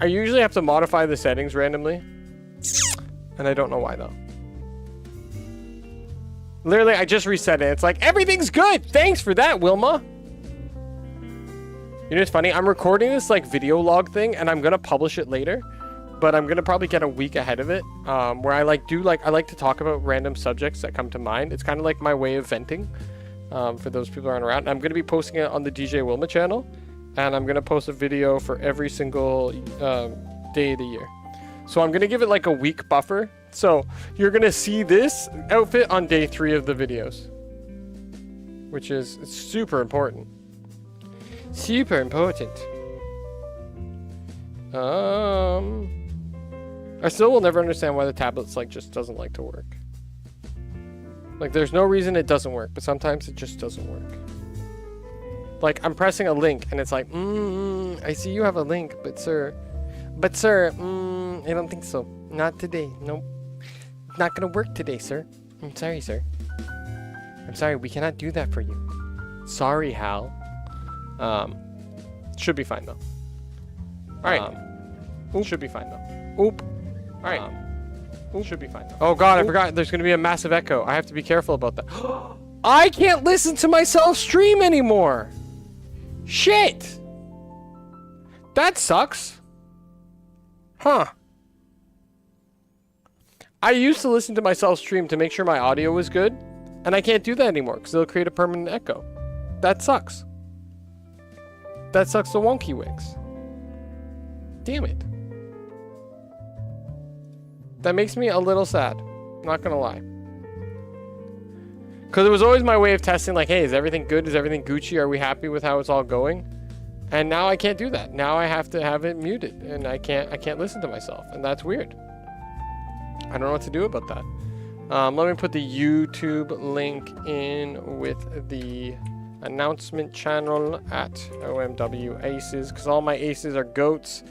I usually have to modify the settings randomly. And I don't know why, though. Literally, I just reset it. It's like, everything's good! Thanks for that, Wilma! You know what's funny? I'm recording this, like, video log thing, and I'm gonna publish it later. But I'm gonna probably get a week ahead of it, where I like to talk about random subjects that come to mind. It's kind of like my way of venting, for those people who aren't around. And I'm gonna be posting it on the DJ Wilma channel, and I'm gonna post a video for every single day of the year. So I'm gonna give it like a week buffer. So you're gonna see this outfit on day 3 of the videos, which is super important. Super important. I still will never understand why the tablet's like just doesn't like to work. Like there's no reason it doesn't work, but sometimes it just doesn't work. Like I'm pressing a link and it's like, I see you have a link, but sir, I don't think so. Not today. Nope. It's not gonna work today, sir. I'm sorry, sir. I'm sorry, we cannot do that for you. Sorry, Hal. Should be fine though. Alright. Should be fine though. Oop. Alright. Should be fine though. Oh god, I forgot there's gonna be a massive echo. I have to be careful about that. I can't listen to myself stream anymore! Shit! That sucks. Huh. I used to listen to myself stream to make sure my audio was good, and I can't do that anymore because it'll create a permanent echo. That sucks. That sucks the wonky wigs. Damn it. That makes me a little sad. Not gonna lie. Because it was always my way of testing, like, hey, is everything good? Is everything Gucci? Are we happy with how it's all going? And now I can't do that. Now I have to have it muted, and I can't listen to myself, and that's weird. I don't know what to do about that. Let me put the YouTube link in with the announcement channel at OMW Aces, because all my aces are goats,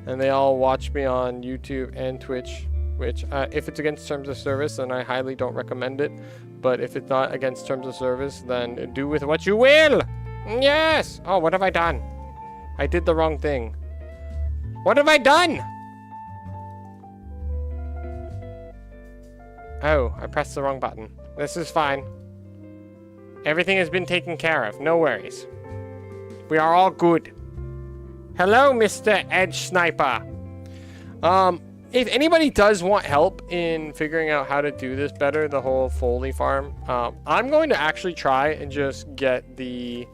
and they all watch me on YouTube and Twitch, which if it's against terms of service, then I highly don't recommend it. But if it's not against terms of service, then do with what you will. Yes. Oh, what have I done? I did the wrong thing. What have I done? Oh, I pressed the wrong button. This is fine. Everything has been taken care of. No worries. We are all good. Hello, Mr. Edge Sniper. If anybody does want help in figuring out how to do this better, the whole Foley farm, I'm going to actually try and just get the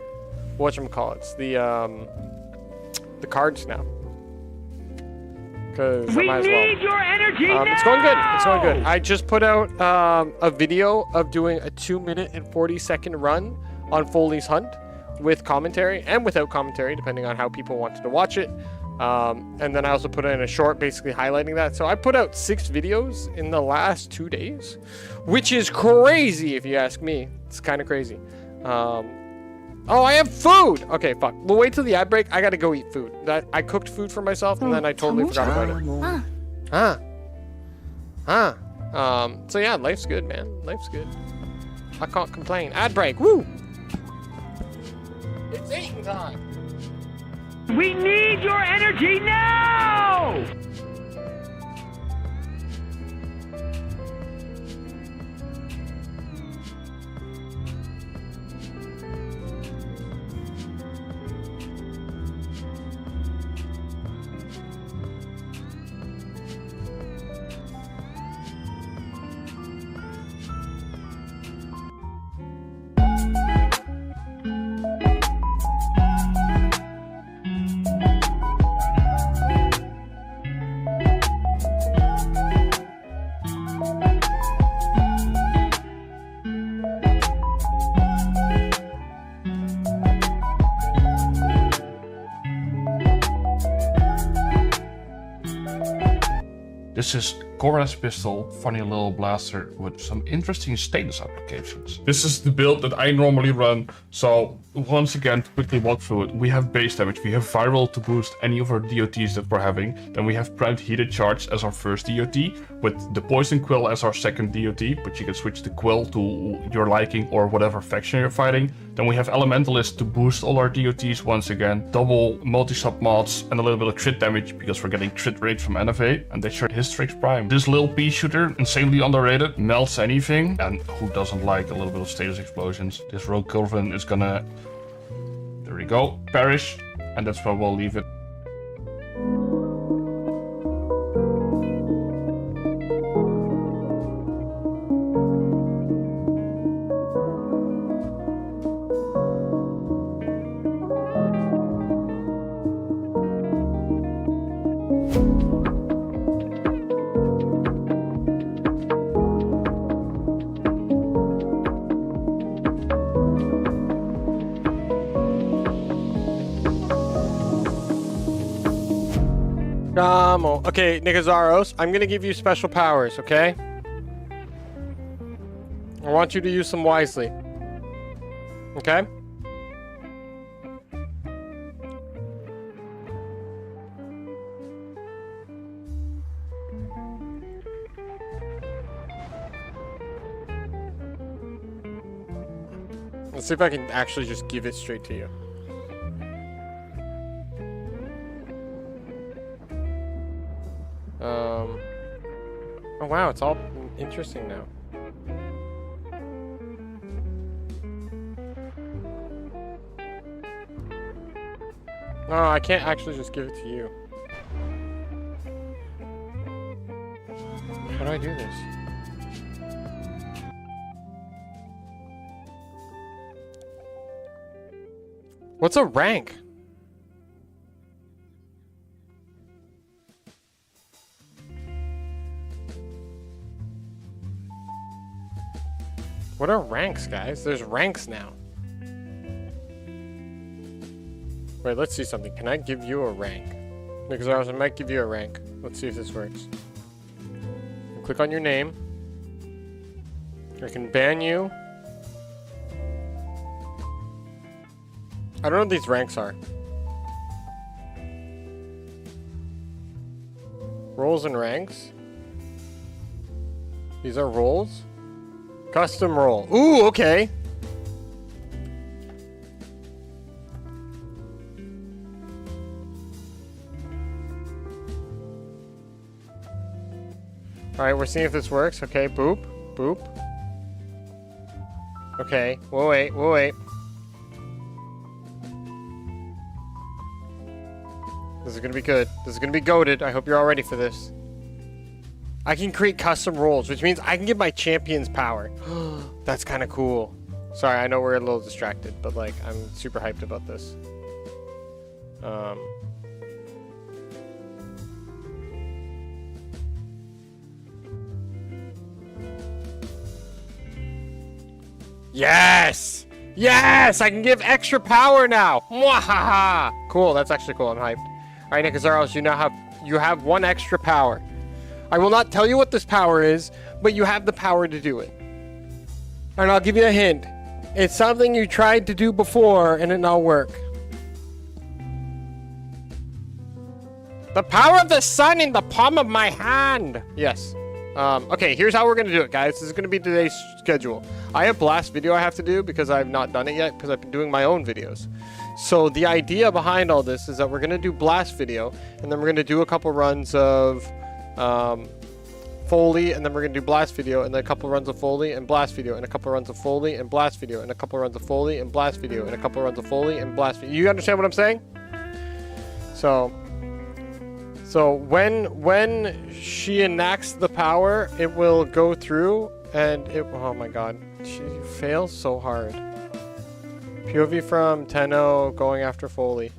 whatchamacallits, the cards now. Because I might as well. Need your energy now! It's going good. It's going good. I just put out a video of doing a 2-minute and 40-second run on Foley's Hunt with commentary and without commentary, depending on how people wanted to watch it. And then I also put in a short basically highlighting that. So I put out 6 videos in the last 2 days, which is crazy if you ask me. It's kind of crazy. Oh, I have food! Okay, fuck. We'll wait till the ad break. I gotta go eat food. I cooked food for myself, and then I totally forgot about it. So yeah, life's good, man. Life's good. I can't complain. Ad break, woo! It's eating time! We need your energy now! This is Cora's pistol, funny little blaster with some interesting status applications. This is the build that I normally run. So once again, to quickly walk through it, we have base damage, we have viral to boost any of our DOTs that we're having. Then we have primed heated charge as our first DOT, with the poison quill as our second DOT, but you can switch the quill to your liking or whatever faction you're fighting. Then we have elementalist to boost all our DOTs once again, double multi-sub mods and a little bit of crit damage because we're getting crit rate from NFA, and they share Hystrix Prime. This little pea shooter, insanely underrated, melts anything, and who doesn't like a little bit of status explosions? This rogue Culvin is gonna, there we go, perish, and that's where we'll leave it. Okay, Nicazaros, I'm gonna give you special powers, okay? I want you to use them wisely. Okay? Let's see if I can actually just give it straight to you. Oh wow, it's all interesting now. No, I can't actually just give it to you. How do I do this? What's a rank? What are ranks, guys? There's ranks now. Wait, let's see something. Can I give you a rank? Because I might give you a rank. Let's see if this works. Click on your name. I can ban you. I don't know what these ranks are. Roles and ranks. These are roles. Custom role. Ooh, okay. Alright, we're seeing if this works. Okay, boop. Boop. Okay. We'll wait. We'll wait. This is gonna be good. This is gonna be goated. I hope you're all ready for this. I can create custom roles, which means I can give my champions power. That's kind of cool. Sorry, I know we're a little distracted, but like, I'm super hyped about this. Yes! Yes! I can give extra power now! Mwahaha! Cool, that's actually cool. I'm hyped. Alright, Nicazaros, you have one extra power. I will not tell you what this power is, but you have the power to do it. And I'll give you a hint. It's something you tried to do before and it not work. The power of the sun in the palm of my hand. Yes. Okay, here's how we're going to do it, guys. This is going to be today's schedule. I have blast video I have to do because I've not done it yet because I've been doing my own videos. So the idea behind all this is that we're going to do blast video and then we're going to do a couple runs of Foley, and then we're gonna do blast video, and then a couple runs of Foley and blast video, and a couple runs of Foley and blast video, and a couple runs of Foley and blast video, and a couple runs of Foley and blast video. You understand what I'm saying? So when she enacts the power, it will go through, and it. Oh my God, she fails so hard. POV from Tenno going after Foley.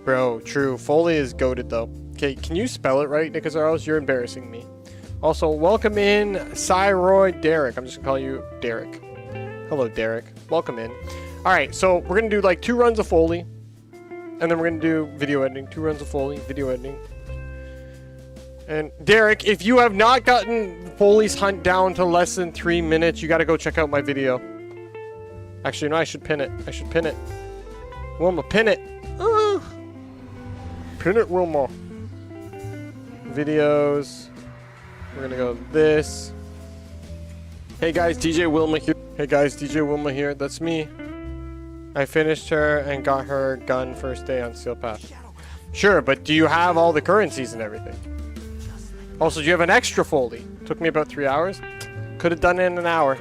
Bro, true. Foley is goated though. Okay, can you spell it right, Nicazaros? You're embarrassing me. Also, welcome in Cyroid Derek. I'm just gonna call you Derek. Hello, Derek. Welcome in. Alright, so we're gonna do like 2 runs of Foley. And then we're gonna do video editing. 2 runs of Foley, video editing. And Derek, if you have not gotten Foley's Hunt down to less than 3 minutes, you got to go check out my video. Actually, no, I should pin it. I should pin it. Wilma, pin it. Pin it, Wilma. Videos. We're gonna go this. Hey guys, DJ Wilma here. Hey guys, DJ Wilma here. That's me. I finished her and got her gun first day on Steel Path. Sure, but do you have all the currencies and everything? Also, do you have an extra Foley? Took me about 3 hours. Could have done it in an hour.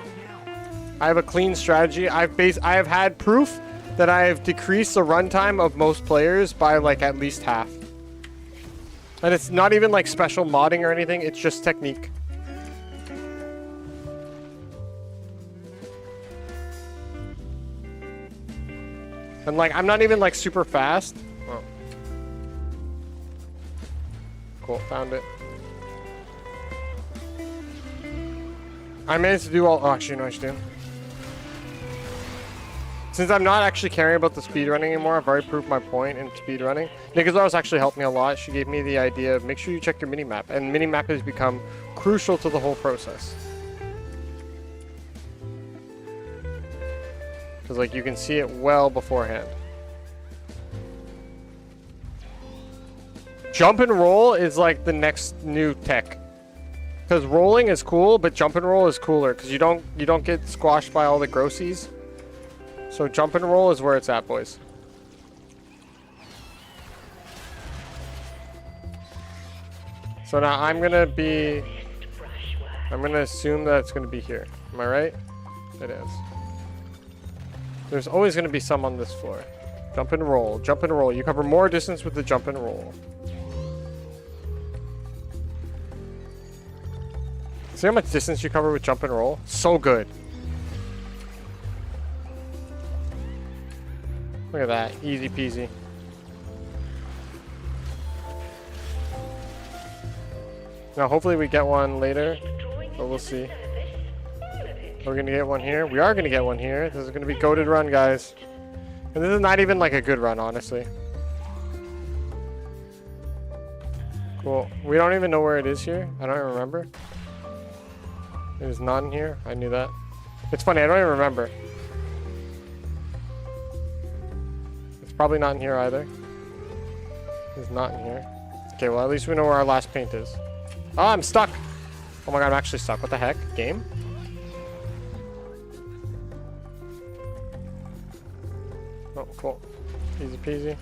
I have a clean strategy. I have had proof that I have decreased the runtime of most players by like at least half. And it's not even like special modding or anything. It's just technique. And like, I'm not even like super fast. Oh. Cool, found it. I managed to do all, oh, actually, no, I should do. Since I'm not actually caring about the speedrunning anymore, I've already proved my point in speedrunning. Nicozaurus actually helped me a lot. She gave me the idea of make sure you check your minimap. And minimap has become crucial to the whole process. Because like you can see it well beforehand. Jump and roll is like the next new tech. Because rolling is cool, but jump and roll is cooler. Because you don't get squashed by all the grossies. So jump and roll is where it's at, boys. So now I'm gonna assume that it's gonna be here. Am I right? It is. There's always gonna be some on this floor. Jump and roll, jump and roll. You cover more distance with the jump and roll. See how much distance you cover with jump and roll? So good. Look at that, easy peasy. Now hopefully we get one later, but we'll see. We're gonna get one here. We are gonna get one here. This is gonna be goated run, guys. And this is not even like a good run, honestly. Cool. We don't even know where it is here. I don't even remember. It is not in here. I knew that. It's funny, I don't even remember. Probably not in here either. It's not in here. Okay, well at least we know where our last paint is. Oh, I'm stuck! Oh my god, I'm actually stuck. What the heck? Game? Oh, cool. Easy peasy.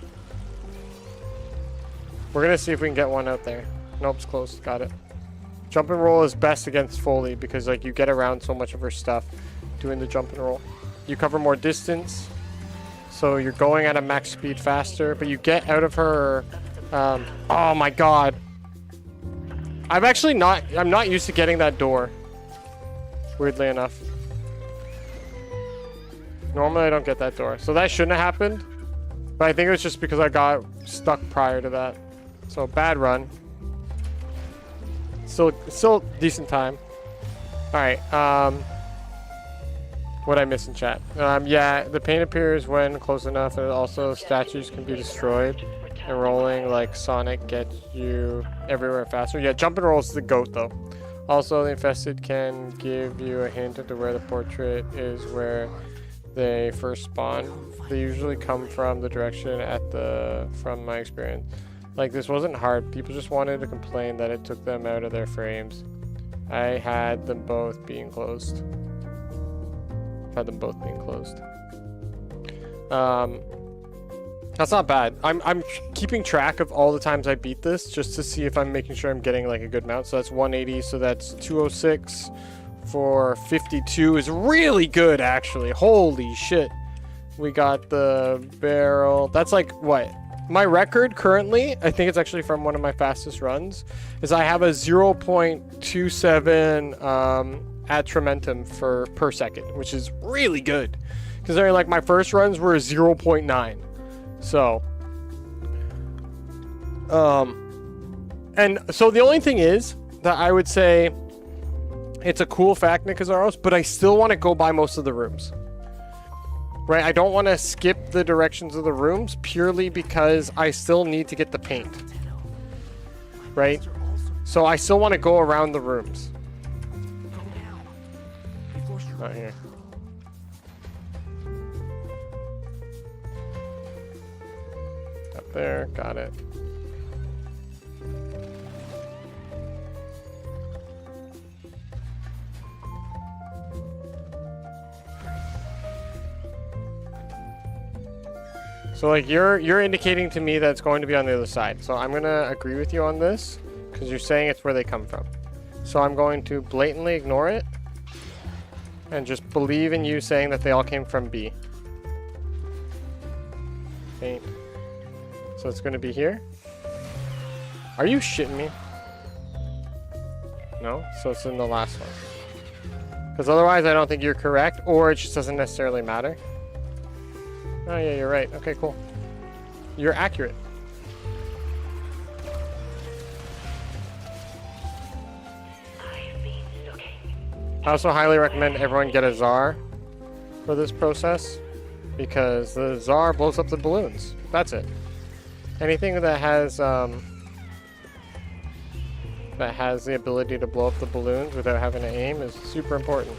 We're gonna see if we can get one out there. Nope, it's close. Got it. Jump and roll is best against Foley because like you get around so much of her stuff doing the jump and roll. You cover more distance. So you're going at a max speed faster, but you get out of her, oh my god. I'm not used to getting that door. Weirdly enough. Normally I don't get that door. So that shouldn't have happened. But I think it was just because I got stuck prior to that. So bad run. Still decent time. Alright, what I miss in chat. Yeah, the paint appears when close enough, and also statues can be destroyed. And rolling like Sonic gets you everywhere faster. Yeah, jump and roll is the GOAT though. Also, the infested can give you a hint into where the portrait is where they first spawn. They usually come from the direction from my experience. Like this wasn't hard. People just wanted to complain that it took them out of their frames. I had them both being closed. That's not bad. I'm keeping track of all the times I beat this just to see if I'm making sure I'm getting like a good amount. So that's 180, so that's 206 for 52 is really good actually. Holy shit. We got the barrel. That's like what? My record currently, I think it's actually from one of my fastest runs, is I have a 0.27 atrementum per second, which is really good. Considering like my first runs were 0.9. So, and so the only thing is that I would say it's a cool fact, Nicozaurus, but I still want to go by most of the rooms. Right? I don't want to skip the directions of the rooms purely because I still need to get the paint. Right? So I still want to go around the rooms. Not here. Up there, got it. So like you're indicating to me that it's going to be on the other side. So I'm gonna agree with you on this because you're saying it's where they come from. So I'm going to blatantly ignore it and just believe in you saying that they all came from B. Paint. So it's gonna be here. Are you shitting me? No? So it's in the last one. Because otherwise I don't think you're correct, or it just doesn't necessarily matter. Oh yeah, you're right. Okay, cool. You're accurate. I also highly recommend everyone get a czar for this process because the czar blows up the balloons. That's it. Anything that has the ability to blow up the balloons without having to aim is super important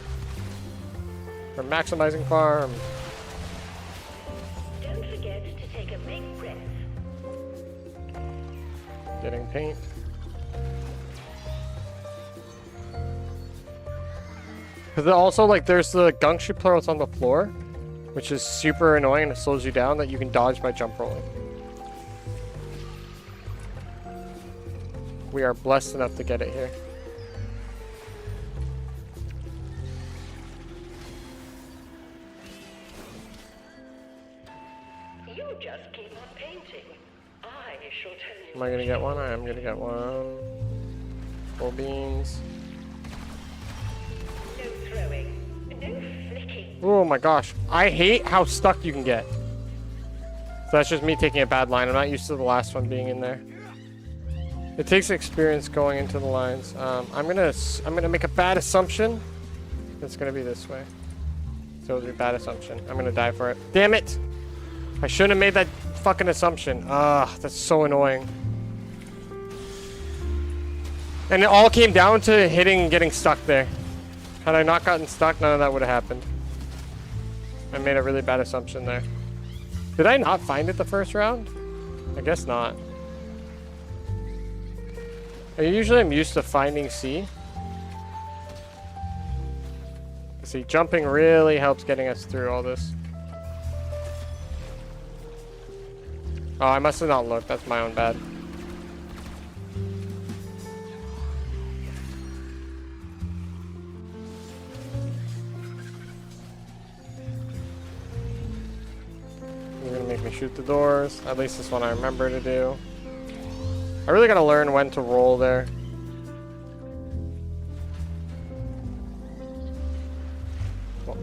for maximizing farm. Getting paint. Because also, like, there's the gunk ship turrets on the floor, which is super annoying and it slows you down that you can dodge by jump rolling. We are blessed enough to get it here. You just keep on painting. I shall tell you. Am I gonna get one? I am gonna get one. Full beans. No throwing. No flicking. Oh my gosh. I hate how stuck you can get. So that's just me taking a bad line. I'm not used to the last one being in there. It takes experience going into the lines. I'm gonna make a bad assumption. It's gonna be this way. So it'll be a bad assumption. I'm gonna die for it. Damn it! I shouldn't have made that fucking assumption. That's so annoying. And it all came down to hitting and getting stuck there. Had I not gotten stuck, none of that would have happened. I made a really bad assumption there. Did I not find it the first round? I guess not. Usually I'm used to finding C. See, jumping really helps getting us through all this. Oh, I must have not looked. That's my own bad. You're gonna make me shoot the doors. At least this one I remember to do. I really gotta learn when to roll there. Well,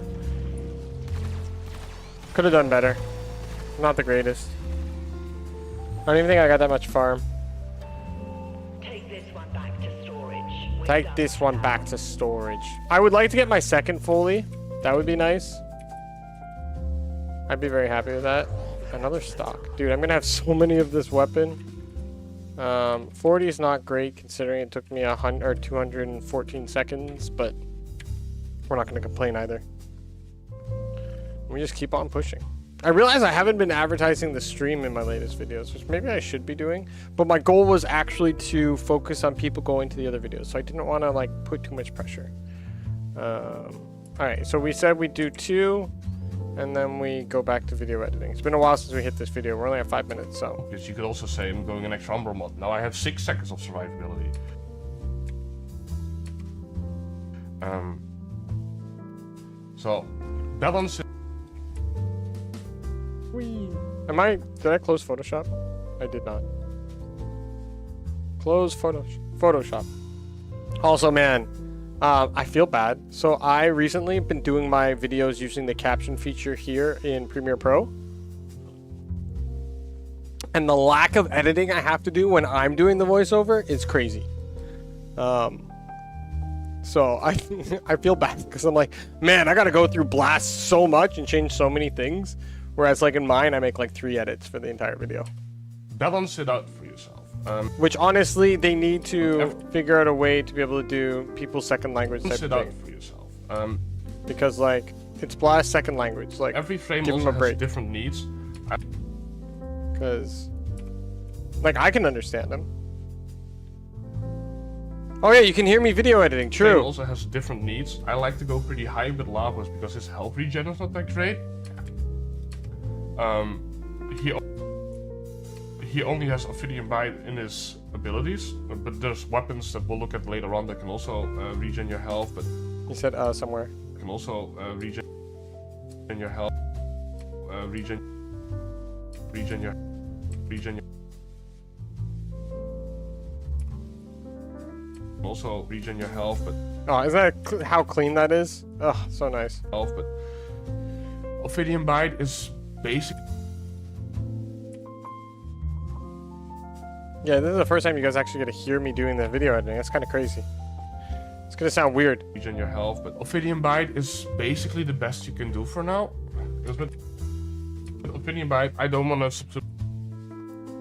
could have done better. Not the greatest. I don't even think I got that much farm. Take this one back to storage. Take this one back to storage. I would like to get my second Foley. That would be nice. I'd be very happy with that. Another stock. Dude, I'm gonna have so many of this weapon. 40 is not great considering it took me 214 seconds, but we're not gonna complain either. We just keep on pushing. I realize I haven't been advertising the stream in my latest videos, which maybe I should be doing, but my goal was actually to focus on people going to the other videos, so I didn't want to like put too much pressure. Alright, so we said we'd do 2, and then we go back to video editing. It's been a while since we hit this video. We're only at 5 minutes, so. Because you could also say I'm going an extra Umbro mod. Now I have 6 seconds of survivability. So, balance. Whee. Did I close Photoshop? I did not. Close Photoshop. Also, man, I feel bad. So I recently been doing my videos using the caption feature here in Premiere Pro. And the lack of editing I have to do when I'm doing the voiceover is crazy. So I feel bad because I'm like, man, I gotta go through Blast so much and change so many things. Whereas like in mine, I make like 3 edits for the entire video. Balance it out for yourself. Which honestly, they need to figure out a way to be able to do people's second language type Sit of out thing. for yourself. Because like, it's Blast's second language. Like, Every frame give him also a has break. different needs. Because, like, I can understand him. Oh yeah, you can hear me video editing. Frame True. also has different needs. I like to go pretty high with Lavos because his health regen is not that great. He only has Ophidian Bite in his abilities, but there's weapons that we'll look at later on that can also regen your health, but You said somewhere. can also regen your health, regen your also regen your health, but Oh, isn't that how clean that is? Ugh, so nice. Ophidian Bite is basic. Yeah, this is the first time you guys actually get to hear me doing the video editing. That's kind of crazy. It's gonna sound weird. Regen your health, but Ophidian Bite is basically the best you can do for now. Because with Ophidian Bite, I don't want to.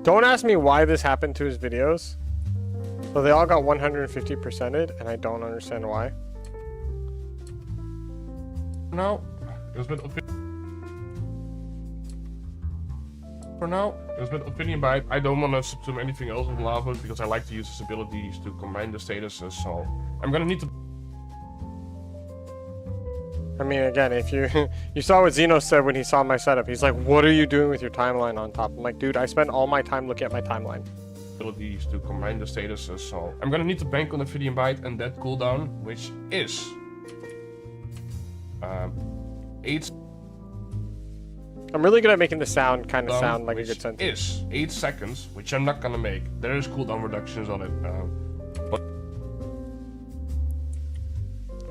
Don't ask me why this happened to his videos. But they all got 150%ed, and I don't understand why. Now, because with Ophidian Bite, I don't want to subsume anything else with Lavos because I like to use his abilities to combine the statuses. So I'm gonna need to. I mean, again, if you you saw what Zeno said when he saw my setup, he's like, "What are you doing with your timeline on top?" I'm like, "Dude, I spend all my time looking at my timeline." Abilities to combine the statuses, so I'm gonna need to bank on Ophidian Bite and that cooldown, which is 8. I'm really good at making the sound kind of Cooldown, sound like a which good sentence. is 8 seconds, which I'm not gonna make. There is cooldown reductions on it, but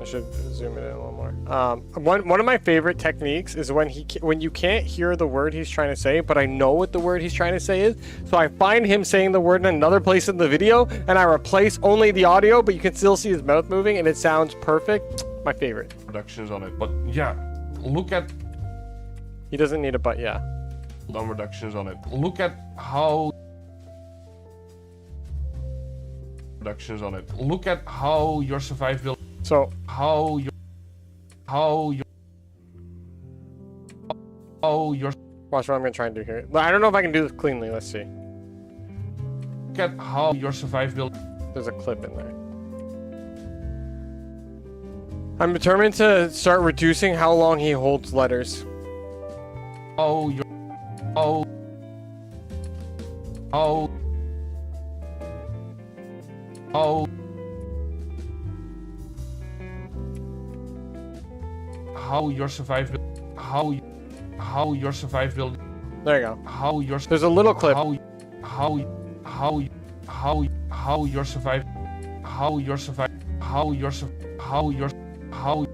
I should zoom it in a little more. One of my favorite techniques is when you can't hear the word he's trying to say, but I know what the word he's trying to say is. So I find him saying the word in another place in the video, and I replace only the audio, but you can still see his mouth moving, and it sounds perfect. My favorite. reductions on it. But yeah, look at He doesn't need a but yeah. cooldown reductions on it. Look at how reductions on it. Look at how your survivability. So How your watch what I'm gonna try and do here. I don't know if I can do this cleanly. Let's see. look at how your survivability. There's a clip in there. I'm determined to start reducing how long he holds letters. How your how your survivability. How your survivability. There you go. How your There's a little clip. how your survive how your survive how your how your how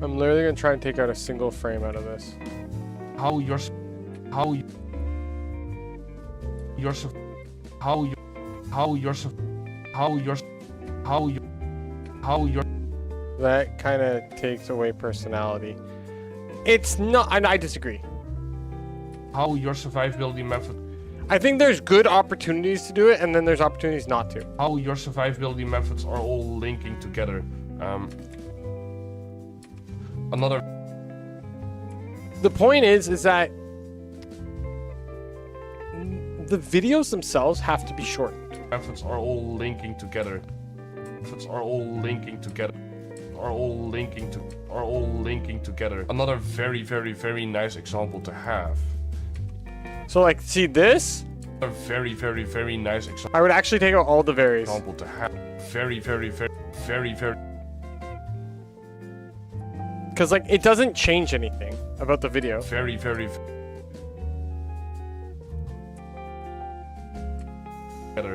I'm literally gonna try and take out a single frame out of this. how your how your how your how your how your how your how your That kind of takes away personality. It's not, and I disagree. how your survivability method I think there's good opportunities to do it, and then there's opportunities not to. how your survivability methods are all linking together. Another The point is that the videos themselves have to be shortened. methods are all linking together. Methods are all linking together. Are all linking together. Another very, very, very nice example to have. So like, see this? A very, very, very nice I would actually take out all the varies. example to have. Very, very, very, very, very. Because like, it doesn't change anything about the video. Very, very.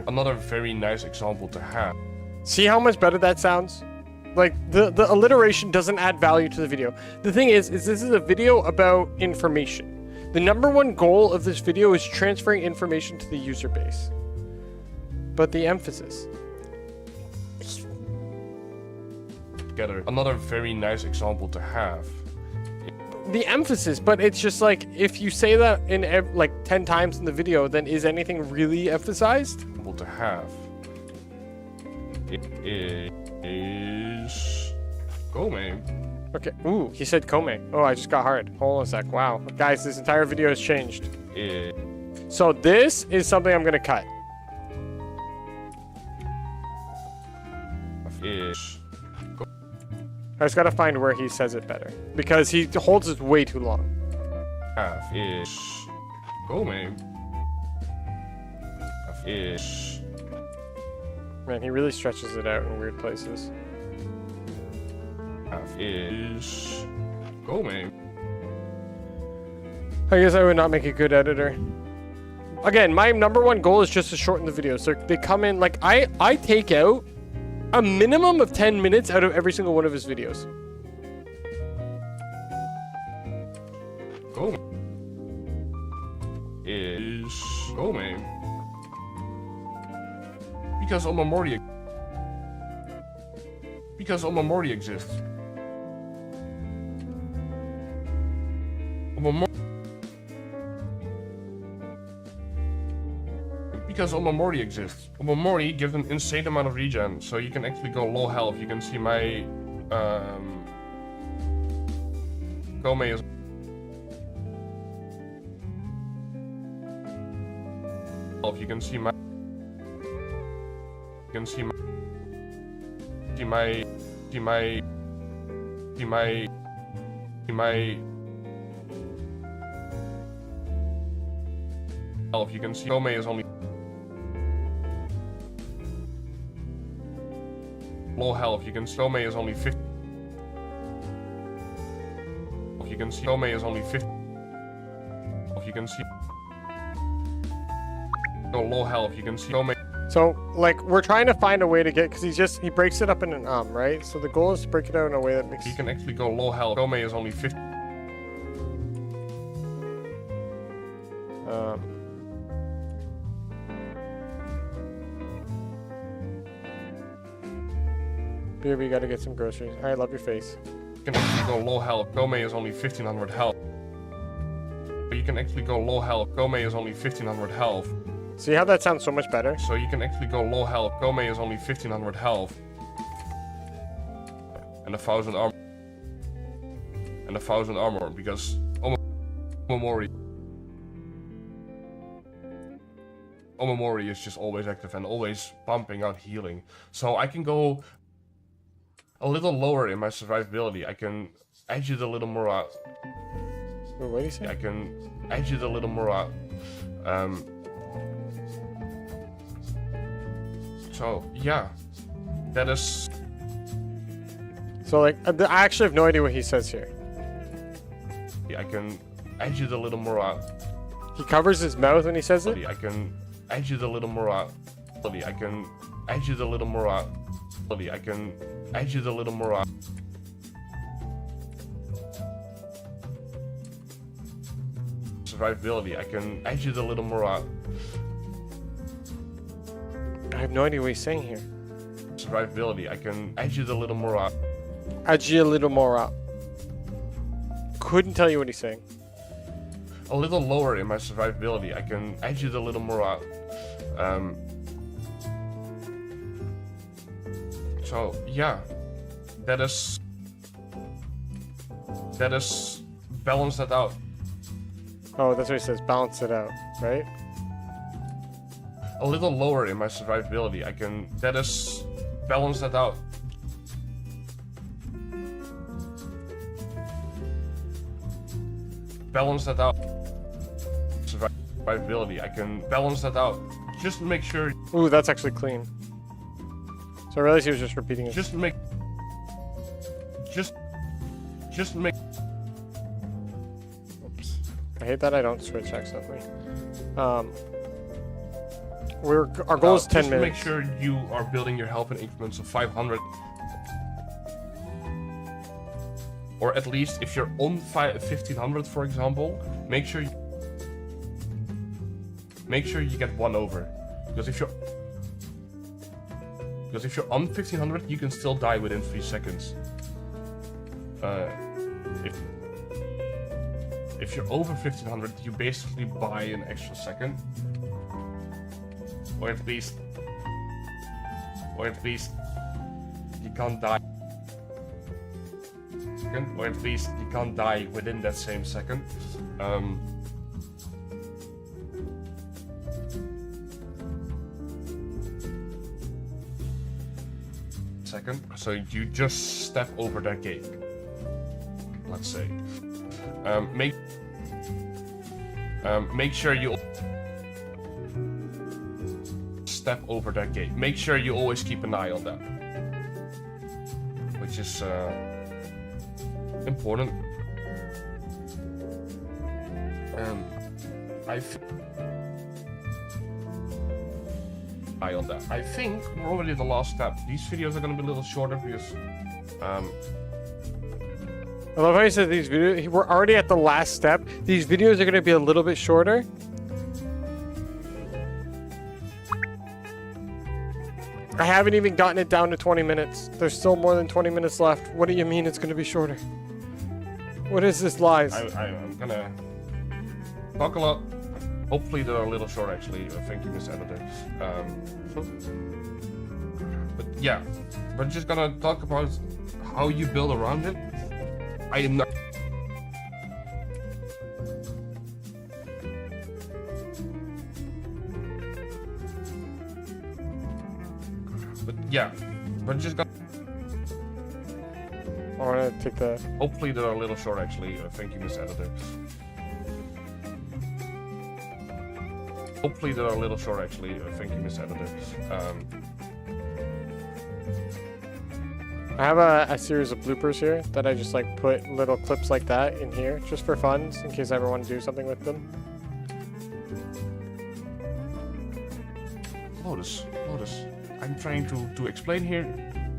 Another very nice example to have. See how much better that sounds? Like, the alliteration doesn't add value to the video. The thing is this is a video about information. The number one goal of this video is transferring information to the user base. But the emphasis. together. Another very nice example to have. The emphasis, but it's just like, if you say that in like 10 times in the video, then is anything really emphasized? To have. It is Gome. Okay. Ooh, he said Kome. Oh, I just got hard. Hold on a sec. Wow. Guys, this entire video has changed. So this is something I'm gonna cut. I just gotta find where he says it better, because he holds it way too long. Is Gome. Is. Man, he really stretches it out in weird places. Is Gome. I guess I would not make a good editor. Again, my #1 goal is just to shorten the videos. So they come in, like, I take out a minimum of 10 minutes out of every single one of his videos. Gome. Is Gome. Because OMWProductions exists. Because OMWProductions exists. OMWProductions gives an insane amount of regen, so you can actually go low health. You can see my Gome is you can see my health. You can see Gome is only low health. You can see Gome is only 50. You can see Gome is only 50. You can see no low health. You can see Gome. So, like, we're trying to find a way to get, because he breaks it up in an right? So the goal is to break it out in a way that makes... You can actually go low health. Gome is only 50. Baby, you gotta get some groceries. I love your face. You can actually go low health. Gome is only 1500 health. You can actually go low health. Gome is only 1500 health. See how that sounds so much better? So you can actually go low health. Gome is only 1500 health. And 1000 armor. And 1000 armor, because OMWProductions is just always active and always pumping out healing. So I can go a little lower in my survivability. I can edge it a little more out. Wait, what do you say? I can edge it a little more out. So yeah, that is. So like, I actually have no idea what he says here. I can edge it a little more out. He covers his mouth when he says it? I can edge it a little more out. I can edge it a little more out. I can edge it a little more out. Survivability, I can edge it a little more out. I have no idea what he's saying here. Survivability, I can edge it a little more out. Edge it a little more up. Couldn't tell you what he's saying. A little lower in my survivability, I can edge it a little more out. So yeah, that is balance that out. Oh, that's what he says. Balance it out, right? A little lower in my survivability, I can. That is balance that out. Balance that out. Survivability, I can balance that out. Just make sure. Ooh, that's actually clean. So I realized he was just repeating it. Just make. Oops. I hate that I don't switch accidentally. Our goal is 10 just minutes. Make sure you are building your health in increments of 500. Or at least if you're on 1500, for example, make sure you get 1 over. Because if you're Because if you're on 1500, you can still die within 3 seconds. If you're over 1500, you basically buy an extra second. Or at least you can't die. Or at least you can't die within that same second. So you just step over that gate. Let's say. Make sure you step over that gate. Make sure you always keep an eye on that, which is important. Eye on that. I think we're already at the last step. These videos are going to be a little shorter because I love how he said these videos. We're already at the last step. These videos are going to be a little bit shorter. I haven't even gotten it down to 20 minutes. There's still more than 20 minutes left. What do you mean it's going to be shorter? What is this, lies? I'm gonna talk a lot. Hopefully they're a little short, actually. Thank you, Miss Editor. But yeah, we're just gonna talk about how you build around it. I am not. But yeah, we're just gonna. I want to take the. Hopefully they're a little short, actually. Thank you, Miss Editor. Hopefully they're a little short, actually. Thank you, Miss Editor. I have a series of bloopers here that I just like put little clips like that in here just for fun, in case I ever want to do something with them. Lotus, I'm trying to explain here.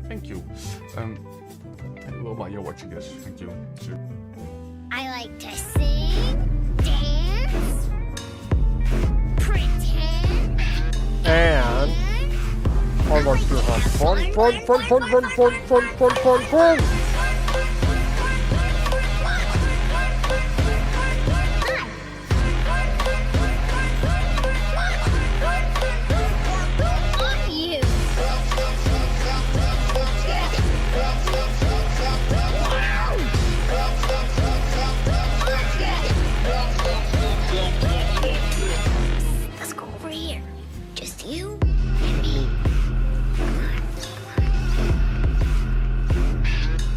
Thank you. Wilma, you're watching this. Thank you. Sure. I like to sing, dance, pretend, And I want to have fun. love you. Let's go over here. Just you and me.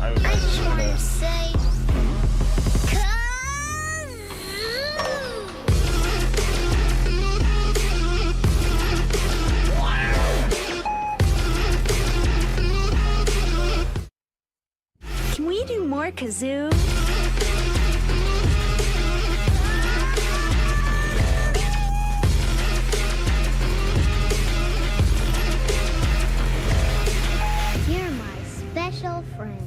I just want to say, Can we do more kazoo? you're my special friend.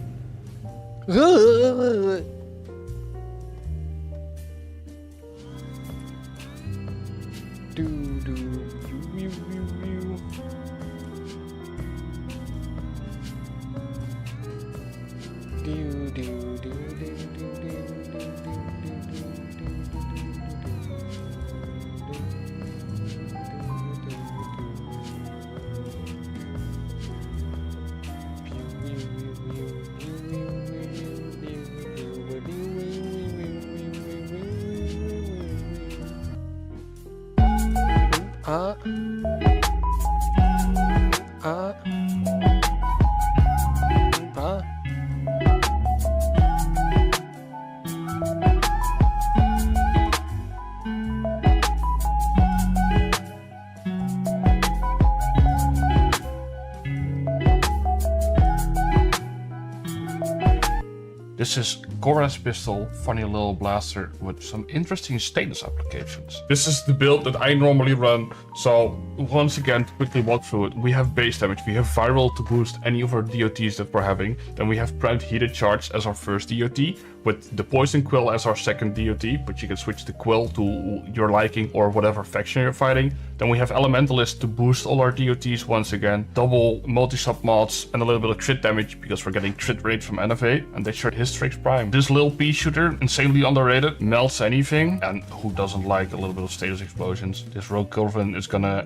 This is Cora's pistol, funny little blaster with some interesting status applications. This is the build that I normally run, so once again, to quickly walk through it, we have base damage, we have viral to boost any of our DOTs that we're having, then we have Private Heated Charge as our first DOT, with the Poison Quill as our second DOT, but you can switch the Quill to your liking or whatever faction you're fighting. Then we have Elementalist to boost all our DOTs once again, double multi-sub mods, and a little bit of crit damage because we're getting crit rate from NFA, and they share Hystrix Prime. This little pea shooter, insanely underrated, melts anything, and who doesn't like a little bit of status explosions? This Rogue Golvin is gonna,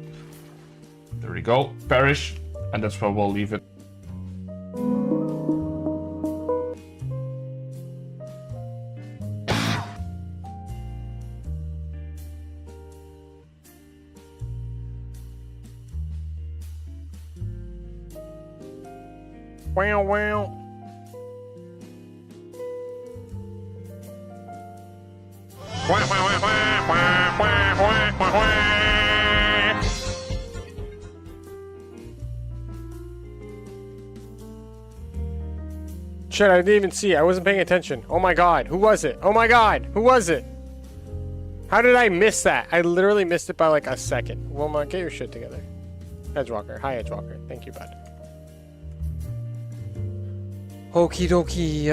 there we go, perish, and that's where we'll leave it. Wow, wow. Shit, I didn't even see. I wasn't paying attention. Oh my god, who was it? Oh my god, who was it? How did I miss that? I literally missed it by like a second. Wilma, get your shit together. Edgewalker. Hi, Edgewalker. Thank you, bud. Okie dokie,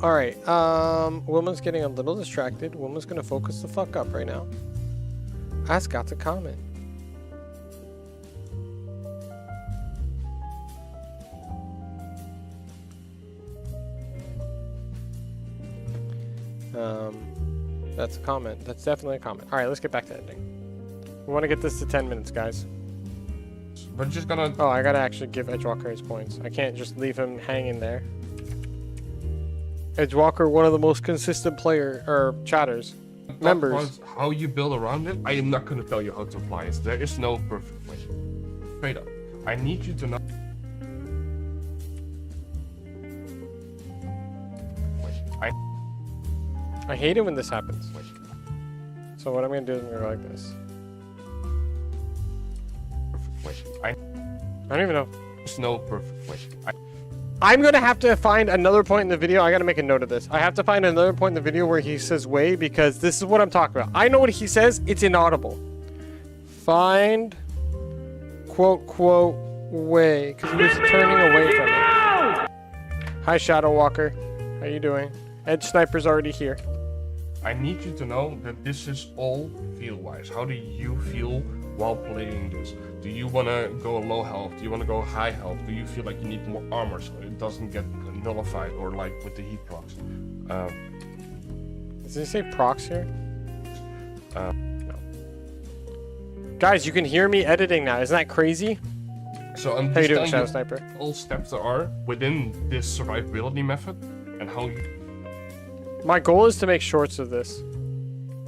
Alright, Wilma's getting a little distracted. Wilma's gonna focus the fuck up right now. Ask got to comment. That's a comment. That's definitely a comment. Alright, let's get back to ending. We want to get this to 10 minutes, guys. We're just gonna... Oh, I gotta actually give Edgewalker his points. I can't just leave him hanging there. Edgewalker, one of the most consistent chatters. Members. How you build around it, I am not gonna tell you how to apply it. There is no perfect way. Straight up. I need you to know... I hate it when this happens. So what I'm gonna do is I'm gonna go like this. I don't even know. There's no perfect way. I'm gonna have to find another point in the video. I gotta make a note of this. I have to find another point in the video where he says way, because this is what I'm talking about. I know what he says. It's inaudible. Find quote way, because he was turning away from it. Hi, Shadow Walker. How you doing? Edge Sniper's already here. I need you to know that this is all feel-wise. How do you feel while playing this? Do you want to go low health? Do you want to go high health? Do you feel like you need more armor so it doesn't get nullified, or like with the heat procs? Does he say procs here? No. Guys, you can hear me editing now. Isn't that crazy? So I'm How you just doing, Shadow telling Sniper? you all steps there are within this survivability method, and how you... My goal is to make shorts of this.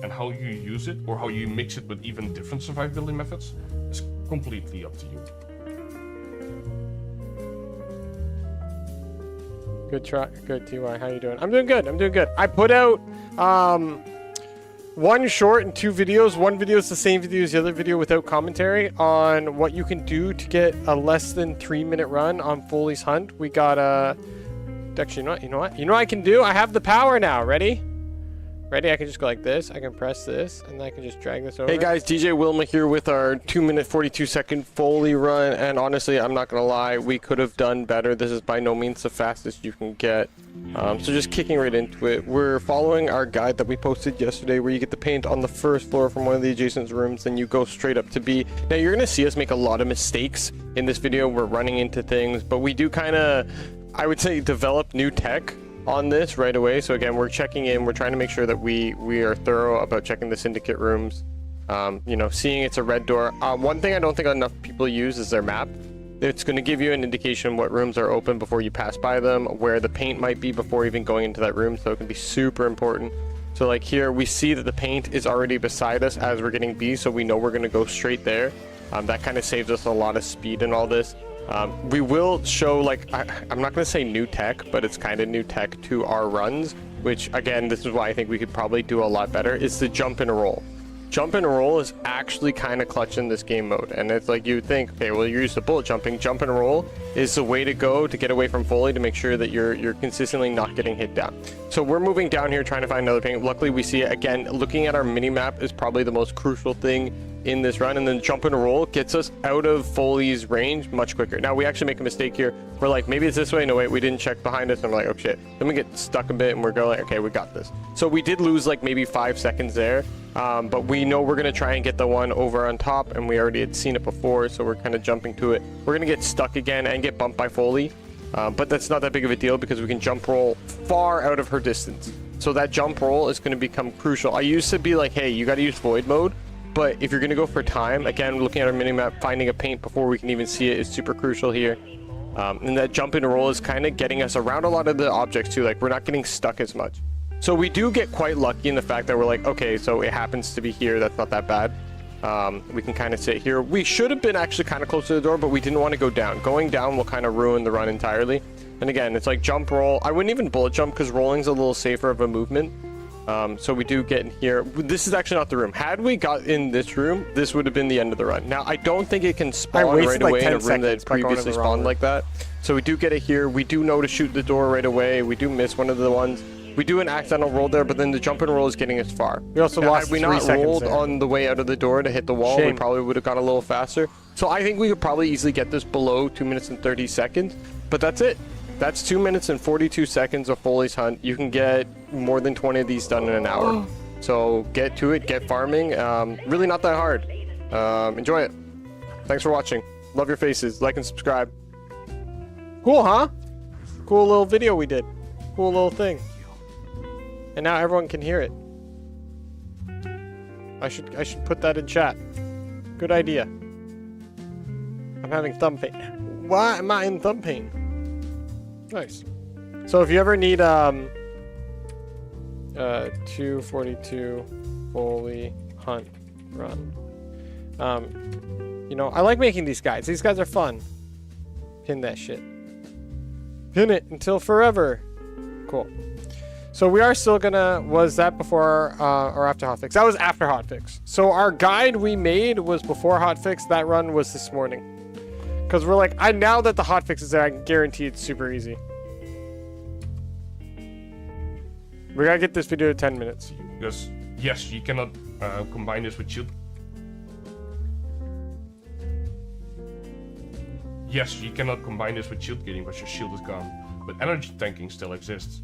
And how you use it, or how you mix it with even different survivability methods, is completely up to you. Good try, good TY. How you doing? I'm doing good. I'm doing good. I put out one short and 2 videos. One video is the same video as the other video without commentary on what you can do to get a less than 3-minute run on Foley's Hunt. We got actually, you know what I can do? I have the power now. Ready? Ready? I can just go like this. I can press this, and then I can just drag this over. Hey guys, DJ Wilma here with our 2-minute 42-second Foley run, and honestly, I'm not gonna lie, we could have done better. This is by no means the fastest you can get. So just kicking right into it, we're following our guide that we posted yesterday, where you get the paint on the first floor from one of the adjacent rooms, then you go straight up to B. Now you're gonna see us make a lot of mistakes in this video. We're running into things, but we do kind of, I would say, develop new tech on this right away. So again, we're checking in, we're trying to make sure that we are thorough about checking the syndicate rooms, you know, seeing it's a red door. One thing I don't think enough people use is their map. It's going to give you an indication what rooms are open before you pass by them, where the paint might be before even going into that room, so it can be super important. So like here, we see that the paint is already beside us as we're getting B, so we know we're going to go straight there. That kind of saves us a lot of speed in all this. We will show, like, I'm not going to say new tech, but it's kind of new tech to our runs, which, again, this is why I think we could probably do a lot better, is the jump and roll. Jump and roll is actually kind of clutch in this game mode, and it's like you think, okay, well, you're used to bullet jumping. Jump and roll is the way to go to get away from Foley, to make sure that you're consistently not getting hit down. So we're moving down here trying to find another paint. Luckily, we see it. Again, looking at our mini map is probably the most crucial thing in this run, and then jump and roll gets us out of Foley's range much quicker. Now we actually make a mistake here. We're like, maybe it's this way. No, wait, we didn't check behind us. And we're like, oh shit. Then we get stuck a bit and we're going, okay, we got this. So we did lose like maybe 5 seconds there. But we know we're gonna try and get the one over on top, and we already had seen it before, so we're kind of jumping to it. We're gonna get stuck again and get bumped by Foley. But that's not that big of a deal because we can jump roll far out of her distance. So that jump roll is going to become crucial. I used to be like, hey, you got to use void mode. But if you're going to go for time, again, looking at our minimap, finding a paint before we can even see it is super crucial here. And that jump and roll is kind of getting us around a lot of the objects too. Like, we're not getting stuck as much. So we do get quite lucky in the fact that we're like, okay, so it happens to be here. That's not that bad. We can kind of sit here. We should have been actually kind of close to the door, but we didn't want to go down. Going down will kind of ruin the run entirely. And again, it's like jump roll. I wouldn't even bullet jump because rolling's a little safer of a movement. So we do get in here. This is actually not the room. Had we got in this room, this would have been the end of the run. Now, I don't think it can spawn right away in a room that previously spawned like that. So we do get it here. We do know to shoot the door right away. We do miss one of the ones. We do an accidental roll there, but then the jump and roll is getting us far. We also lost 3 seconds had we not rolled there. on the way out of the door to hit the wall, we probably would have gone a little faster. So I think we could probably easily get this below 2 minutes and 30 seconds. But that's it. That's 2 minutes and 42 seconds of Foley's Hunt. You can get more than 20 of these done in an hour. So get to it, get farming. Really not that hard. Enjoy it. Thanks for watching. Love your faces. Like and subscribe. Cool, huh? Cool little video we did. Cool little thing. And now everyone can hear it. I should put that in chat. Good idea. I'm having thumb pain. Why am I in thumb pain? Nice. So if you ever need 242 Foley Hunt run, you know, I like making these guides. These guys are fun. Pin that shit. Pin it until forever. Cool. So we are still gonna, was that before or after hotfix? That was after hotfix. So our guide we made was before hotfix. That run was this morning. Because we're like, now that the hotfix is there, I can guarantee it's super easy. We gotta get this video to 10 minutes. Because, yes, you cannot combine this with shield. Yes, you cannot combine this with shield gating, but your shield is gone. But energy tanking still exists.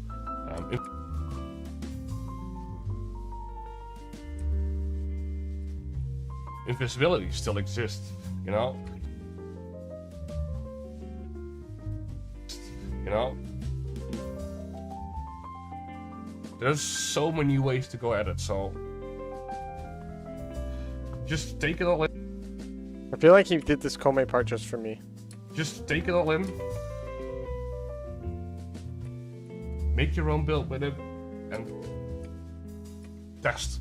Invisibility still exists, you know? You know? There's so many ways to go at it, so... just take it all in. I feel like he did this Kome part just for me. Just take it all in. Make your own build with it. And... test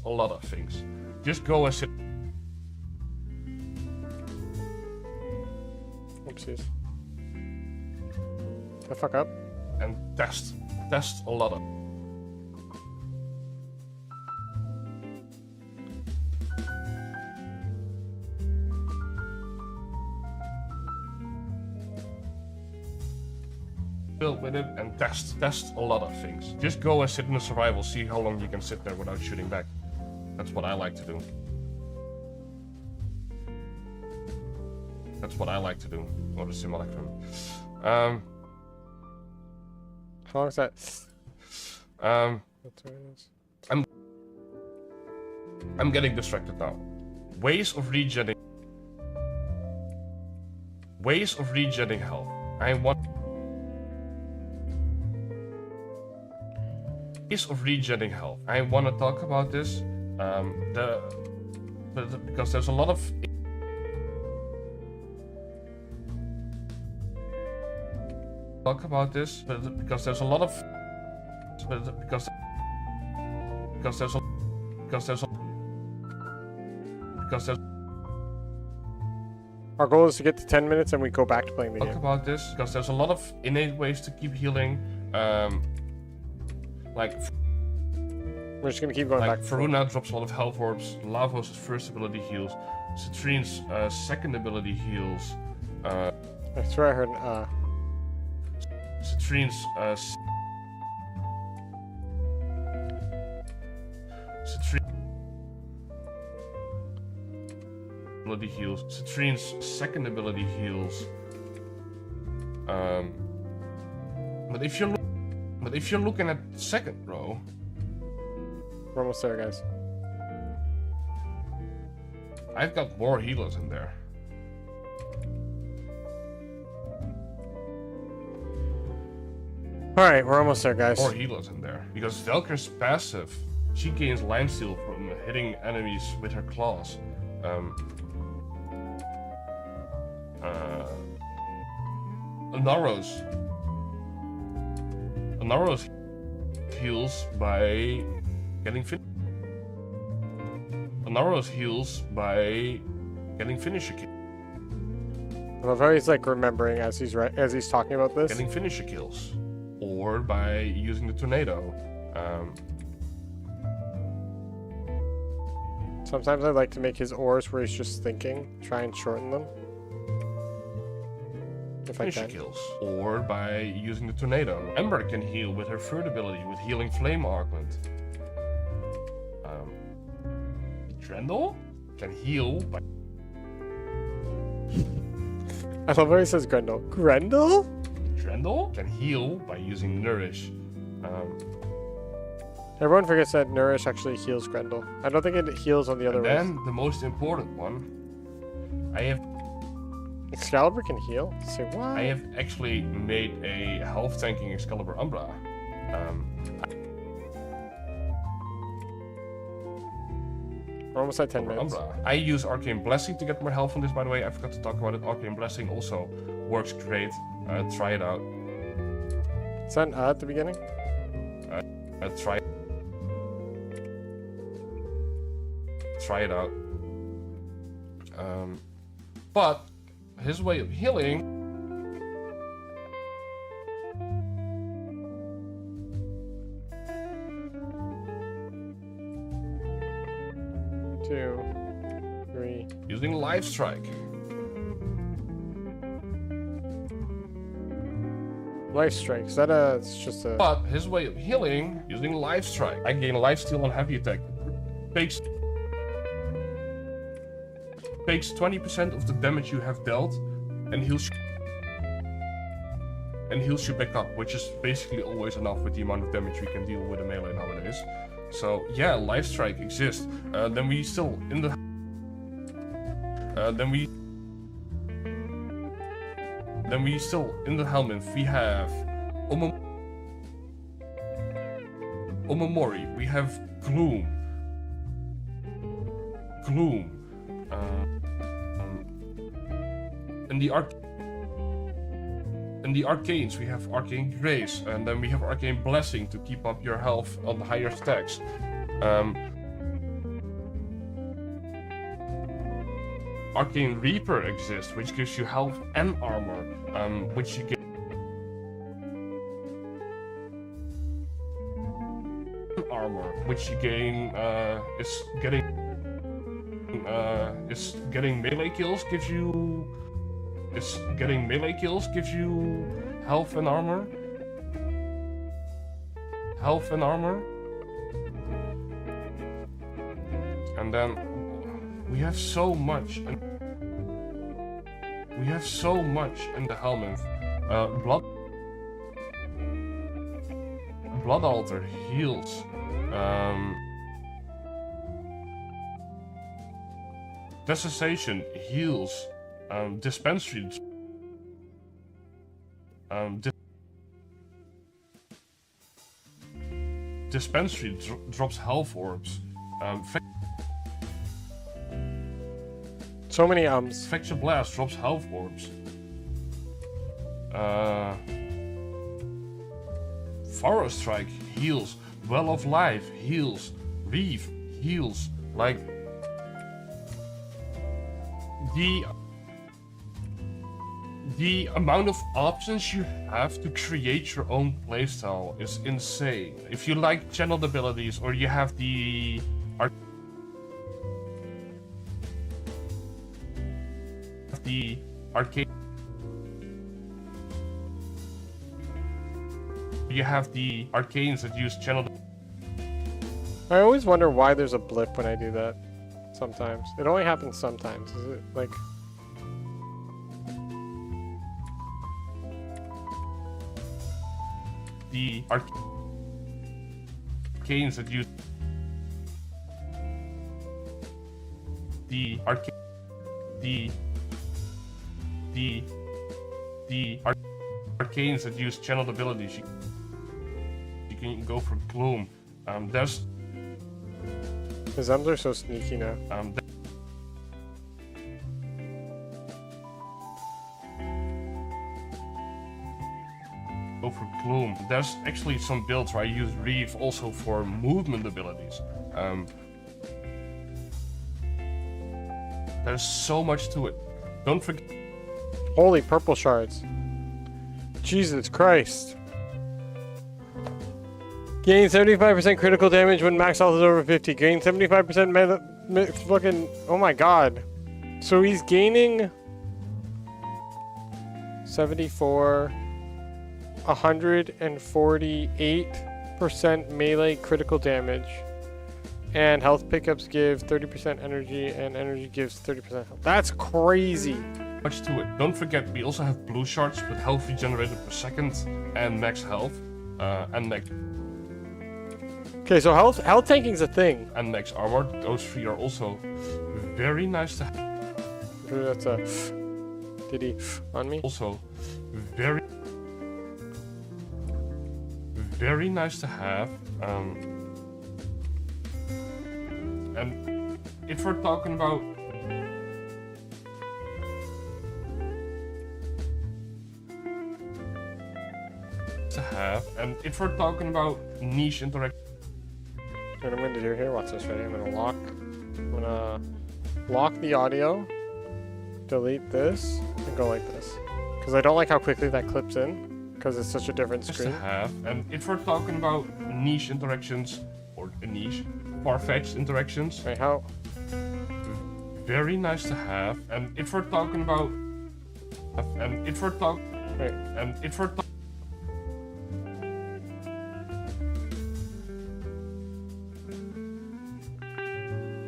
a lot of things. Just go and sit. Oopsies. Did I fuck up? And test a lot of. Build with it and test a lot of things. Just go and sit in the survival, see how long you can sit there without shooting back. That's what I like to do. That's what I like to do. Or the simulacrum. How long is that? That's what it is. I'm getting distracted now. Ways of regenerating health. Ways of regenerating health. I want to talk about this. Because there's a lot of. Talk about this because there's a lot of. Because there's. Our goal is to get to 10 minutes and we go back to playing the game. Talk about this because there's a lot of innate ways to keep healing. Like. We're just gonna keep going back. Faruna drops a lot of health orbs. Lavos' first ability heals. Citrine's second ability heals. I swear I heard Citrine's ability heals. Citrine's second ability heals. But if you're looking at the second row, We're almost there, guys. I've got more healers in there. All right, we're almost there, guys. More healers in there. Because Velker's passive, she gains lifesteal from hitting enemies with her claws. Naros heals by getting finisher kills. I love how he's like remembering as he's talking about this. Getting finisher kills. Or by using the tornado. Sometimes I like to make his ors where he's just thinking, try and shorten them. If I Finisher can. kills. Or by using the tornado. Ember can heal with her third ability with healing flame augment. Drendel can heal by... I love how he says Grendel. Grendel? Drendel can heal by using Nourish. Everyone forgets that Nourish actually heals Grendel. I don't think it heals on the other And race. then the most important one, I have Excalibur can heal? Say what? I have actually made a health tanking Excalibur Umbra. We're almost at 10 minutes. Umbra. I use Arcane Blessing to get more health on this, by the way. I forgot to talk about it. Arcane Blessing also works great. Try it out. Is that an at the beginning? Try it out. But his way of healing. Two, three. Using Life Strike. Life Strike. Is that a... It's just a... But his way of healing using Life Strike. I gain lifesteal on heavy attack. Takes 20% of the damage you have dealt and heals you back up, which is basically always enough with the amount of damage we can deal with a melee nowadays. So yeah, Life Strike exists. Then we still in the Helminth we have Omamori, we have Gloom. In the Arcanes, we have Arcane Grace, and then we have Arcane Blessing to keep up your health on the higher stacks. Arcane Reaper exists, which gives you health and armor, which you get. Is getting melee kills gives you. Getting melee kills gives you health and armor. And then we have so much. We have so much in the Helminth. Blood Altar heals. Desiccation heals. Dispensary. Dispensary drops health orbs. So many ums. Infection Blast drops health orbs. Faro Strike heals. Well of Life heals. Reef heals. Like the amount of options you have to create your own playstyle is insane. If you like channeled abilities, or you have the arcane, you have the arcanes that use channeled. I always wonder why there's a blip when I do that. Sometimes. It only happens sometimes. Is it like... The arcanes that use the arcanes that use channeled abilities. You can go for gloom. There's The Zems are so sneaky now. Go for gloom. There's actually some builds where I use Reeve also for movement abilities. There's so much to it. Don't forget. Holy purple shards. Jesus Christ. Gain 75% critical damage when max health is over 50. Gain 75% fucking... Oh my god. So he's gaining... 74... 148% melee critical damage. And health pickups give 30% energy, and energy gives 30% health. That's crazy. Much to it. Don't forget, we also have blue shards with health regenerated per second and max health. And max... Okay, so health tanking's a thing. And max armor. Those three are also very nice to have. That's a... Did he on me? Also very nice to have. And if we're talking about niche interaction. What I'm going to do here, watch this, ready? I'm going to lock the audio, delete this, and go like this. Because I don't like how quickly that clips in, because it's such a different screen. And if we're talking about niche interactions, or a niche, far-fetched interactions. Wait, how? Very nice to have. And if we're talking about...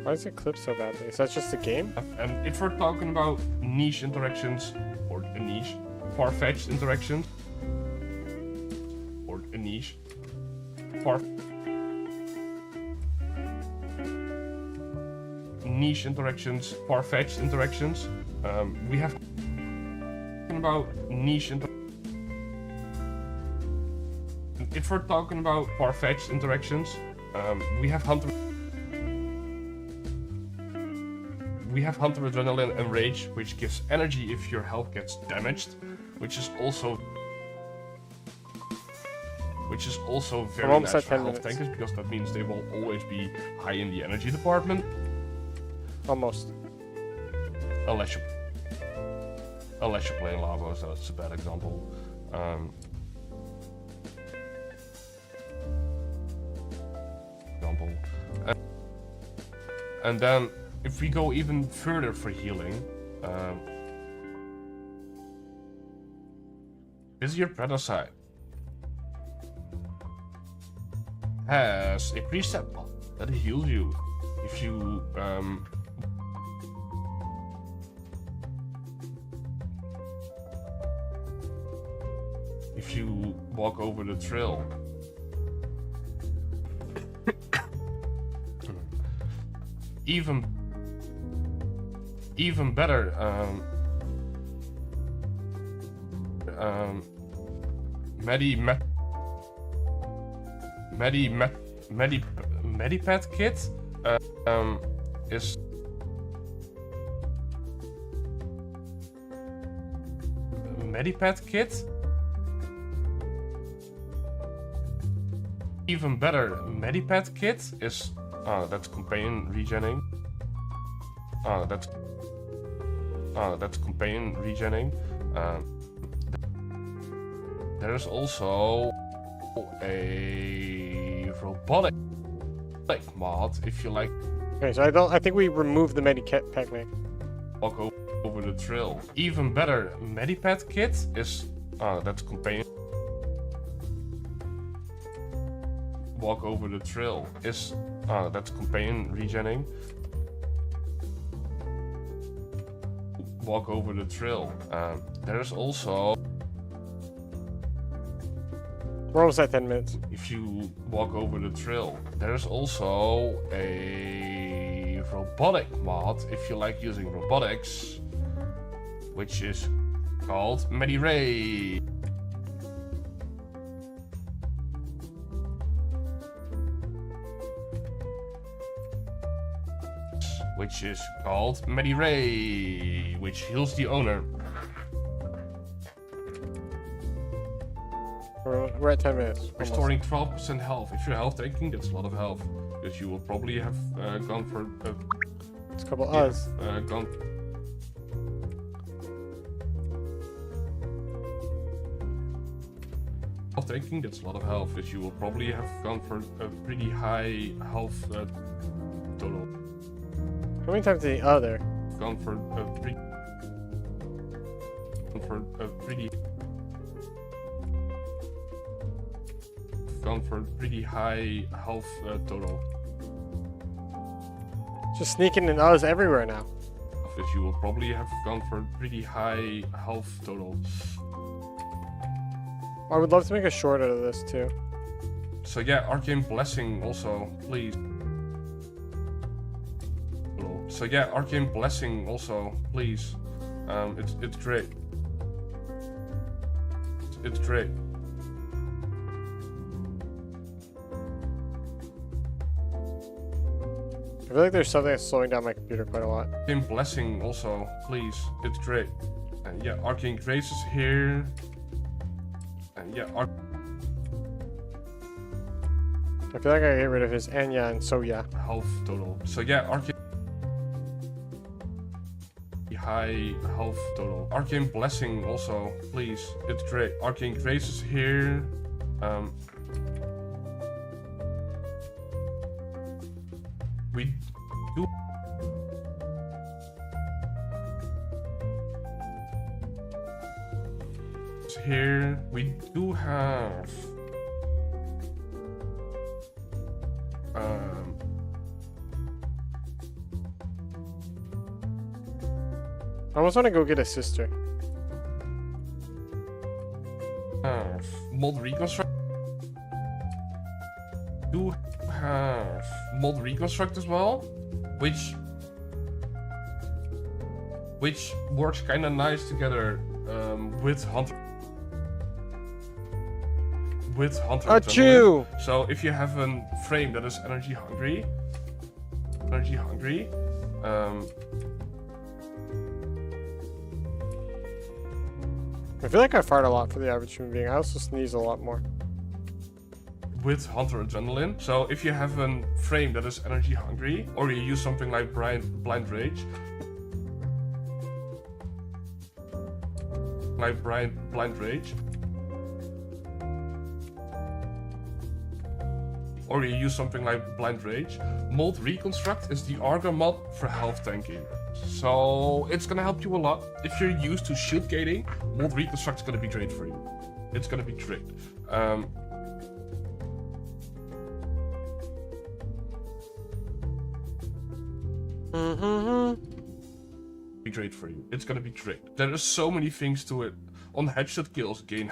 Why does it clip so badly? Is that just a game? And if we're talking about niche interactions, or a niche, far-fetched interactions, or a niche, niche interactions, far-fetched interactions, we have about niche if we're talking about far-fetched interactions, we have Hunter Adrenaline and Rage, which gives energy if your health gets damaged, which is also very nice for health tankers, because that means they will always be high in the energy department. Almost. Unless you're playing Lavo, so that's a bad example. And then, if we go even further for healing, is your Predacide has a preset mod that heals you if you walk over the trail. Even better, Medipad kit is Medipad kit. Even better, Medipad kit is that's companion regening. That's companion regening. There's also a robotic mod if you like. Okay, so I think we removed the Medipad pack, man. Walk over the trail. Even better, Medipad kit is that's companion. Walk over the trail is that's companion regening. walk over the trail, there's also... We're almost at 10 minutes. If you walk over the trail, there's also a robotic mod if you like using robotics, which is called Ray. Which is called Ray, which heals the owner. We're at 10 minutes. Restoring 12% health. If you're health tanking, that's a lot of health. Because you will probably have gone for... It's a couple odds. Gone... Health tanking, that's a lot of health. Because you will probably have gone for a pretty high health total. How many times did the other? Gone for a pretty... Gone for pretty high health total. Just sneaking in us everywhere now. Because you will probably have gone for pretty high health total. I would love to make a short out of this too. So yeah, Arcane Blessing also, please. So yeah, Arcane Blessing also, please. It's great. It's great. I feel like there's something that's slowing down my computer quite a lot. Arcane Blessing also, please. It's great. And yeah, Arcane Grace is here. And yeah, I feel like I get rid of his Anya and Soya. health total. So yeah, Arcane high health total. Arcane Blessing also, please. It's great. Arcane Grace is here. We do here. We do have I almost want to go get a sister. mod reconstruct. Do have mod reconstruct as well, which works kind of nice together with hunter. Achoo! So if you have a frame that is energy hungry, I feel like I fart a lot for the average human being. I also sneeze a lot more. with hunter adrenaline. So if you have a frame that is energy hungry, or you use something like blind rage, or you use something like blind rage, Mold Reconstruct is the Arga mod for health tanking. So it's gonna help you a lot. If you're used to shield gating, Mold Reconstruct is gonna be great for you. It's gonna be great. Be great for you. It's gonna be great. There are so many things to it. On headshot kills, gain.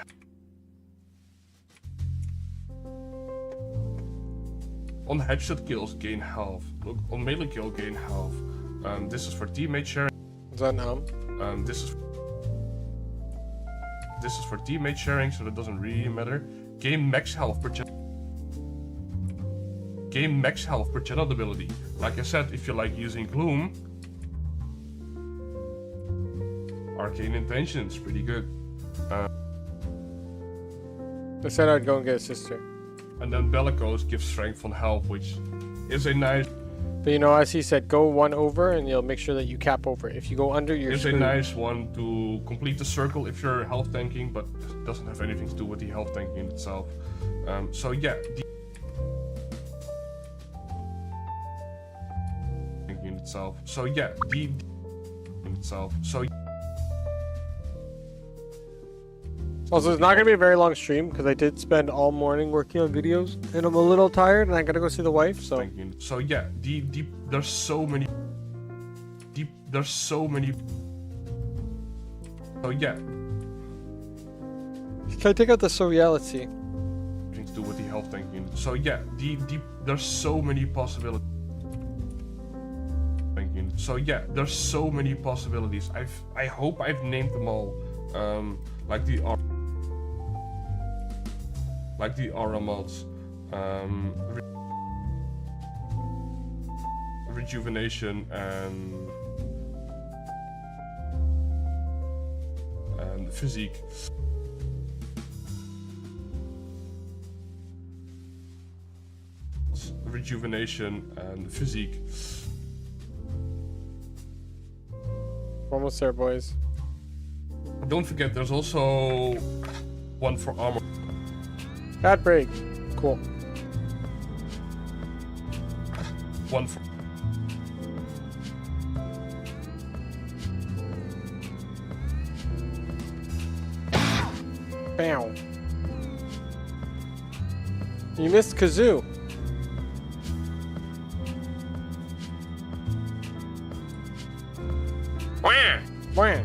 On headshot kills, gain health. Look, on melee kill, gain health. This is for teammate sharing. Is that This is for teammate sharing, so that doesn't really matter. Gain max health per channel. Gain max health per channel ability. Like I said, if you like using Gloom, Arcane Intentions, pretty good. I said I'd go and get a sister. And then Bellicose gives strength on health, which is a nice. But you know, as he said, go one over and you'll make sure that you cap over. If you go under, you're It's screwed. a nice one to complete the circle if you're health tanking, but it doesn't have anything to do with the health tanking itself. So yeah, tanking itself. So yeah, the itself. So. Also, it's not going to be a very long stream because I did spend all morning working on videos and I'm a little tired and I got to go see the wife, so. So yeah, there's so many So yeah. Can I take out the surreality? To do with the health tanking. So yeah, there's so many possibilities. So yeah, there's so many possibilities. I hope I've named them all. Like the aura mods, rejuvenation and physique. Rejuvenation and physique. Almost there, boys. Don't forget, there's also one for armor. Bad break. Cool. One for... Bow. You missed Kazoo. Wah! Wah!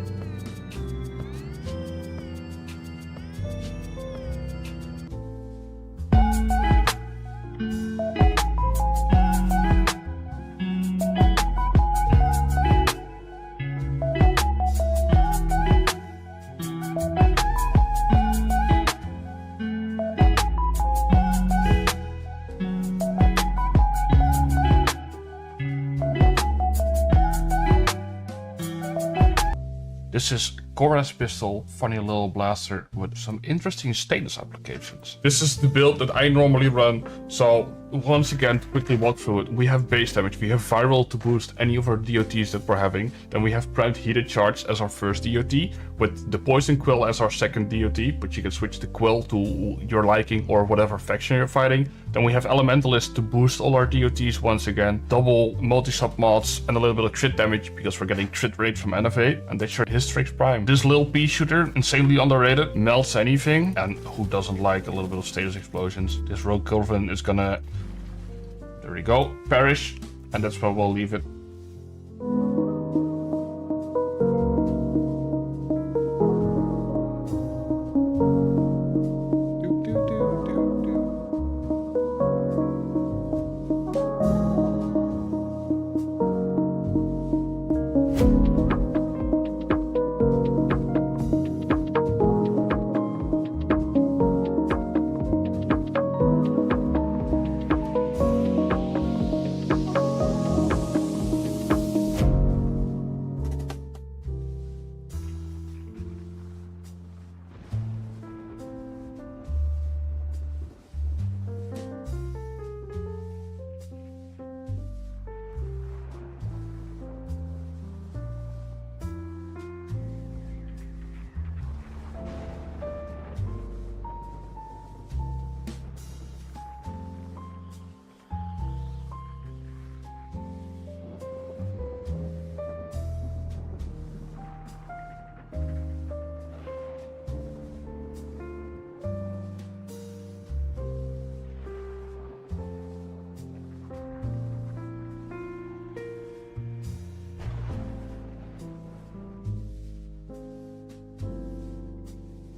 This is Cora's pistol, funny little blaster with some interesting status applications. This is the build that I normally run, so once again, to quickly walk through it, we have base damage, we have viral to boost any of our DOTs that we're having, then we have primed heated charge as our first DOT, with the poison quill as our second DOT, but you can switch the quill to your liking or whatever faction you're fighting. Then we have elementalist to boost all our DOTs once again, double multi-sub mods and a little bit of crit damage because we're getting crit rate from NFA, and that's your Hystrix Prime. This little pea shooter, insanely underrated, melts anything, and who doesn't like a little bit of status explosions? This Rogue Culverin is gonna, there we go, perish, and that's where we'll leave it.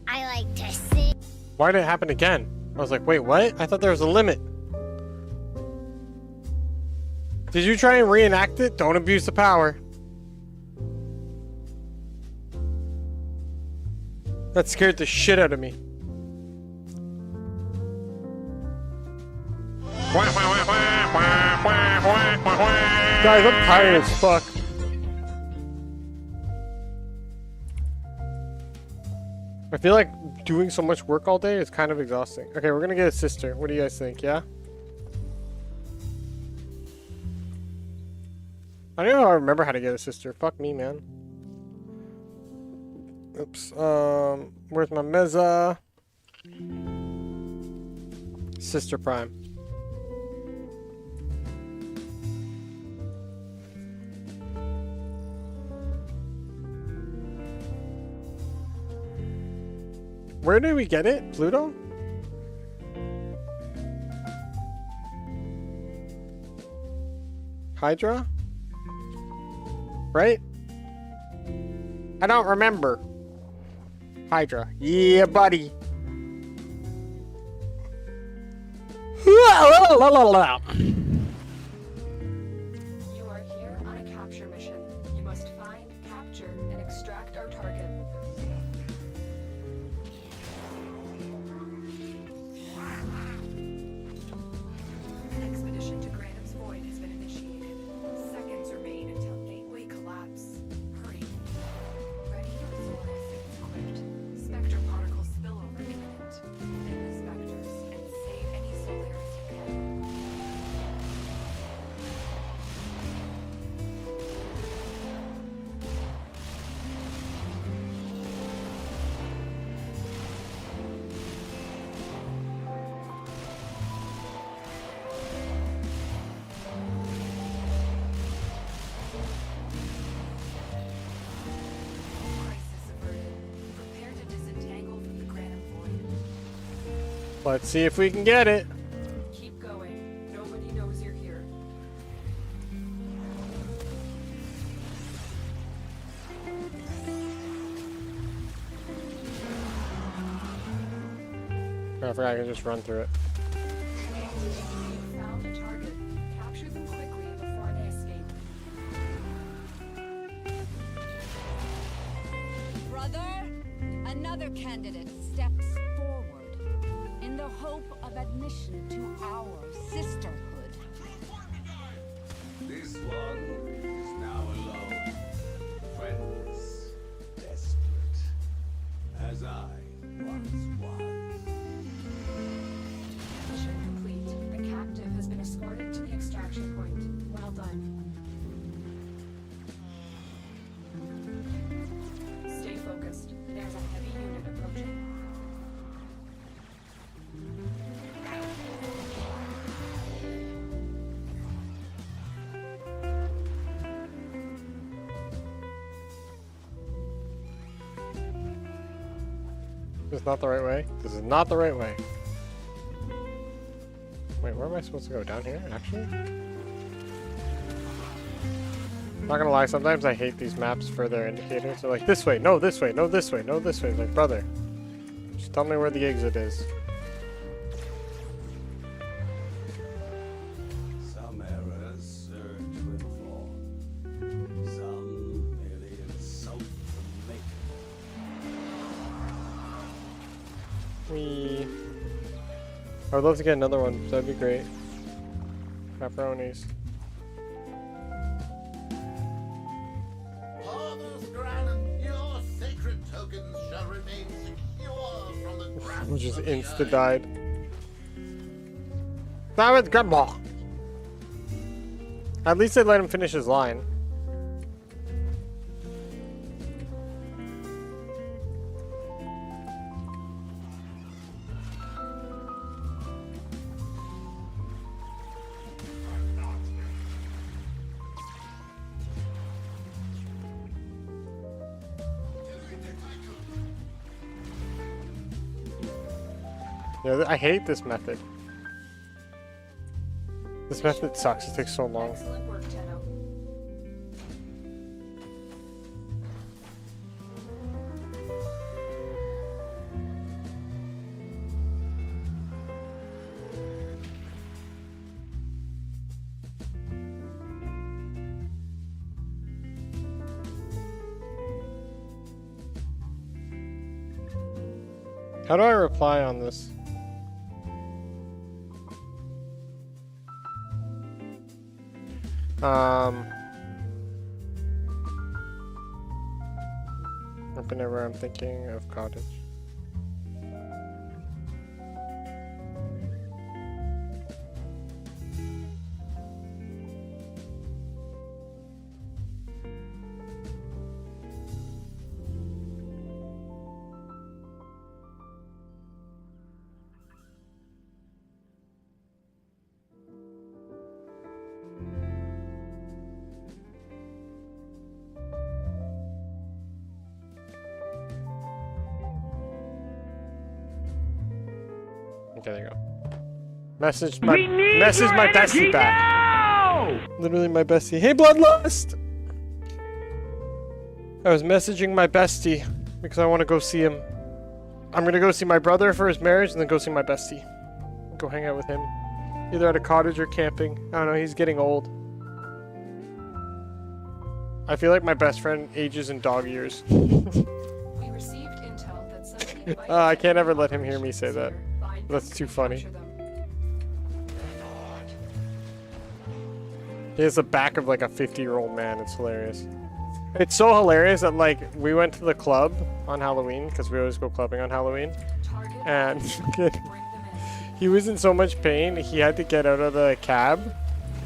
I like to sing. Why did it happen again? I was like, wait, what? I thought there was a limit. Did you try and reenact it? Don't abuse the power. That scared the shit out of me. Guys, I'm tired as fuck. I feel like doing so much work all day is kind of exhausting. Okay, we're gonna get a sister. What do you guys think? Yeah? I don't know if I remember how to get a sister. Fuck me, man. Oops. Where's my Meza? Sister Prime. Where did we get it? Pluto? Hydra? Right? I don't remember. Hydra. Yeah, buddy. You are here on a capture mission. You must find, capture, and extract our target. Expedition to Granum's Void has been initiated. Seconds remain until gateway collapse. Hurry. Ready for solar assets equipped. Spectre particle spillover imminent. Thin the specters and save any Solaris you can. Crisis averted. Prepare to disentangle from the Granum Void. Let's see if we can get it. Keep going. Nobody knows you're here. I forgot I can just run through it. You found a target. Capture them quickly before they escape. Brother, another candidate steps forward in the hope of admission to our sisterhood. This one is now alone. Friendless, desperate, as I once was. Mission complete. The captive has been escorted to the extraction point. Well done. Stay focused. There's a heavy unit approaching. This is not the right way. This is not the right way. Wait, where am I supposed to go? Down here, actually? Not gonna lie, sometimes I hate these maps for their indicators. They're like, this way, no, this way, no, this way, no, this way. It's like, brother, just tell me where the exit is. Some errors surge with fall. Some merely insult the maker. Whee. I would love to get another one. That'd be great. Pepperonis. Father's Granum, your sacred tokens shall remain secure from the grasp Who just of the insta earth. died. That was grandma. At least they let him finish his line. Yeah, I hate this method. This method sucks. It takes so long. Excellent work, Tenno. How do I reply on this? Whenever I'm thinking of cottage. Okay, there you go. Message my bestie back. now! Literally my bestie. Hey, Bloodlust! I was messaging my bestie because I want to go see him. I'm gonna go see my brother for his marriage and then go see my bestie. Go hang out with him. Either at a cottage or camping. I don't know, he's getting old. I feel like my best friend ages in dog years. We received intel that somebody I can't ever let him hear me say that. That's too funny. He has the back of like a 50-year-old man. It's hilarious. It's so hilarious that like we went to the club on Halloween because we always go clubbing on Halloween, and he was in so much pain he had to get out of the cab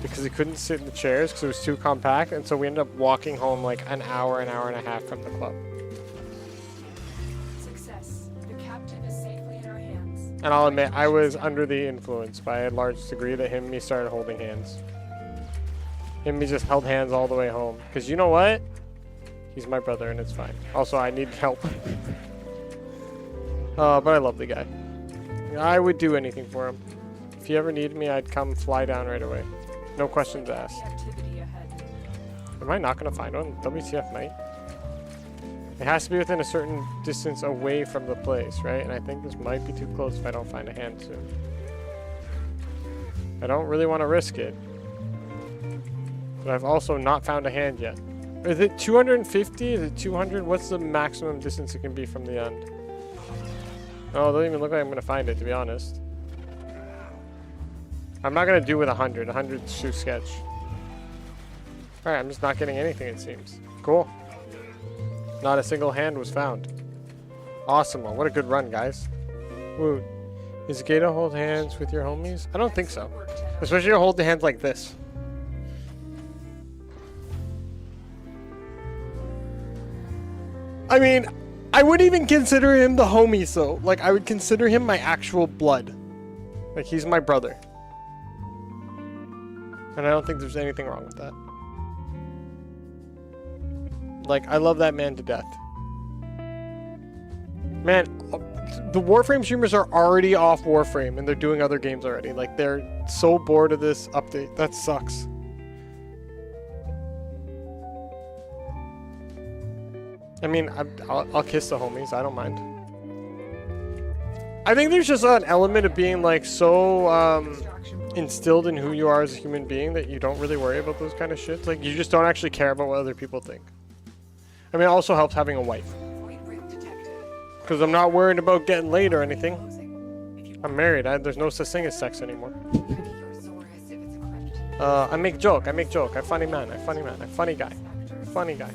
because he couldn't sit in the chairs because it was too compact, and so we ended up walking home like an hour and a half from the club. Success. The captive is safely in our hands. And I'll admit I was under the influence by a large degree that him and me started holding hands. Him and me just held hands all the way home because you know what? He's my brother and it's fine. Also, I need help. But I love the guy. I would do anything for him. If he ever needed me, I'd come fly down right away. No questions asked. Activity ahead. Am I not going to find one? WTF, mate? It has to be within a certain distance away from the place, right? And I think this might be too close if I don't find a hand soon. I don't really want to risk it. But I've also not found a hand yet. Is it 250? Is it 200? What's the maximum distance it can be from the end? Oh, it doesn't even look like I'm going to find it, to be honest. I'm not going to do with 100. 100's too sketch. Alright, I'm just not getting anything, it seems. Cool. Not a single hand was found. Awesome. Well, what a good run, guys. Woo. Is it gay to hold hands with your homies? I don't think so. Especially to hold the hands like this. I mean, I wouldn't even consider him the homie, though. Like, I would consider him my actual blood. Like, he's my brother. And I don't think there's anything wrong with that. Like, I love that man to death. Man, the Warframe streamers are already off Warframe, and they're doing other games already. Like, they're so bored of this update. That sucks. I mean, I'll kiss the homies. I don't mind. I think there's just an element of being like so instilled in who you are as a human being that you don't really worry about those kind of shit. Like, you just don't actually care about what other people think. I mean, it also helps having a wife. Because I'm not worried about getting laid or anything. I'm married. There's no such thing as sex anymore. I make joke. I'm funny man. I'm funny guy. Funny guy.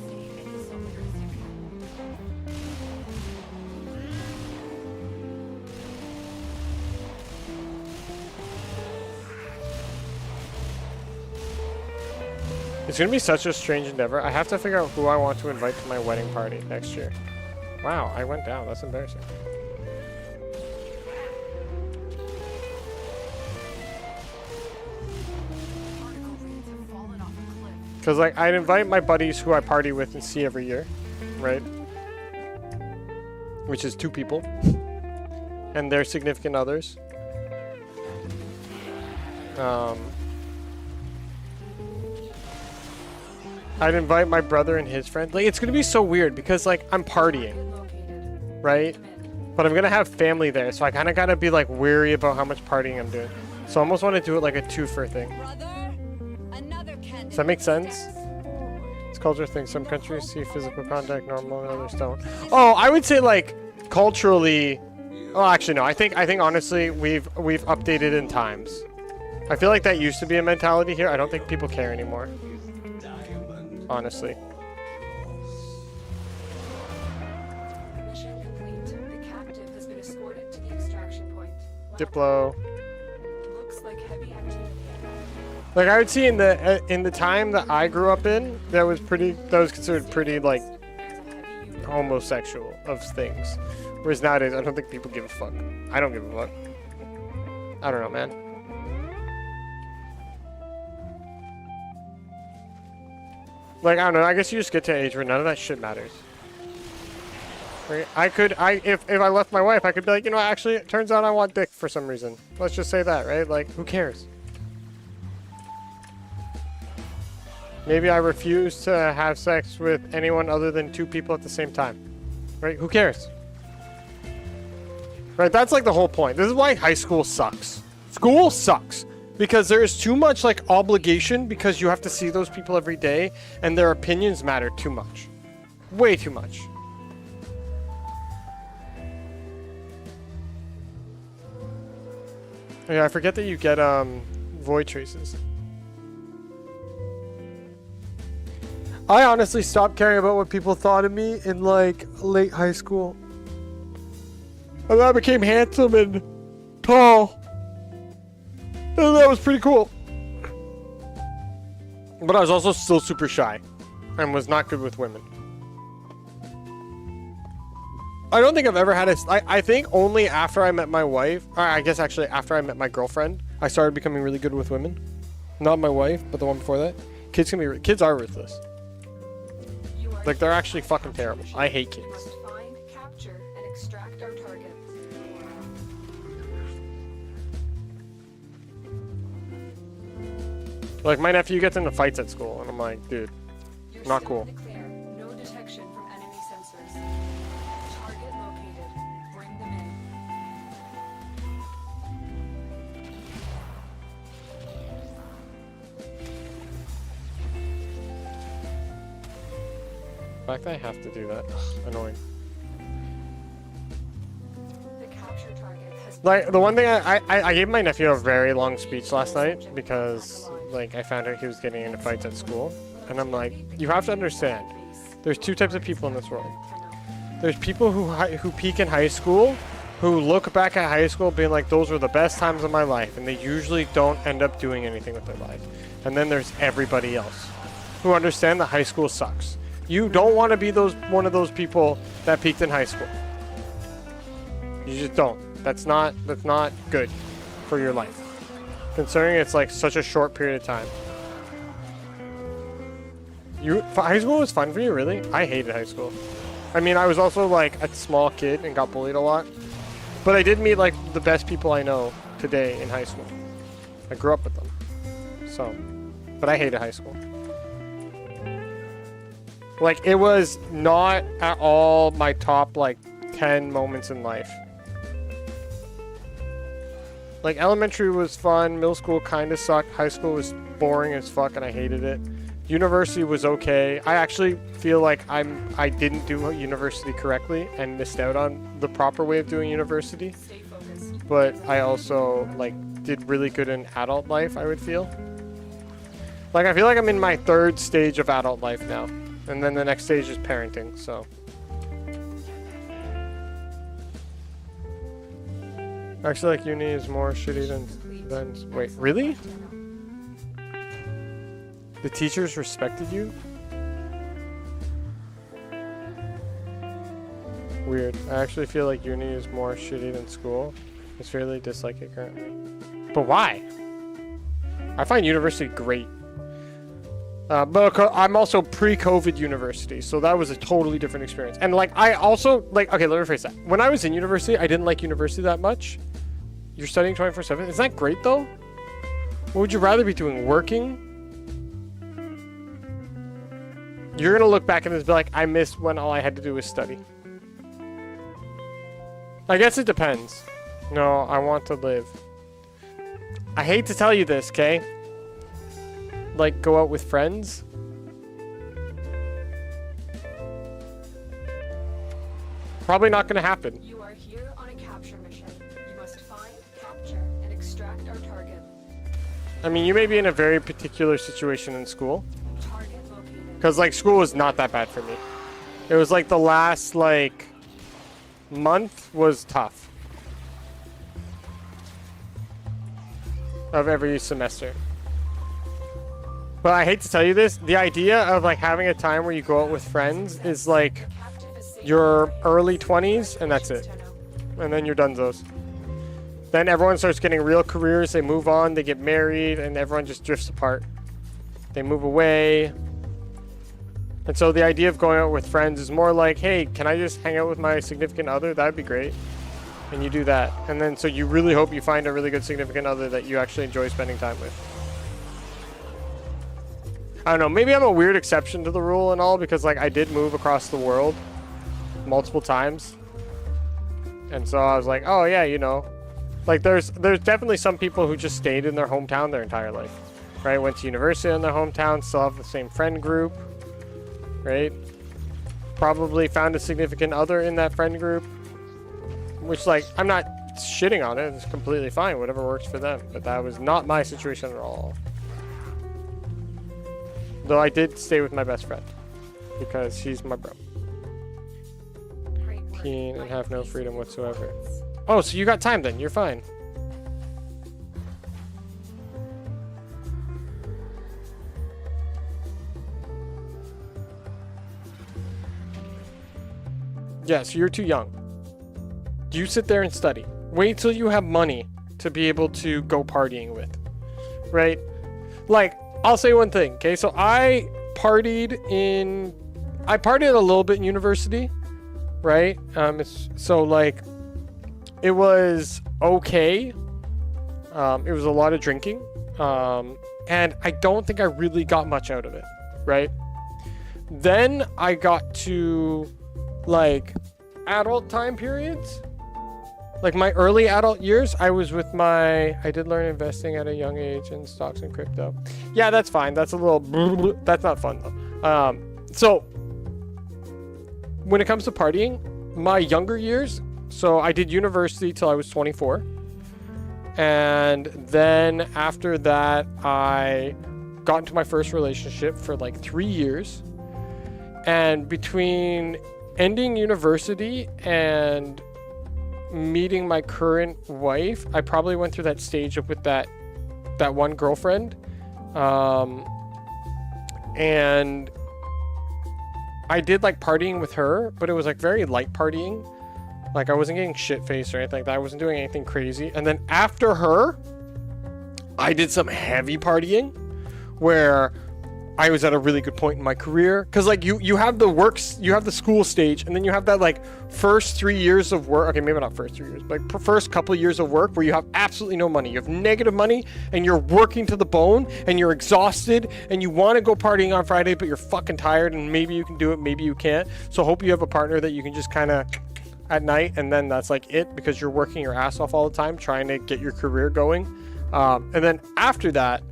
It's gonna be such a strange endeavor. I have to figure out who I want to invite to my wedding party next year. Wow, I went down. That's embarrassing. Because, like, I'd invite my buddies who I party with and see every year, right? Which is 2 people. And their significant others. I'd invite my brother and his friend. Like, it's gonna be so weird because, like, I'm partying, right? But I'm gonna have family there, so I kind of gotta be like wary about how much partying I'm doing. So I almost want to do it like a twofer thing. Does that make sense? It's a culture thing. Some countries see physical contact normal, and others don't. Oh, I would say like culturally. Oh, actually no. I think honestly we've updated in times. I feel like that used to be a mentality here. I don't think people care anymore. Honestly. Mission complete. The captive has been escorted to the extraction point. Diplo. Looks like heavy activity. Like, I would see in the time that I grew up in, that was considered pretty like homosexual of things. Whereas nowadays, I don't think people give a fuck. I don't give a fuck. I don't know, man. Like, I don't know, I guess you just get to an age where none of that shit matters. Like, if I left my wife, I could be like, you know, actually, it turns out I want dick for some reason. Let's just say that, right? Like, who cares? Maybe I refuse to have sex with anyone other than 2 people at the same time. Right? Who cares? Right? That's like the whole point. This is why high school sucks. School sucks because there is too much like obligation because you have to see those people every day and their opinions matter too much. Way too much. Yeah, I forget that you get void traces. I honestly stopped caring about what people thought of me in like late high school. And then I became handsome and tall. And that was pretty cool. But I was also still super shy and was not good with women. I don't think I've ever had I think only after I met my wife, or I guess actually after I met my girlfriend, I started becoming really good with women. Not my wife, but the one before that. Kids are ruthless. Like, they're actually fucking terrible. I hate kids. Find, capture, and extract our targets. Like, my nephew gets into fights at school, and I'm like, dude, You're not still cool. in the clear. No detection from enemy sensors. Target located. Bring them in. The fact that I have to do that, annoying. The capture target has Like, the one thing I gave my nephew a very long speech last night because, like, I found out he was getting into fights at school. And I'm like, you have to understand, there's two types of people in this world. There's people who peak in high school, who look back at high school being like, those were the best times of my life, and they usually don't end up doing anything with their life. And then there's everybody else who understand that high school sucks. You don't want to be one of those people that peaked in high school. You just don't. That's not good for your life. Considering it's like such a short period of time. High school was fun for you, really? I hated high school. I mean, I was also like a small kid and got bullied a lot. But I did meet like the best people I know today in high school. I grew up with them. So, but I hated high school. Like, it was not at all my top like 10 moments in life. Like, elementary was fun, middle school kind of sucked, high school was boring as fuck and I hated it. University was okay. I actually feel like I didn't do university correctly and missed out on the proper way of doing university. stay focused. But I also like did really good in adult life, I would feel. Like, I feel like I'm in my third stage of adult life now. And then the next stage is parenting, so. Actually, like, uni is more shitty than wait, really? The teachers respected you? Weird. I actually feel like uni is more shitty than school. I severely dislike it currently. But why? I find university great. But I'm also pre-COVID university, so that was a totally different experience. And like, I also, like, okay, let me rephrase that. When I was in university, I didn't like university that much. You're studying 24/7. Isn't that great, though? What would you rather be doing? Working? You're gonna look back at this and be like, I missed when all I had to do was study. I guess it depends. No, I want to live. I hate to tell you this, okay? Like, go out with friends. Probably not gonna happen. You are here on a capture mission. You must find, capture, and extract our target. I mean, you may be in a very particular situation in school. Target located. Because, like, school was not that bad for me. It was, like, the last, like, month was tough. Of every semester. But I hate to tell you this, the idea of, like, having a time where you go out with friends is, like, your early 20s, and that's it. And then you're donezo's. Then everyone starts getting real careers, they move on, they get married, and everyone just drifts apart. They move away. And so the idea of going out with friends is more like, hey, can I just hang out with my significant other? That'd be great. And you do that. And then so you really hope you find a really good significant other that you actually enjoy spending time with. I don't know, maybe I'm a weird exception to the rule and all because, like, I did move across the world multiple times. And so I was like, oh yeah, you know, like there's definitely some people who just stayed in their hometown their entire life, right? Went to university in their hometown, still have the same friend group, right? Probably found a significant other in that friend group, which, like, I'm not shitting on it. It's completely fine, whatever works for them. But that was not my situation at all. Though I did stay with my best friend because he's my bro. Great work. Teen and have no freedom whatsoever. Oh, so you got time then. You're fine. Yeah, so you're too young. You sit there and study. Wait till you have money to be able to go partying with. Right? Like, I'll say one thing, okay? So I partied a little bit in university, right? So like, it was okay. It was a lot of drinking. And I don't think I really got much out of it, right? Then I got to, like, adult time periods. Like my early adult years, I did learn investing at a young age in stocks and crypto. Yeah, that's fine. That's a little, that's not fun though. So when it comes to partying, my younger years, so I did university till I was 24. And then after that, I got into my first relationship for like 3 years. And between ending university and meeting my current wife, I probably went through that stage of with that one girlfriend, and I did like partying with her, but it was like very light partying. Like I wasn't getting shit faced or anything like that. I wasn't doing anything crazy. And then after her, I did some heavy partying where I was at a really good point in my career, because like you have the school stage, and then you have that like first 3 years of work. Okay, maybe not first 3 years, but like first couple of years of work where you have absolutely no money. You have negative money, and you're working to the bone, and you're exhausted, and you want to go partying on Friday, but you're fucking tired, and maybe you can do it, maybe you can't. So hope you have a partner that you can just kind of at night, and then that's like it, because you're working your ass off all the time trying to get your career going. And then after that,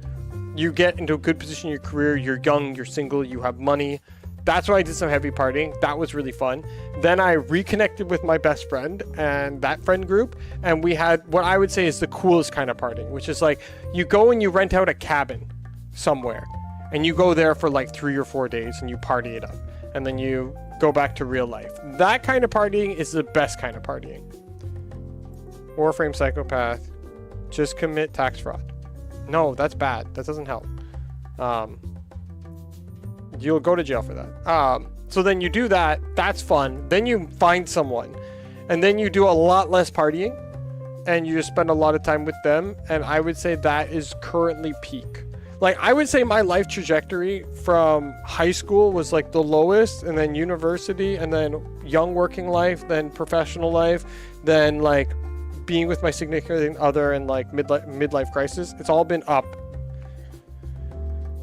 you get into a good position in your career, you're young, you're single, you have money. That's why I did some heavy partying. That was really fun. Then I reconnected with my best friend and that friend group, and we had what I would say is the coolest kind of partying, which is like you go and you rent out a cabin somewhere, and you go there for like 3 or 4 days and you party it up, and then you go back to real life. That kind of partying is the best kind of partying. Warframe psychopath. Just commit tax fraud. No, that's bad. That doesn't help. You'll go to jail for that. So then you do that. That's fun. Then you find someone, and then you do a lot less partying, and you just spend a lot of time with them. And I would say that is currently peak. Like I would say my life trajectory from high school was like the lowest, and then university, and then young working life, then professional life, then like being with my significant other and like midlife crisis. It's all been up.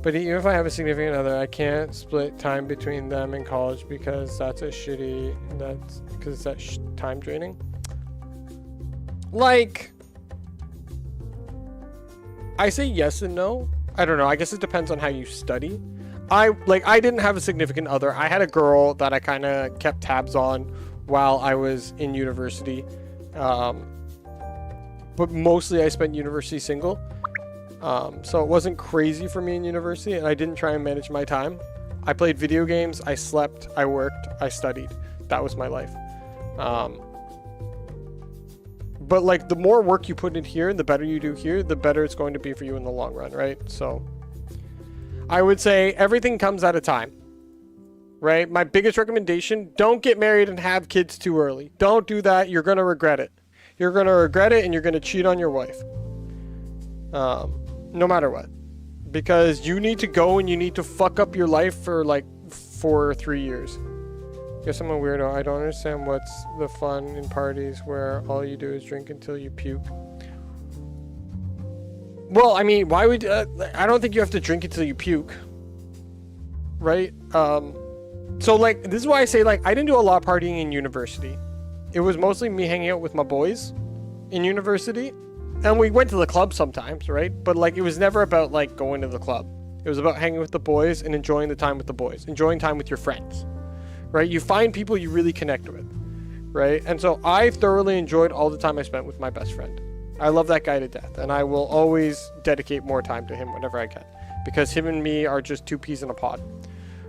But even if I have a significant other, I can't split time between them and college because that's time draining. Like, I say yes and no. I don't know. I guess it depends on how you study. I didn't have a significant other. I had a girl that I kind of kept tabs on while I was in university. But mostly I spent university single. So it wasn't crazy for me in university, and I didn't try and manage my time. I played video games, I slept, I worked, I studied. That was my life. But like the more work you put in here, the better you do here, the better it's going to be for you in the long run, right? So I would say everything comes at a time, right? My biggest recommendation, don't get married and have kids too early. Don't do that. You're going to regret it. You're going to regret it, and you're going to cheat on your wife. No matter what. Because you need to go and you need to fuck up your life for like 4 or 3 years. Guess I'm a weirdo. I don't understand what's the fun in parties where all you do is drink until you puke. Well, I mean, why would... I don't think you have to drink until you puke. Right? So like, this is why I say like, I didn't do a lot of partying in university. it was mostly me hanging out with my boys in university. And we went to the club sometimes, right? But like, it was never about like going to the club. It was about hanging with the boys and enjoying the time with the boys, enjoying time with your friends, right? You find people you really connect with, right? And so I thoroughly enjoyed all the time I spent with my best friend. I love that guy to death, and I will always dedicate more time to him whenever I can, because him and me are just two peas in a pod,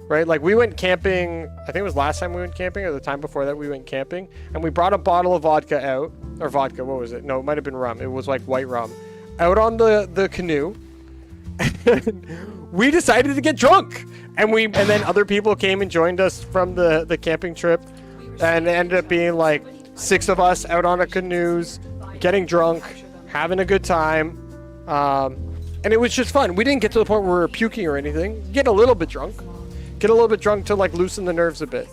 right? Like, we went camping, I think it was last time we went camping, or the time before that we went camping, and we brought a bottle of vodka out, or vodka, what was it? No, it might have been rum. It was like white rum, out on the canoe. We decided to get drunk, and then other people came and joined us from the camping trip, and it ended up being like 6 of us out on our canoes, getting drunk, having a good time, and it was just fun. We didn't get to the point where we were puking or anything. Get a little bit drunk to like loosen the nerves a bit,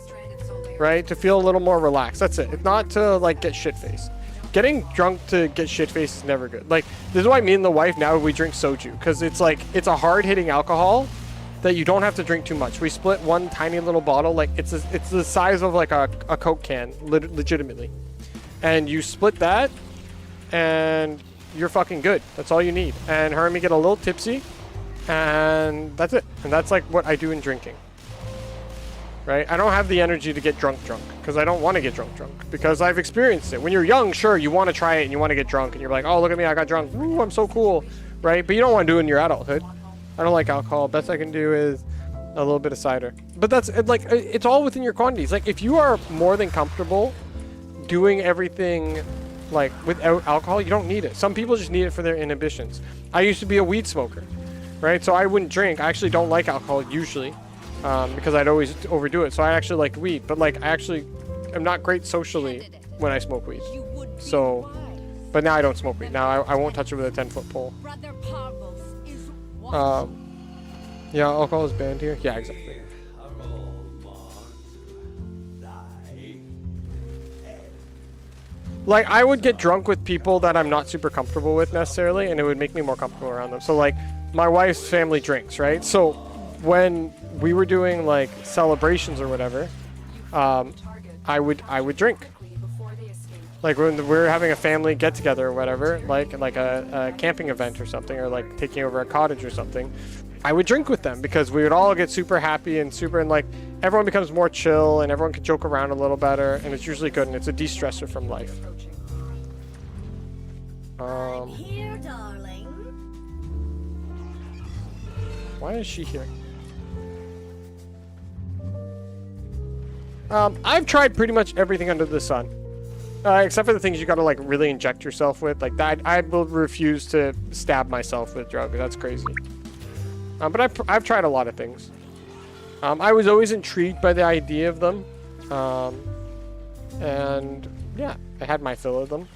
right? To feel a little more relaxed. That's it. It's not to like get shit-faced. Getting drunk to get shit-faced is never good. Like, this is why me and the wife now we drink soju, because it's like, it's a hard-hitting alcohol that you don't have to drink too much. We split one tiny little bottle, like it's the size of like a Coke can, legitimately, and you split that, and you're fucking good. That's all you need. And her and me get a little tipsy, and that's it. And that's like what I do in drinking. Right? I don't have the energy to get drunk, because I don't want to get drunk, because I've experienced it. When you're young, sure, you want to try it and you want to get drunk, and you're like, oh, look at me, I got drunk. Ooh, I'm so cool, right? But you don't want to do it in your adulthood. I don't like alcohol. Best I can do is a little bit of cider. But that's like, it's all within your quantities. Like, if you are more than comfortable doing everything like without alcohol, you don't need it. Some people just need it for their inhibitions. I used to be a weed smoker, right? So I wouldn't drink. I actually don't like alcohol usually. Because I'd always overdo it. So I actually like weed, but like I actually am not great socially when I smoke weed. So, but now I don't smoke weed. Now I won't touch it with a 10-foot pole. Yeah, alcohol is banned here. Yeah, exactly. Like, I would get drunk with people that I'm not super comfortable with necessarily, and it would make me more comfortable around them. So like, my wife's family drinks, right? So when we were doing like celebrations or whatever, I would drink. Like when we were having a family get together or whatever, like a camping event or something, or like taking over a cottage or something, I would drink with them, because we would all get super happy and like everyone becomes more chill and everyone can joke around a little better, and it's usually good, and it's a de-stressor from life. Here, darling. Why is she here? I've tried pretty much everything under the sun, except for the things you gotta like really inject yourself with. Like that, I will refuse to stab myself with drugs. That's crazy. But I've tried a lot of things. I was always intrigued by the idea of them, and yeah, I had my fill of them.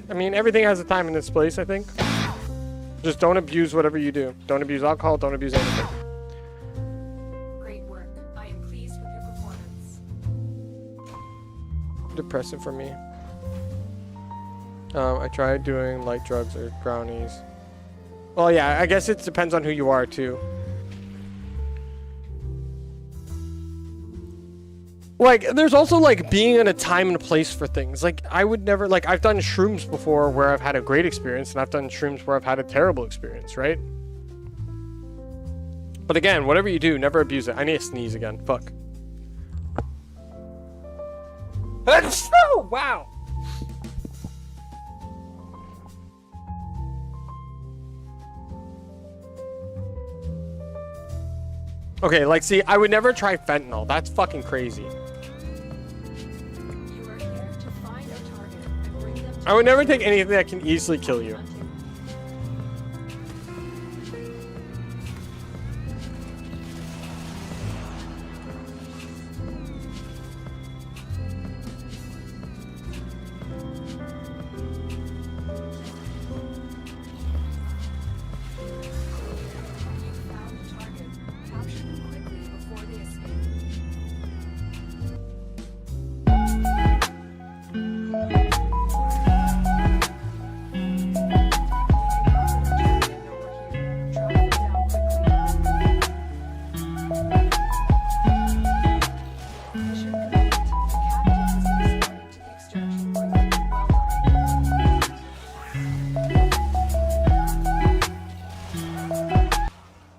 I mean, everything has a time and its place, I think. Just don't abuse whatever you do. Don't abuse alcohol. Don't abuse anything. Depressive for me. I tried doing light drugs or brownies. Well, yeah, I guess it depends on who you are too. Like, there's also like being in a time and a place for things. Like, I would never, like, I've done shrooms before where I've had a great experience, and I've done shrooms where I've had a terrible experience, right? But again, whatever you do, never abuse it. I need to sneeze again. Fuck. Oh, wow. Okay, like, see, I would never try fentanyl. That's fucking crazy. I would never take anything that can easily kill you.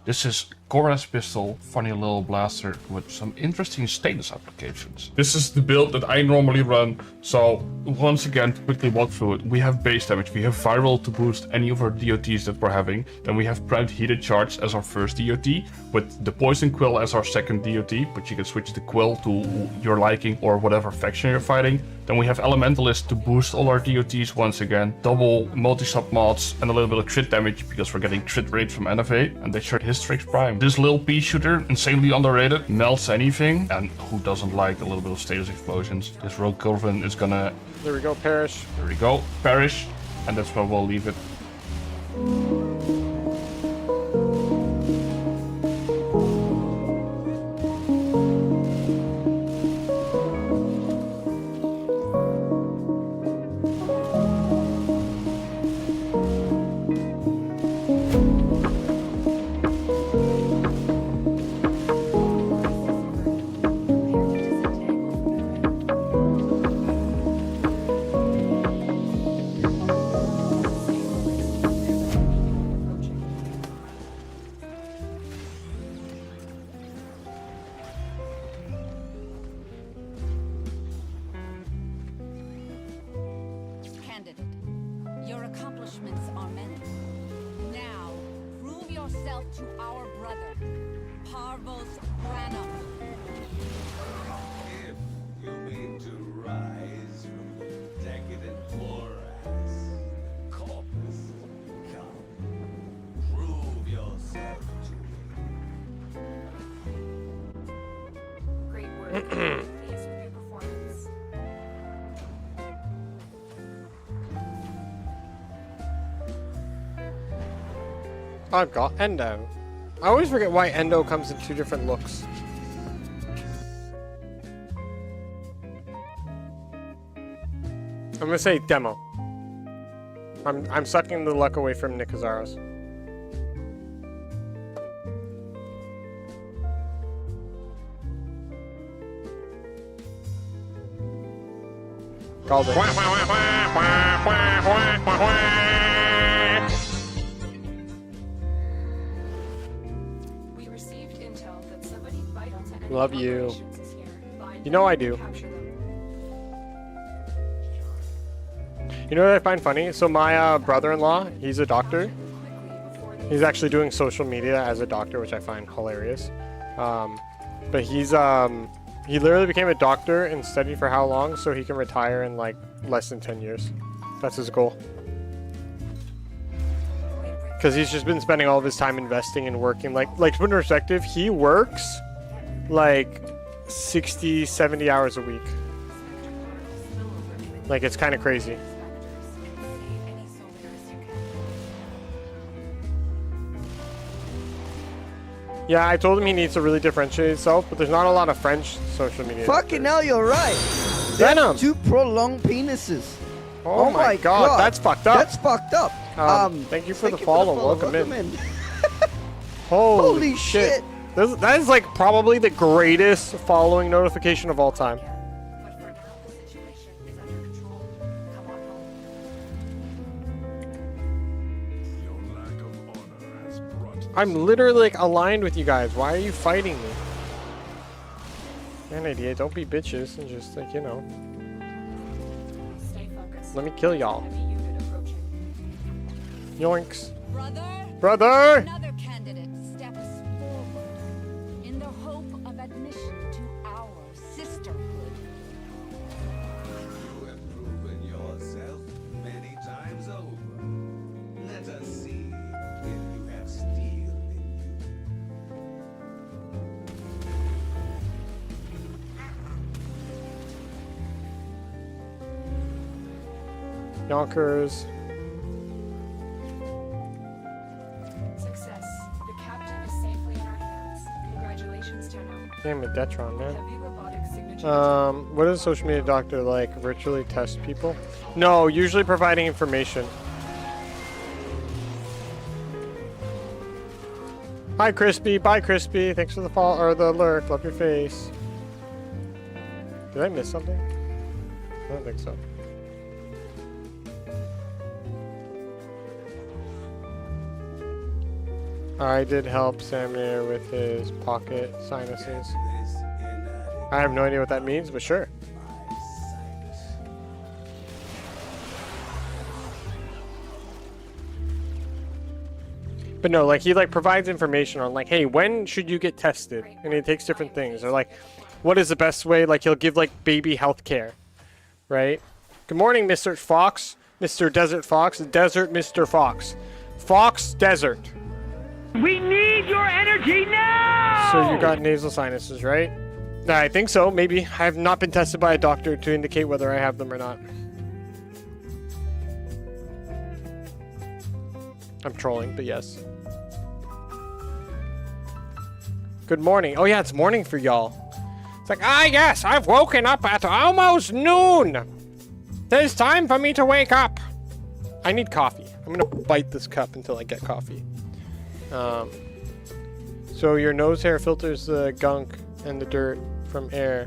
This is Cora's pistol, funny little blaster with some interesting status applications. This is the build that I normally run, so once again, to quickly walk through it, we have base damage, we have viral to boost any of our DOTs that we're having, then we have Proud Heated Charge as our first DOT, with the Poison Quill as our second DOT, but you can switch the Quill to your liking or whatever faction you're fighting. Then we have Elementalist to boost all our DOTs once again, double multi-sub mods, and a little bit of crit damage because we're getting crit rate from NFA, and they shared Hystrix Prime. This little pea shooter, insanely underrated, melts anything, and who doesn't like a little bit of status explosions? This Rogue Corvin is gonna... There we go, perish. There we go, perish, and that's where we'll leave it. Candidate, your accomplishments are many. Now, prove yourself to our brother, Parvos Branham. If you mean to rise from the decadent morass, corpus, come, prove yourself to me. Great work. Pleased with your performance. I've got Endo. I always forget why Endo comes in two different looks. I'm gonna say demo. I'm sucking the luck away from Nick Azaros. Called it. We received intel that somebody vital to enemy Love you. operations is here. Find You know I them and do. capture them. You know what I find funny? So my brother-in-law, he's a doctor. Quickly before they He's actually doing social media as a doctor, which I find hilarious. But he literally became a doctor and studied for how long so he can retire in like less than 10 years. That's his goal. Because he's just been spending all of his time investing and working. Like to put in perspective, he works like 60, 70 hours a week. Like, it's kind of crazy. Yeah, I told him he needs to really differentiate himself, but there's not a lot of French social media. Fucking hell, you're right. Venom! Two prolonged penises. Oh my god, that's fucked up. That's fucked up. Thank you for the follow. Welcome in. Holy Holy shit. That is like probably the greatest following notification of all time. But for now, the situation is under control. Come on home. Your lack of honor has brought I'm literally like aligned with you guys. Why are you fighting me? Man, idiot, don't be bitches and just like, you know, Stay focused. let me kill y'all. Enemy unit approaching. Yoinks. Brother, Brother! another candidate steps forward in the hope of admission to our sisterhood. You have proven yourself many times over. Let us see if you have steel in you. Yonkers. Success. The captain is safely in our hands. Congratulations, Tenno. Damn it, Detron, man. Heavy robotic signature. What does a social media doctor like? Virtually test people? No, usually providing information. Hi, Crispy. Bye, Crispy. Thanks for the follow or the lurk. Love your face. Did I miss something? I don't think so. I did help Samir with his pocket sinuses. I have no idea what that means, but sure. But no, like he like provides information on like, hey, when should you get tested? And he takes different things. Or like, what is the best way? Like he'll give like baby health care, right? Good morning, Mr. Fox. Mr. Desert Fox. Desert Mr. Fox. Fox Desert. We need your energy now! So you got nasal sinuses, right? I think so, maybe. I have not been tested by a doctor to indicate whether I have them or not. I'm trolling, but yes. Good morning. Oh yeah, it's morning for y'all. It's like, yes, I've woken up at almost noon. There's time for me to wake up. I need coffee. I'm gonna bite this cup until I get coffee. So your nose hair filters the gunk and the dirt from air.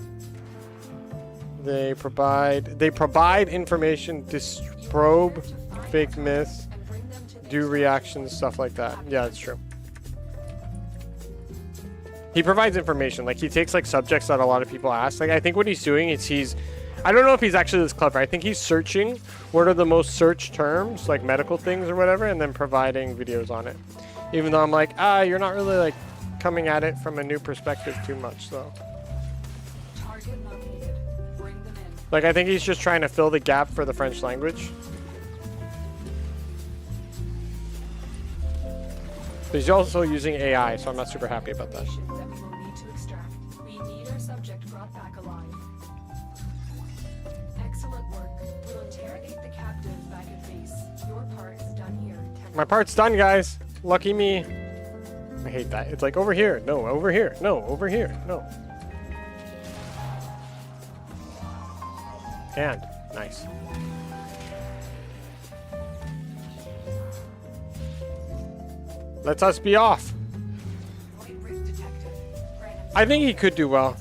They provide information, disprobe fake myths, do reactions, stuff like that. Yeah, that's true. He provides information. Like he takes like subjects that a lot of people ask. Like I think what he's doing is I don't know if he's actually this clever. I think he's searching what are the most searched terms, like medical things or whatever, and then providing videos on it. Even though I'm like, you're not really like coming at it from a new perspective too much, though. Like I think he's just trying to fill the gap for the French language. But he's also using AI, so I'm not super happy about that. We need our subject brought back alive. Excellent work. We'll interrogate the captive back at base. Your part is done here. My part's done, guys. Lucky me. I hate that. It's like over here. No, over here. No, over here. No. And nice. Let's us be off. I think he could do well.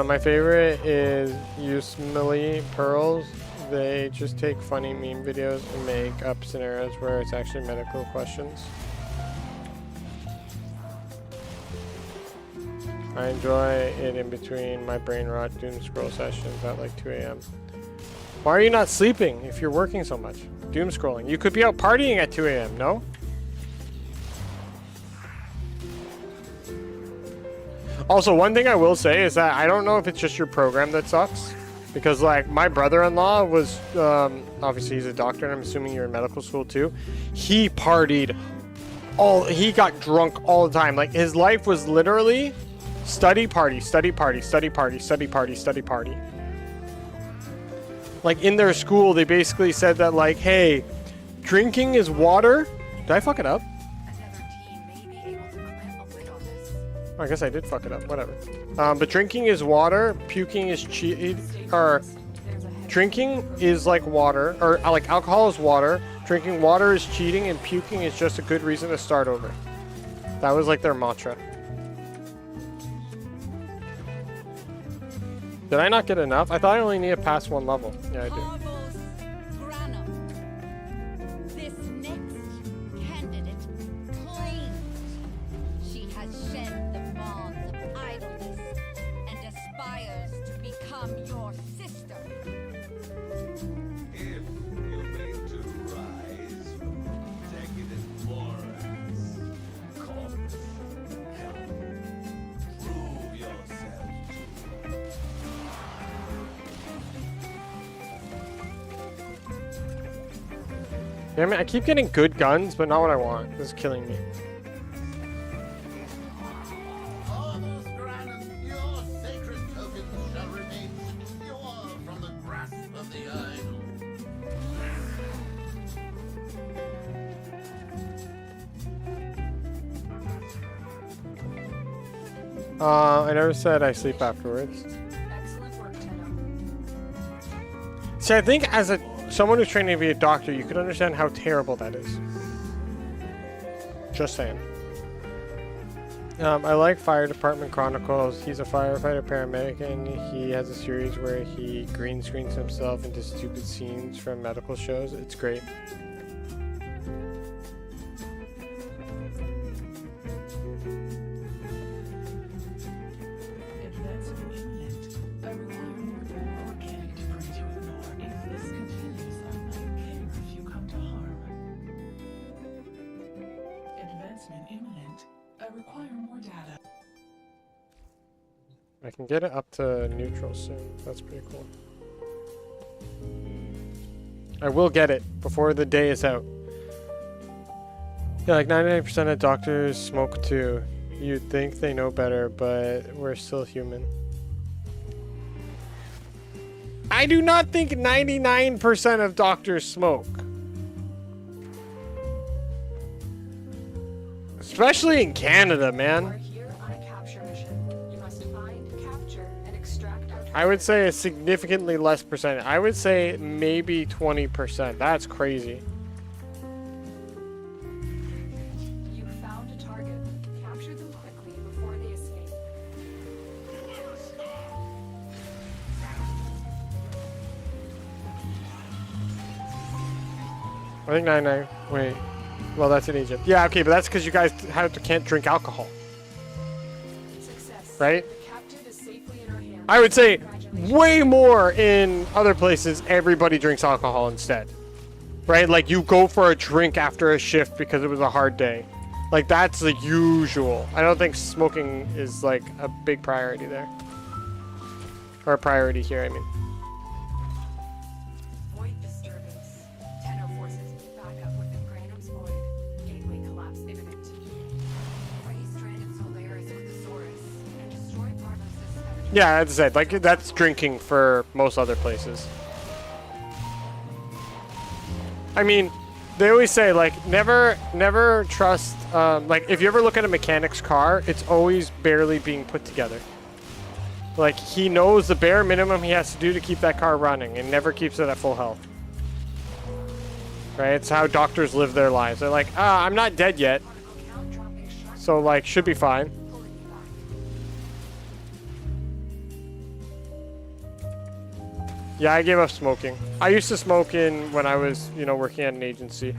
My favorite is Usmily Pearls. They just take funny meme videos and make up scenarios where it's actually medical questions. I enjoy it in between my brain rot doom scroll sessions at like 2 a.m. Why are you not sleeping if you're working so much? Doom scrolling. You could be out partying at 2 a.m., no? Also, one thing I will say is that I don't know if it's just your program that sucks. Because like my brother-in-law was, obviously he's a doctor and I'm assuming you're in medical school too. He partied he got drunk all the time. Like his life was literally study party, study party, study party, study party, study party. Like in their school, they basically said that like, hey, drinking is water. Did I fuck it up? Oh, I guess I did fuck it up. Whatever. But drinking is water. Puking is or drinking is like water, or like alcohol is water. Drinking water is cheating, and puking is just a good reason to start over. That was like their mantra. Did I not get enough? I thought I only need to pass one level. Yeah, I do. This next candidate claims she has shed the bonds of idleness and aspires to become your sister. If you mean to rise from the decadent morass, come, prove yourself to me. Damn it, I keep getting good guns, but not what I want. This is killing me. Fathers Granite, your sacred tokens shall remain secure from the grasp of the idol. I never said I sleep afterwards. Excellent work, Tenno. See, I think as someone who's training to be a doctor, you could understand how terrible that is. Just saying. I like Fire Department Chronicles. He's a firefighter paramedic, and he has a series where he green screens himself into stupid scenes from medical shows. It's great. I can get it up to neutral soon. That's pretty cool. I will get it before the day is out. Yeah, like 99% of doctors smoke too. You'd think they know better, but we're still human. I do not think 99% of doctors smoke. Especially in Canada, man. I would say a significantly less percentage. I would say maybe 20%. That's crazy. You found a target. Capture them quickly before they escape. I think 99. Wait. Well, that's in Egypt. Yeah, okay, but that's because you guys can't drink alcohol. Success. Right? Captive is safely in our hands. I would say way more in other places, everybody drinks alcohol instead. Right? Like, you go for a drink after a shift because it was a hard day. Like, that's the usual. I don't think smoking is, like, a big priority there. Or a priority here, I mean. Void disturbance. Tenno forces back up within Granum's void. Gateway collapse imminent. Free stranded Solaris with the Saurus and destroy Parnos' Yeah, as I said, like, that's drinking for most other places. I mean, they always say, like, never trust, like, if you ever look at a mechanic's car, it's always barely being put together. Like, he knows the bare minimum he has to do to keep that car running and never keeps it at full health. Right? It's how doctors live their lives. They're like, I'm not dead yet. So, like, should be fine. Yeah, I gave up smoking. I used to smoke when I was, working at an agency.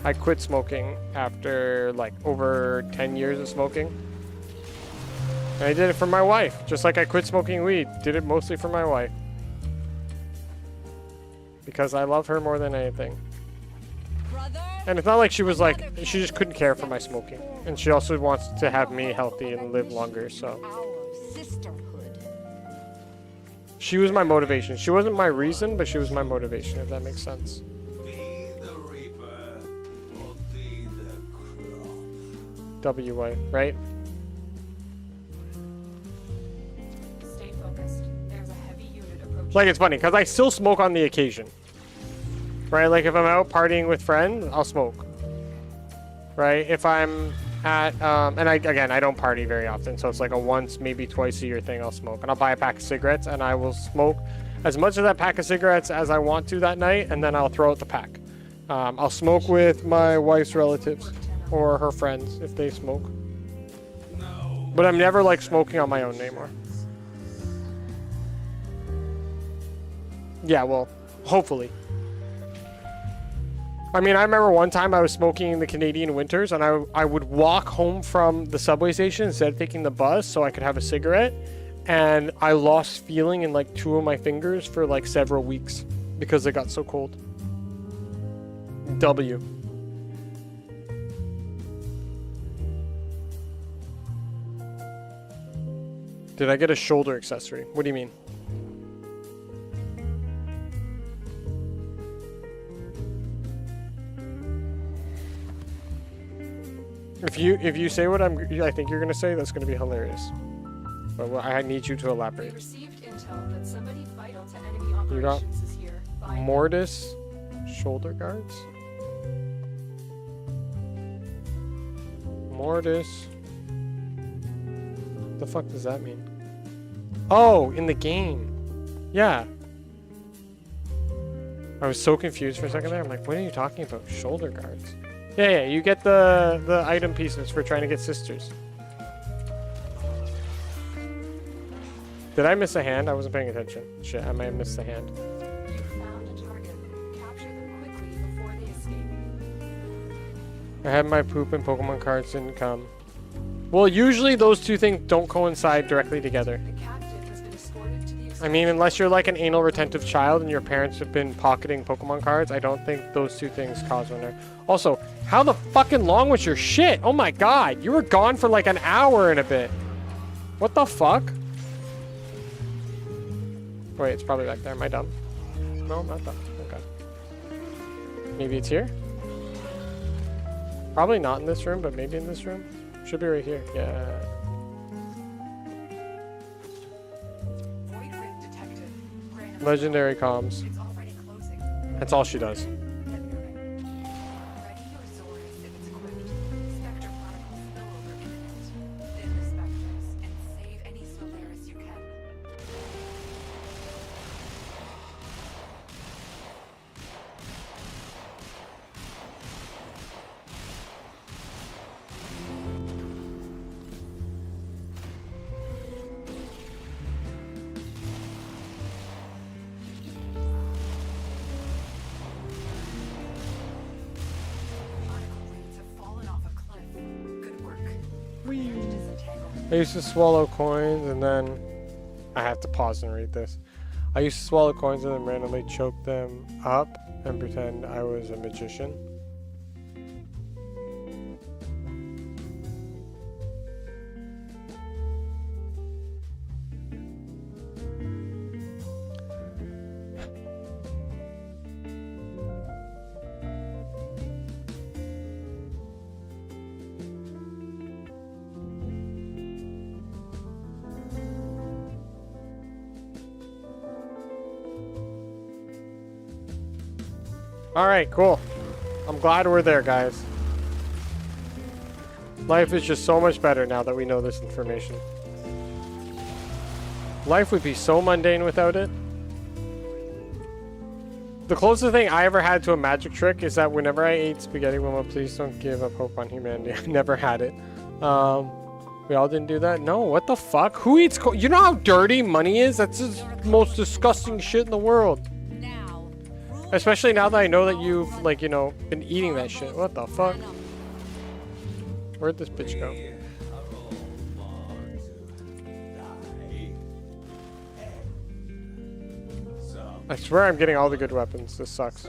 I quit smoking after, like, over 10 years of smoking. And I did it for my wife, just like I quit smoking weed. Did it mostly for my wife. Because I love her more than anything. And it's not like she was like, she just couldn't care for my smoking. And she also wants to have me healthy and live longer, so. She was my motivation. She wasn't my reason, but she was my motivation, if that makes sense. WA, right? Stay focused. There's a heavy unit approaching. Like, it's funny, because I still smoke on the occasion. Right? Like, if I'm out partying with friends, I'll smoke. Right? If I'm at, and I don't party very often, so it's like a once, maybe twice a year thing, I'll smoke. And I'll buy a pack of cigarettes, and I will smoke as much of that pack of cigarettes as I want to that night, and then I'll throw out the pack. I'll smoke with my wife's relatives or her friends if they smoke. But I'm never, like, smoking on my own anymore. Yeah, well, hopefully. I mean, I remember one time I was smoking in the Canadian winters, and I would walk home from the subway station instead of taking the bus so I could have a cigarette, and I lost feeling in, like, 2 of my fingers for, like, several weeks because it got so cold. W. Did I get a shoulder accessory? What do you mean? If you say what I think you're gonna say, that's gonna be hilarious. But I need you to elaborate. Received intel that somebody vital to enemy You got operations is here. Mortis shoulder guards? Mortis. What the fuck does that mean? Oh, in the game. Yeah. I was so confused for a second there. I'm like, what are you talking about? Shoulder guards. Yeah, you get the item pieces for trying to get sisters. Did I miss a hand? I wasn't paying attention. Shit, I may have missed a hand. You found a target. Capture them quickly before they escape. I had my poop and Pokemon cards didn't come. Well, usually those two things don't coincide directly together. The captive has been escorted to the I mean, unless you're like an anal retentive child and your parents have been pocketing Pokemon cards, I don't think those two things cause one. Also, how the fucking long was your shit? Oh my god, you were gone for like an hour and a bit. What the fuck? Wait, it's probably back there. Am I dumb? No, I'm not dumb. Okay. Maybe it's here? Probably not in this room, but maybe in this room. Should be right here. Yeah. void ring detected. Random. Legendary comms. It's already closing. That's all she does. Ready your Zores if it's equipped. Spectre particles spill over imminent. Thin the specters and save any Solaris you can. Particle blades have fallen off a cliff. Good work. Prepare to disentangle. I used to swallow coins and then I have to pause and read this. I used to swallow coins and then randomly choke them up and pretend I was a magician. Alright, cool. I'm glad we're there, guys. Life is just so much better now that we know this information. Life would be so mundane without it. The closest thing I ever had to a magic trick is that whenever I ate spaghetti, Wilma, please don't give up hope on humanity. I never had it. We all didn't do that? No, what the fuck? Who eats you know how dirty money is? That's the most disgusting shit in the world. Now, Especially now that I know that you've, like, you know, been eating that shit. What the fuck? Where'd this bitch go? I swear I'm getting all the good weapons. This sucks.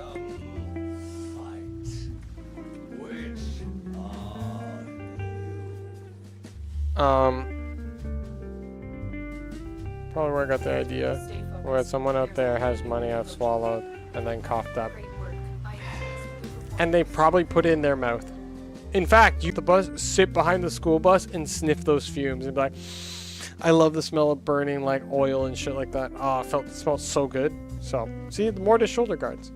Probably where I got the idea. Where someone out there has money I've swallowed and then coughed up. And they probably put it in their mouth. In fact, you the bus sit behind the school bus and sniff those fumes and be like, I love the smell of burning like oil and shit like that. Oh, it smells so good. So, see, the Mortis shoulder guards.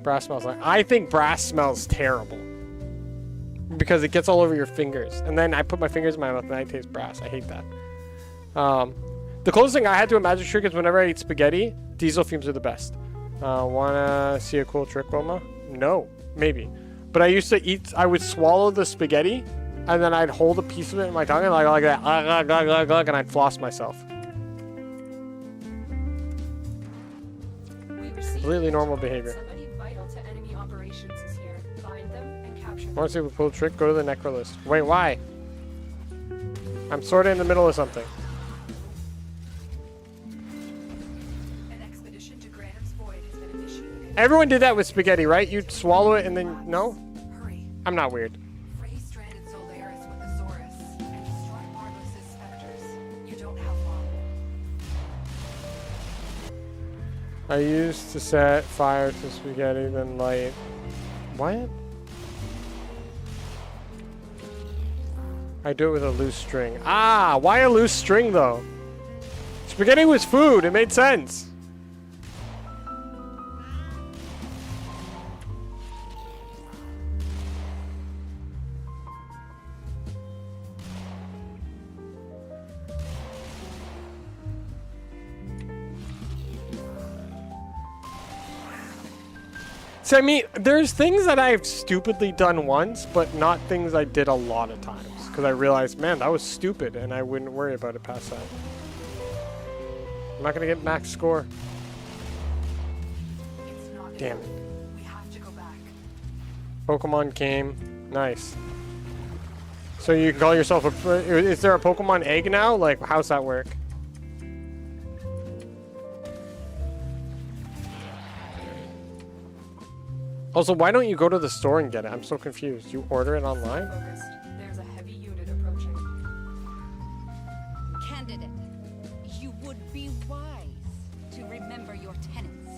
Brass smells like. I think brass smells terrible. Because it gets all over your fingers. And then I put my fingers in my mouth and I taste brass. I hate that. The closest thing I had to a magic trick is whenever I eat spaghetti, diesel fumes are the best. Wanna see a cool trick, Wilma? No, maybe. But I used to eat, I would swallow the spaghetti and then I'd hold a piece of it in my tongue and like that, and I'd floss myself. Completely normal behavior. Somebody vital to enemy operations is here. Find them and capture them. Want to see a cool trick? Go to the necro list. Wait, why? I'm sort of in the middle of something. An expedition to Granum's Void has been initiated. Everyone did that with spaghetti, right? You'd swallow it and then, no? Hurry. I'm not weird. Free stranded Solaris with the Zorus and destroy Marlos' specters. You don't have long. I used to set fire to spaghetti, then light. What? I do it with a loose string. Ah, why a loose string though? Spaghetti was food, it made sense. So, I mean, there's things that I've stupidly done once, but not things I did a lot of times. because I realized, man, that was stupid, and I wouldn't worry about it past that. I'm not gonna get max score. It's not Damn it. We have to go back. Pokemon came. Nice. So you can call yourself a... Is there a Pokemon egg now? Like, how's that work? Also, why don't you go to the store and get it? I'm so confused. You order it online? Focused. There's a heavy unit approaching. Candidate, you would be wise to remember your tenants.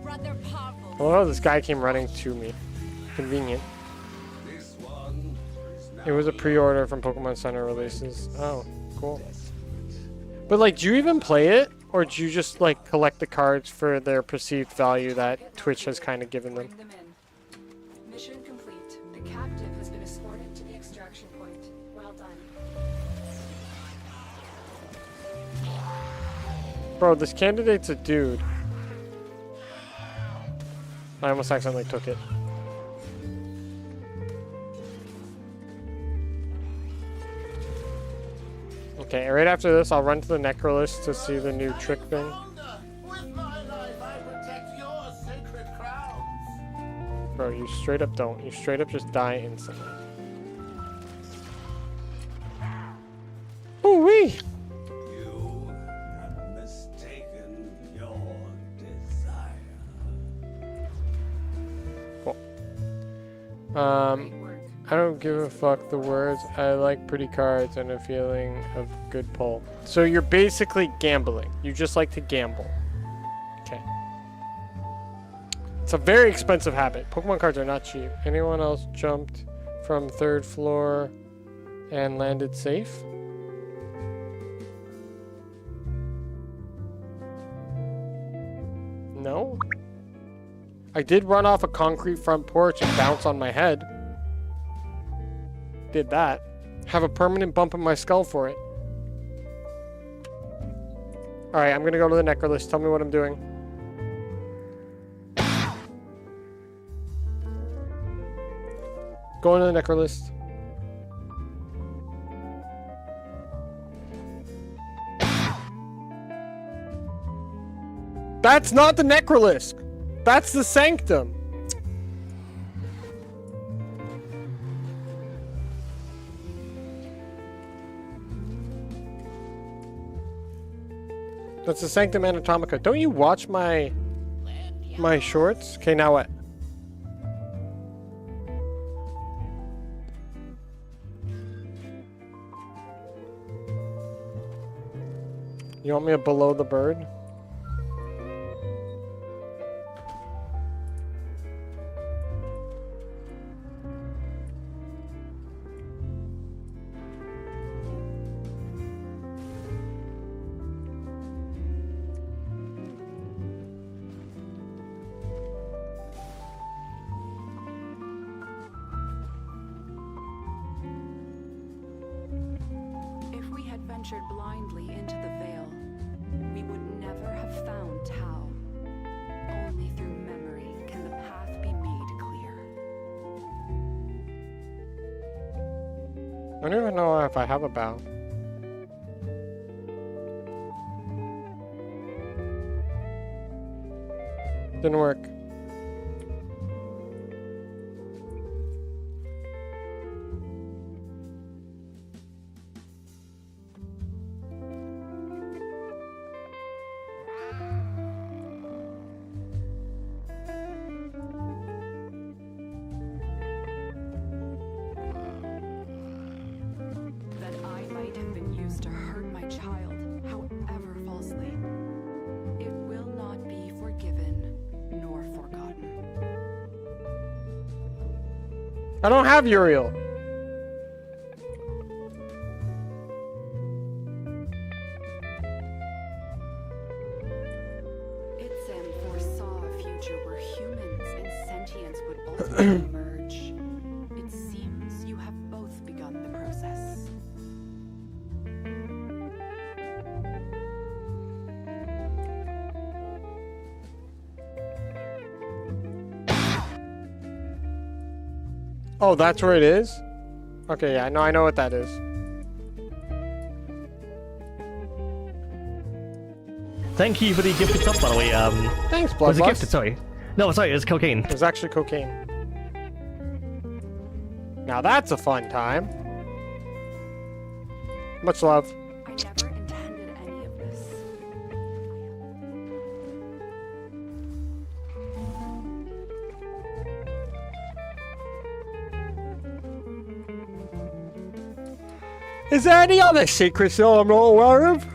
Brother Pavel. Oh, this guy came running to me. Convenient. This one is It was a pre-order from Pokemon Center releases. Oh, cool. But like, do you even play it? Or do you just like collect the cards for their perceived value that Twitch has kind of given them? Bring them in. Mission complete. The captive has been escorted to the extraction point. Well done. Bro, this candidate's a dude. I almost accidentally took it. Okay, right after this, I'll run to the Necrolist to see the new trick thing. With my life, I protect your sacred crowns. Bro, you straight up don't. You straight up just die instantly. Ooh-wee! You have mistaken your desire. Cool. I don't give a fuck the words. I like pretty cards and a feeling of good pull. So you're basically gambling. You just like to gamble. Okay. It's a very expensive habit. Pokemon cards are not cheap. Anyone else jumped from 3rd floor and landed safe? No? I did run off a concrete front porch and bounce on my head. Did that. Have a permanent bump in my skull for it. Alright, I'm gonna go to the Necrolist. Tell me what I'm doing. Going to the Necrolist. That's not the Necrolist! That's the Sanctum! That's the Sanctum Anatomica. Don't you watch my shorts? Okay, now what? You want me to below the bird? Ventured blindly into the Veil, we would never have found Tao. Only through memory can the path be made clear. I don't even know if I have a bow. Didn't work. I don't have Uriel. Itzam foresaw a future where humans and sentience would ultimately merge. It seems you have both begun the process. Oh, that's where it is? Okay, yeah, no, I know what that is. Thank you for the gifted sub, by the way. Thanks, Was it Bloodlust. gifted? Sorry. No, sorry, it's cocaine. It was actually cocaine. Now that's a fun time. Much love. I never intended any of this. Is there any other secrets that I'm not aware of?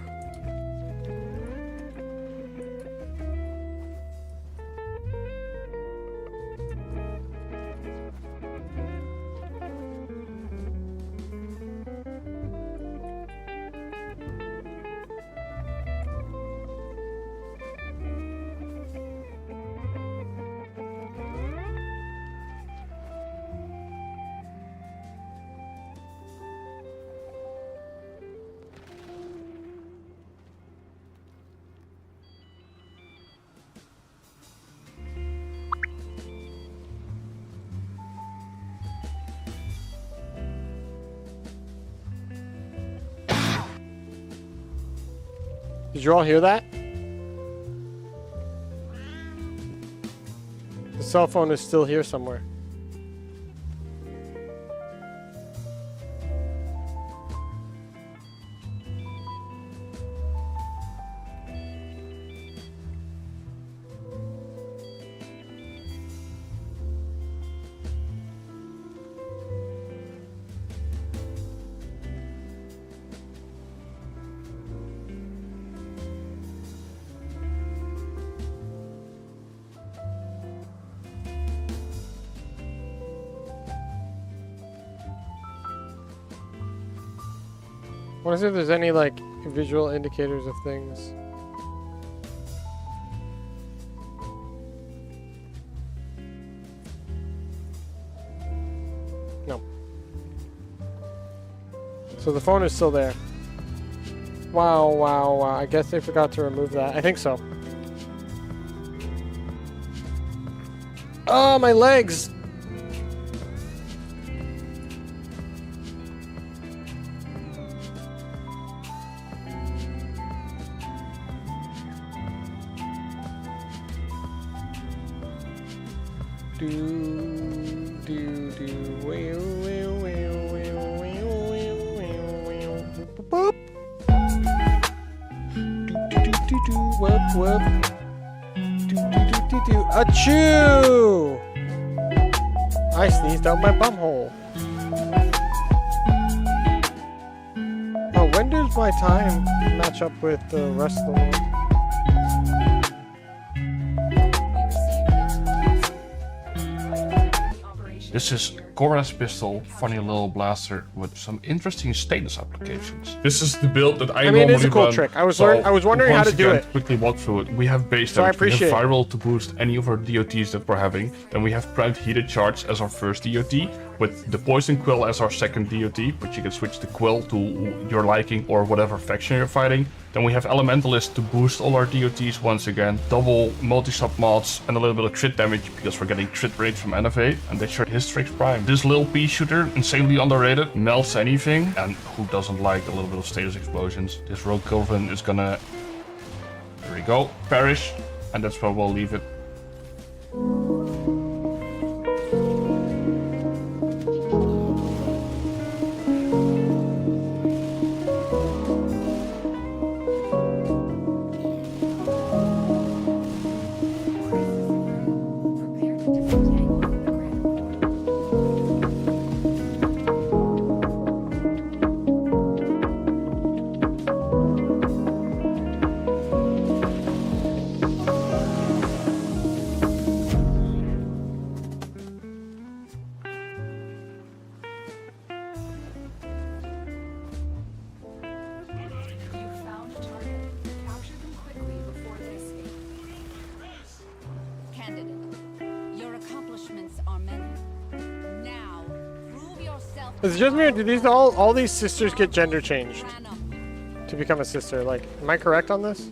Did you all hear that? The cell phone is still here somewhere. I want to see if there's any like visual indicators of things. No. So the phone is still there. Wow, wow, wow. I guess they forgot to remove that. I think so. Oh, my legs! Achoo! I sneezed out my bumhole. Oh, when does my time match up with the rest of the world? This is Cora's pistol, funny little blaster with some interesting status applications. This is the build that I mean, normally it is a cool run, trick. I was so wondering how to do once it. again, quickly walk through it. We have base So I damage, we have appreciate it. viral to boost any of our DOTs that we're having. Then we have primed heated charge as our first DOT, with the poison quill as our second DOT, which you can switch the quill to your liking or whatever faction you're fighting. Then we have Elementalist to boost all our DOTs once again, double multi-sub mods and a little bit of crit damage because we're getting crit rate from NFA, and they showed Hystrix Prime. This little pea shooter, insanely underrated, melts anything, and who doesn't like a little bit of status explosions? This Rogue Culvin is gonna, there we go, perish, and that's where we'll leave it. Is it just me, or do these all these sisters get gender changed to become a sister? Like, am I correct on this?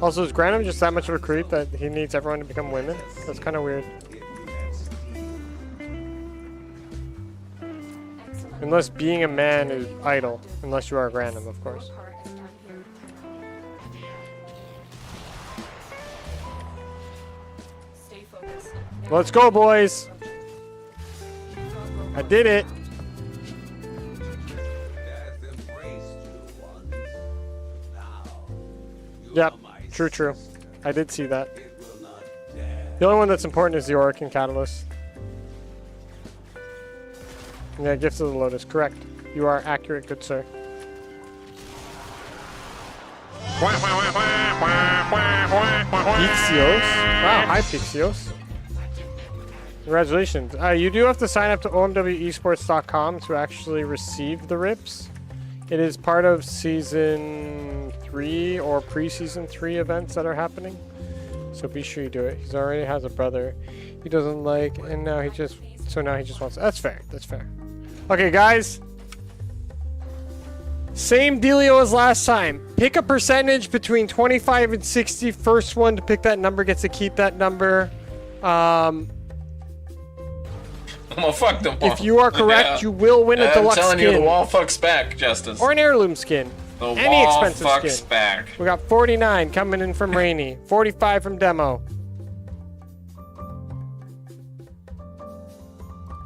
Also, is Granum just that much of a creep that he needs everyone to become women? That's kind of weird. Excellent. Unless being a man is idle. Unless you are random, of course. Stay focused. Let's go, boys. I did it. Yep, true. I did see that. The only one that's important is the Orokin Catalyst. Yeah, Gifts of the Lotus, correct. You are accurate, good sir. Pixios. Wow, hi Pixios. Congratulations. You do have to sign up to OMWEsports.com to actually receive the rips. It is part of Season 3 or Pre-Season 3 events that are happening. So be sure you do it. He already has a brother he doesn't like, and now he just wants... That's fair. That's fair. Okay, guys. Same dealio as last time. Pick a percentage between 25 and 60. First one to pick that number gets to keep that number. I'm gonna fuck them all. If you are correct, you will win a deluxe skin. I'm telling you, the wall fucks back, Justice. Or an heirloom skin. The Any wall expensive fucks skin. back. We got 49 coming in from Rainy. 45 from Demo.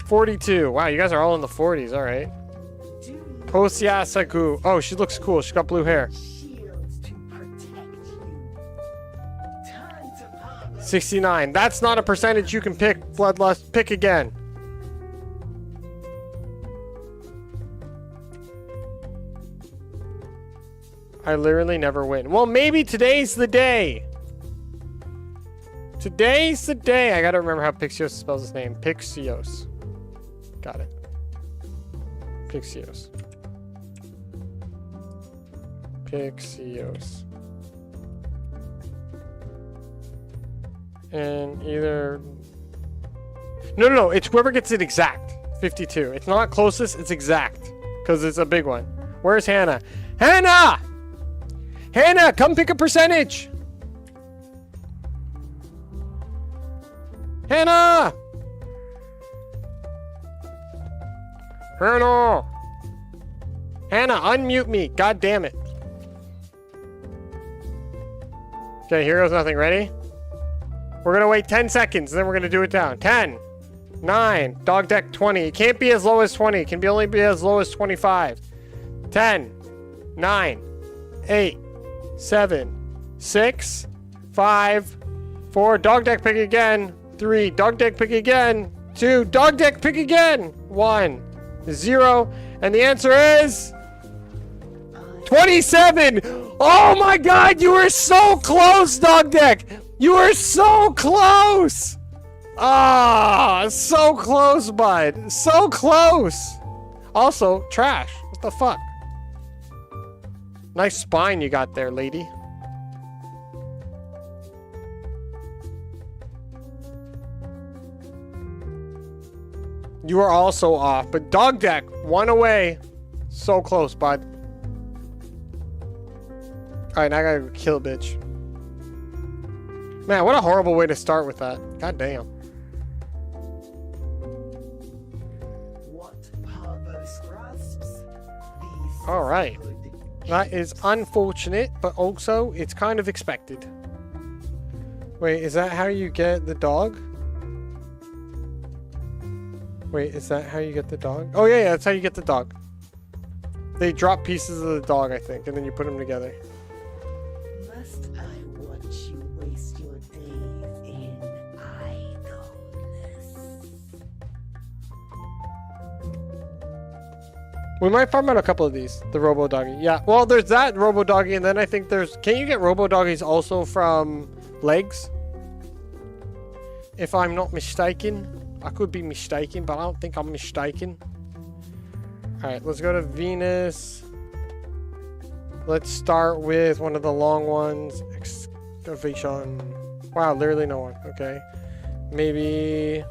42. Wow, you guys are all in the 40s. All right. Kosiasaku. Oh, she looks cool. She's got blue hair. 69. That's not a percentage you can pick, Bloodlust. Pick again. I literally never win. Well, maybe today's the day. Today's the day. I gotta remember how Pixios spells his name. Pixios. Got it. Pixios. Pixios. And either... No. It's whoever gets it exact. 52. It's not closest, it's exact. Because it's a big one. Where's Hannah? Hannah! Hannah, come pick a percentage! Hannah! Hannah! Hannah, unmute me. God damn it. Okay, here goes nothing. Ready? We're gonna wait 10 seconds, and then we're gonna do it down. 10, 9, dog deck 20. It can't be as low as 20. It can only be as low as 25. 10, 9, 8, 7, 6, 5, 4. Dog deck pick again. 3. Dog deck pick again. 2. Dog deck pick again. 1, 0. And the answer is 27. Oh my God, you were so close, dog deck. You were so close. Ah, so close, bud. So close. Also, trash. What the fuck? Nice spine you got there, lady. You are also off, but dog deck, 1 away. So close, bud. Alright, now I gotta kill a bitch. Man, what a horrible way to start with that. God damn. Alright. That is unfortunate, but also it's kind of expected. Wait, is that how you get the dog? Wait, is that how you get the dog? Oh yeah, that's how you get the dog. They drop pieces of the dog, I think, and then you put them together. Must I watch you waste your days in idleness? We might farm out a couple of these. The Robo Doggy. Yeah, well, there's that Robo Doggy, and then I think there's... Can you get Robo Doggies also from legs? If I'm not mistaken. I could be mistaken, but I don't think I'm mistaken. Alright, let's go to Venus. Let's start with one of the long ones. Excavation. Wow, literally no one. Okay. Maybe...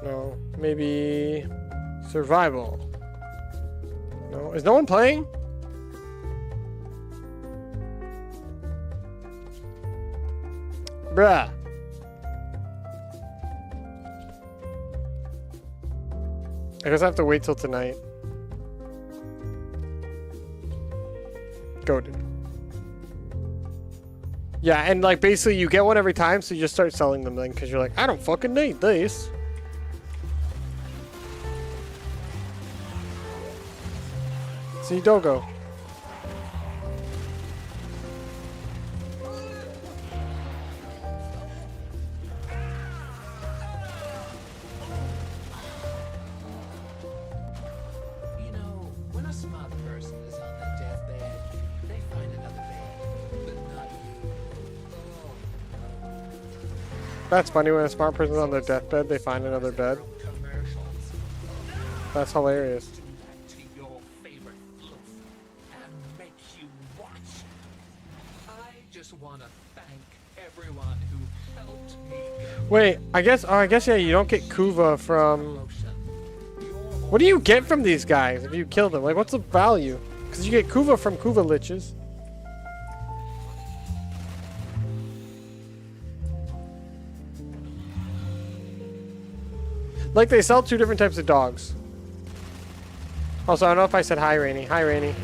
No. Maybe... Survival. No. Is no one playing? Bruh. I guess I have to wait till tonight. Goated. Yeah, and like basically you get one every time, so you just start selling them then because you're like, I don't fucking need this. See, Dogo. You know, when a smart person is on their deathbed, they find another bed, but not you. That's funny. When a smart person's on their deathbed, they find another bed. That's hilarious. To your favorite fluff and make you watch. I just want to thank everyone who helped me. Wait, I guess yeah, you don't get Kuva from... What do you get from these guys if you kill them? Like, what's the value? Because you get Kuva from Kuva liches. Like, they sell 2 different types of dogs. Also, I don't know if I said hi, Rainy. Hi, Rainy.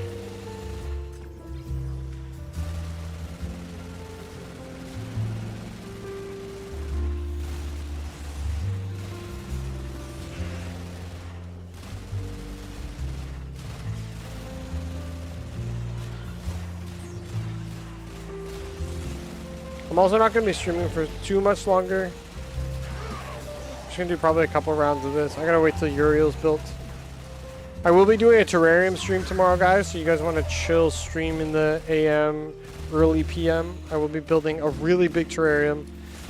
I'm also not going to be streaming for too much longer. I'm just going to do probably a couple rounds of this. I got to wait till Uriel's built. I will be doing a terrarium stream tomorrow, guys, so you guys want to chill stream in the AM, early PM. I will be building a really big terrarium.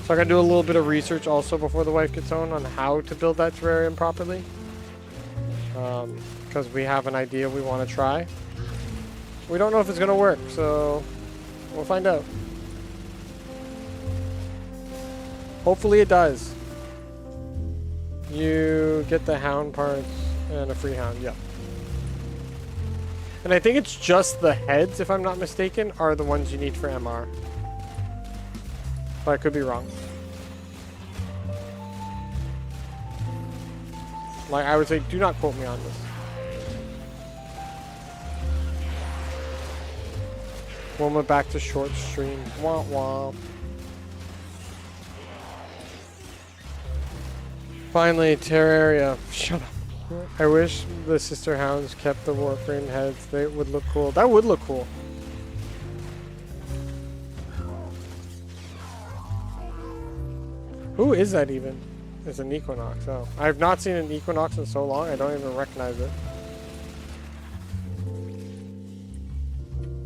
So I got to do a little bit of research also before the wife gets home on how to build that terrarium properly. Because we have an idea we want to try. We don't know if it's going to work, so we'll find out. Hopefully it does. You get the hound parts and a free hound, yeah. And I think it's just the heads, if I'm not mistaken, are the ones you need for MR. But I could be wrong. Like, I would say, do not quote me on this. Wilma back to short stream. Wah wah. Finally, Terraria. Shut up. I wish the sister hounds kept the Warframe heads. They would look cool. That would look cool. Who is that even? It's an Equinox. Oh, I've not seen an Equinox in so long. I don't even recognize it.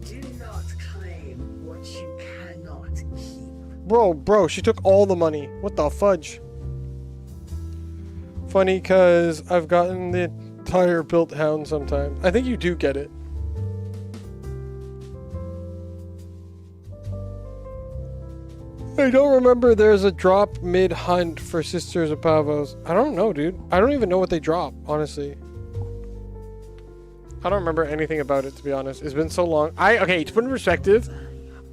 Do not claim what you cannot keep. Bro, she took all the money. What the fudge? Funny, because I've gotten the entire built hound sometimes. I think you do get it. I don't remember there's a drop mid-hunt for Sisters of Pavos. I don't know, dude. I don't even know what they drop, honestly. I don't remember anything about it, to be honest. It's been so long. Okay, to put in perspective,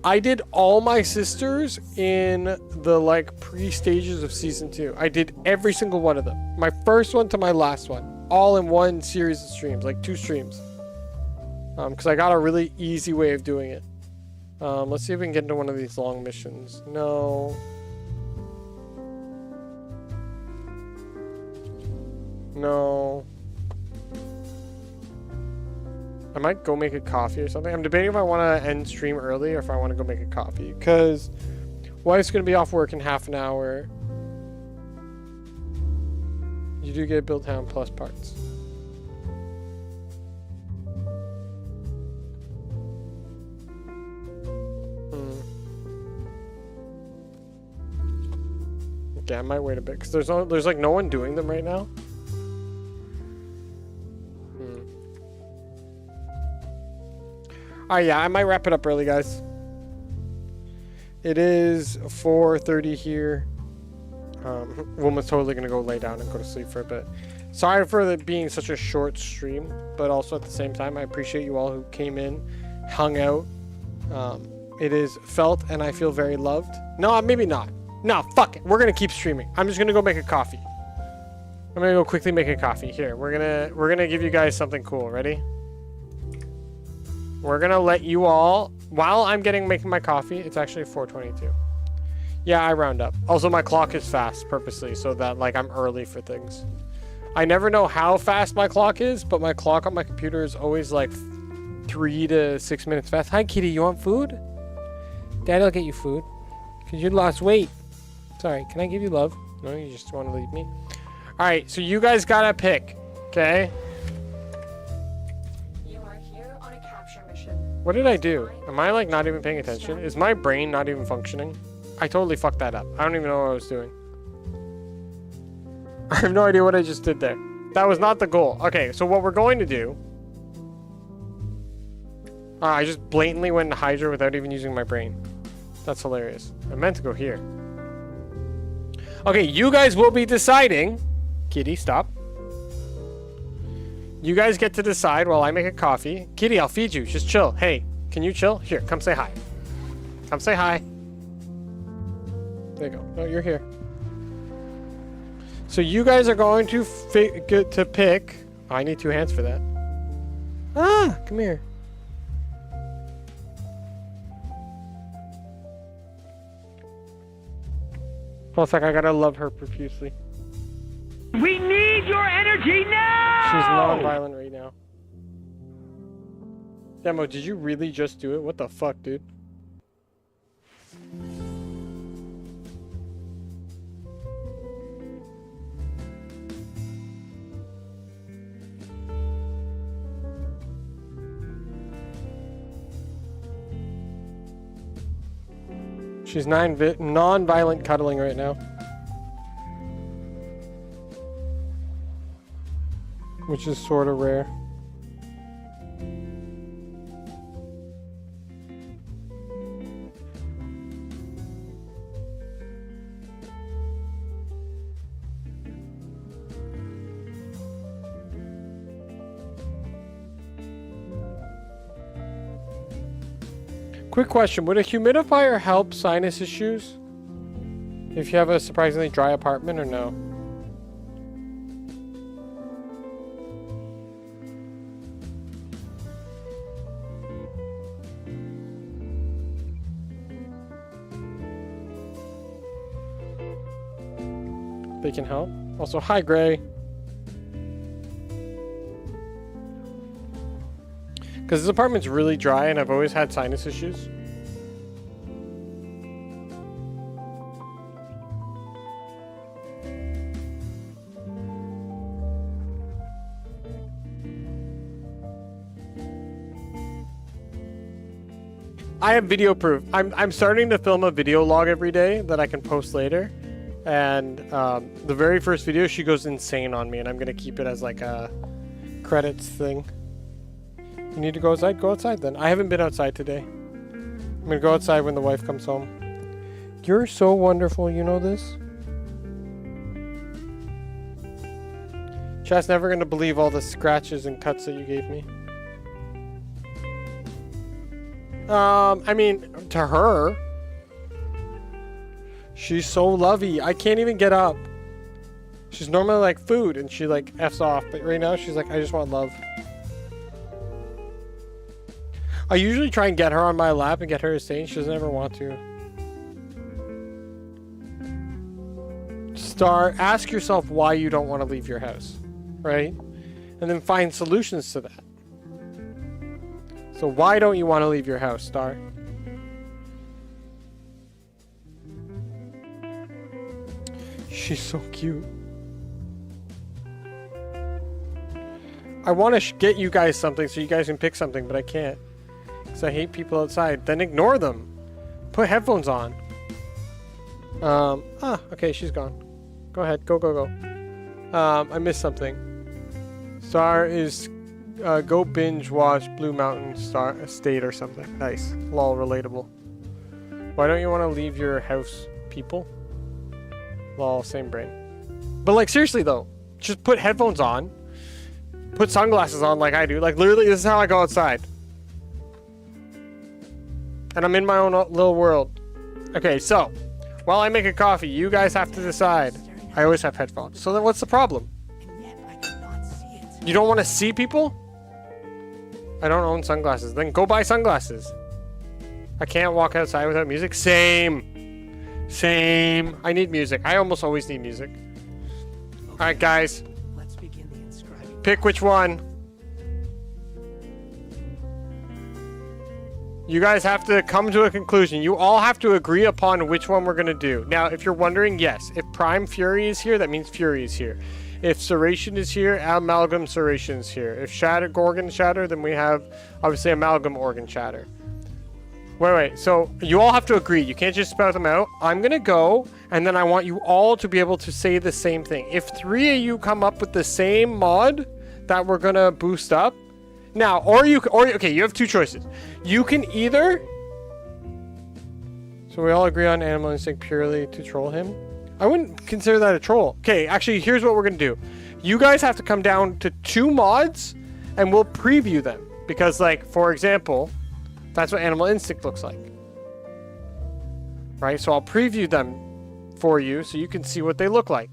I did all my sisters in the, like, pre-stages of Season 2. I did every single one of them. My first one to my last one. All in one series of streams, like 2 streams. Because I got a really easy way of doing it. Let's see if we can get into one of these long missions. No. No. I might go make a coffee or something. I'm debating if I want to end stream early or if I want to go make a coffee. Because wife's going to be off work in half an hour. You do get built hound plus parts. Okay, I might wait a bit because there's like no one doing them right now. Alright, yeah, I might wrap it up early, guys. It is 4:30 here. Wilma's totally gonna go lay down and go to sleep for a bit. Sorry for it being such a short stream, but also at the same time, I appreciate you all who came in, hung out. It is felt and I feel very loved. No, maybe not. No, fuck it. We're gonna keep streaming. I'm just gonna go make a coffee. I'm gonna go quickly make a coffee. Here, we're gonna give you guys something cool. Ready? We're gonna let you all, while I'm making my coffee, it's actually 4:22. Yeah, I round up. Also, my clock is fast purposely so that like I'm early for things. I never know how fast my clock is, but my clock on my computer is always like 3 to 6 minutes fast. Hi, kitty, you want food? Daddy'll get you food. Because you lost weight. Sorry, can I give you love? No, you just want to leave me? Alright, so you guys gotta pick, okay? You are here on a capture mission. What did I do? Am I like not even paying attention? Is my brain not even functioning? I totally fucked that up. I don't even know what I was doing. I have no idea what I just did there. That was not the goal. Okay, so what we're going to do... I just blatantly went into Hydra without even using my brain. That's hilarious. I meant to go here. Okay, you guys will be deciding... Kitty, stop. You guys get to decide while I make a coffee. Kitty, I'll feed you. Just chill. Hey, can you chill? Here, come say hi. Come say hi. There you go. No, you're here. So you guys are going to get to pick... Oh, I need 2 hands for that. Ah, come here. Plus, like, I gotta love her profusely. We need your energy now! She's non-violent right now. Demo, did you really just do it? What the fuck, dude? She's non-violent cuddling right now. Which is sort of rare. Quick question, would a humidifier help sinus issues? If you have a surprisingly dry apartment or no? They can help. Also, hi Gray. Because this apartment's really dry and I've always had sinus issues. I have video proof. I'm starting to film a video log every day that I can post later. And the very first video, she goes insane on me and I'm going to keep it as like a credits thing. You need to go outside? Go outside then. I haven't been outside today. I'm gonna go outside when the wife comes home. You're so wonderful, you know this? Chat's never gonna believe all the scratches and cuts that you gave me. I mean, to her. She's so lovey. I can't even get up. She's normally like food and she like F's off, but right now she's like, I just want love. I usually try and get her on my lap and get her to stay, and she doesn't ever want to. Star, ask yourself why you don't want to leave your house, right? And then find solutions to that. So why don't you want to leave your house, Star? She's so cute. I want to get you guys something so you guys can pick something, but I can't. Because I hate people outside. Then ignore them. Put headphones on. Okay, she's gone. Go ahead. Go, go, go. I missed something. Star is go binge watch Blue Mountain State or something. Nice. Lol, relatable. Why don't you want to leave your house, people? Lol, same brain. But like, seriously though, just put headphones on. Put sunglasses on like I do. Like, literally, this is how I go outside. And I'm in my own little world. Okay, so, while I make a coffee, you guys have to decide. I always have headphones. So then what's the problem? You don't want to see people? I don't own sunglasses. Then go buy sunglasses. I can't walk outside without music. Same. Same. I need music. I almost always need music. Alright, guys. Let's begin the inscribing. Pick which one. You guys have to come to a conclusion. You all have to agree upon which one we're going to do. Now, if you're wondering, yes. If Prime Fury is here, that means Fury is here. If Serration is here, Amalgam Serration is here. If Gorgon Shatter, then we have, obviously, Amalgam Organ Shatter. Wait. So, you all have to agree. You can't just spout them out. I'm going to go, and then I want you all to be able to say the same thing. If 3 of you come up with the same mod that we're going to boost up, now, okay, you have 2 choices. You can either... So we all agree on Animal Instinct purely to troll him? I wouldn't consider that a troll. Okay, actually, here's what we're going to do. You guys have to come down to 2 mods, and we'll preview them. Because, like, for example, that's what Animal Instinct looks like. Right? So I'll preview them for you so you can see what they look like.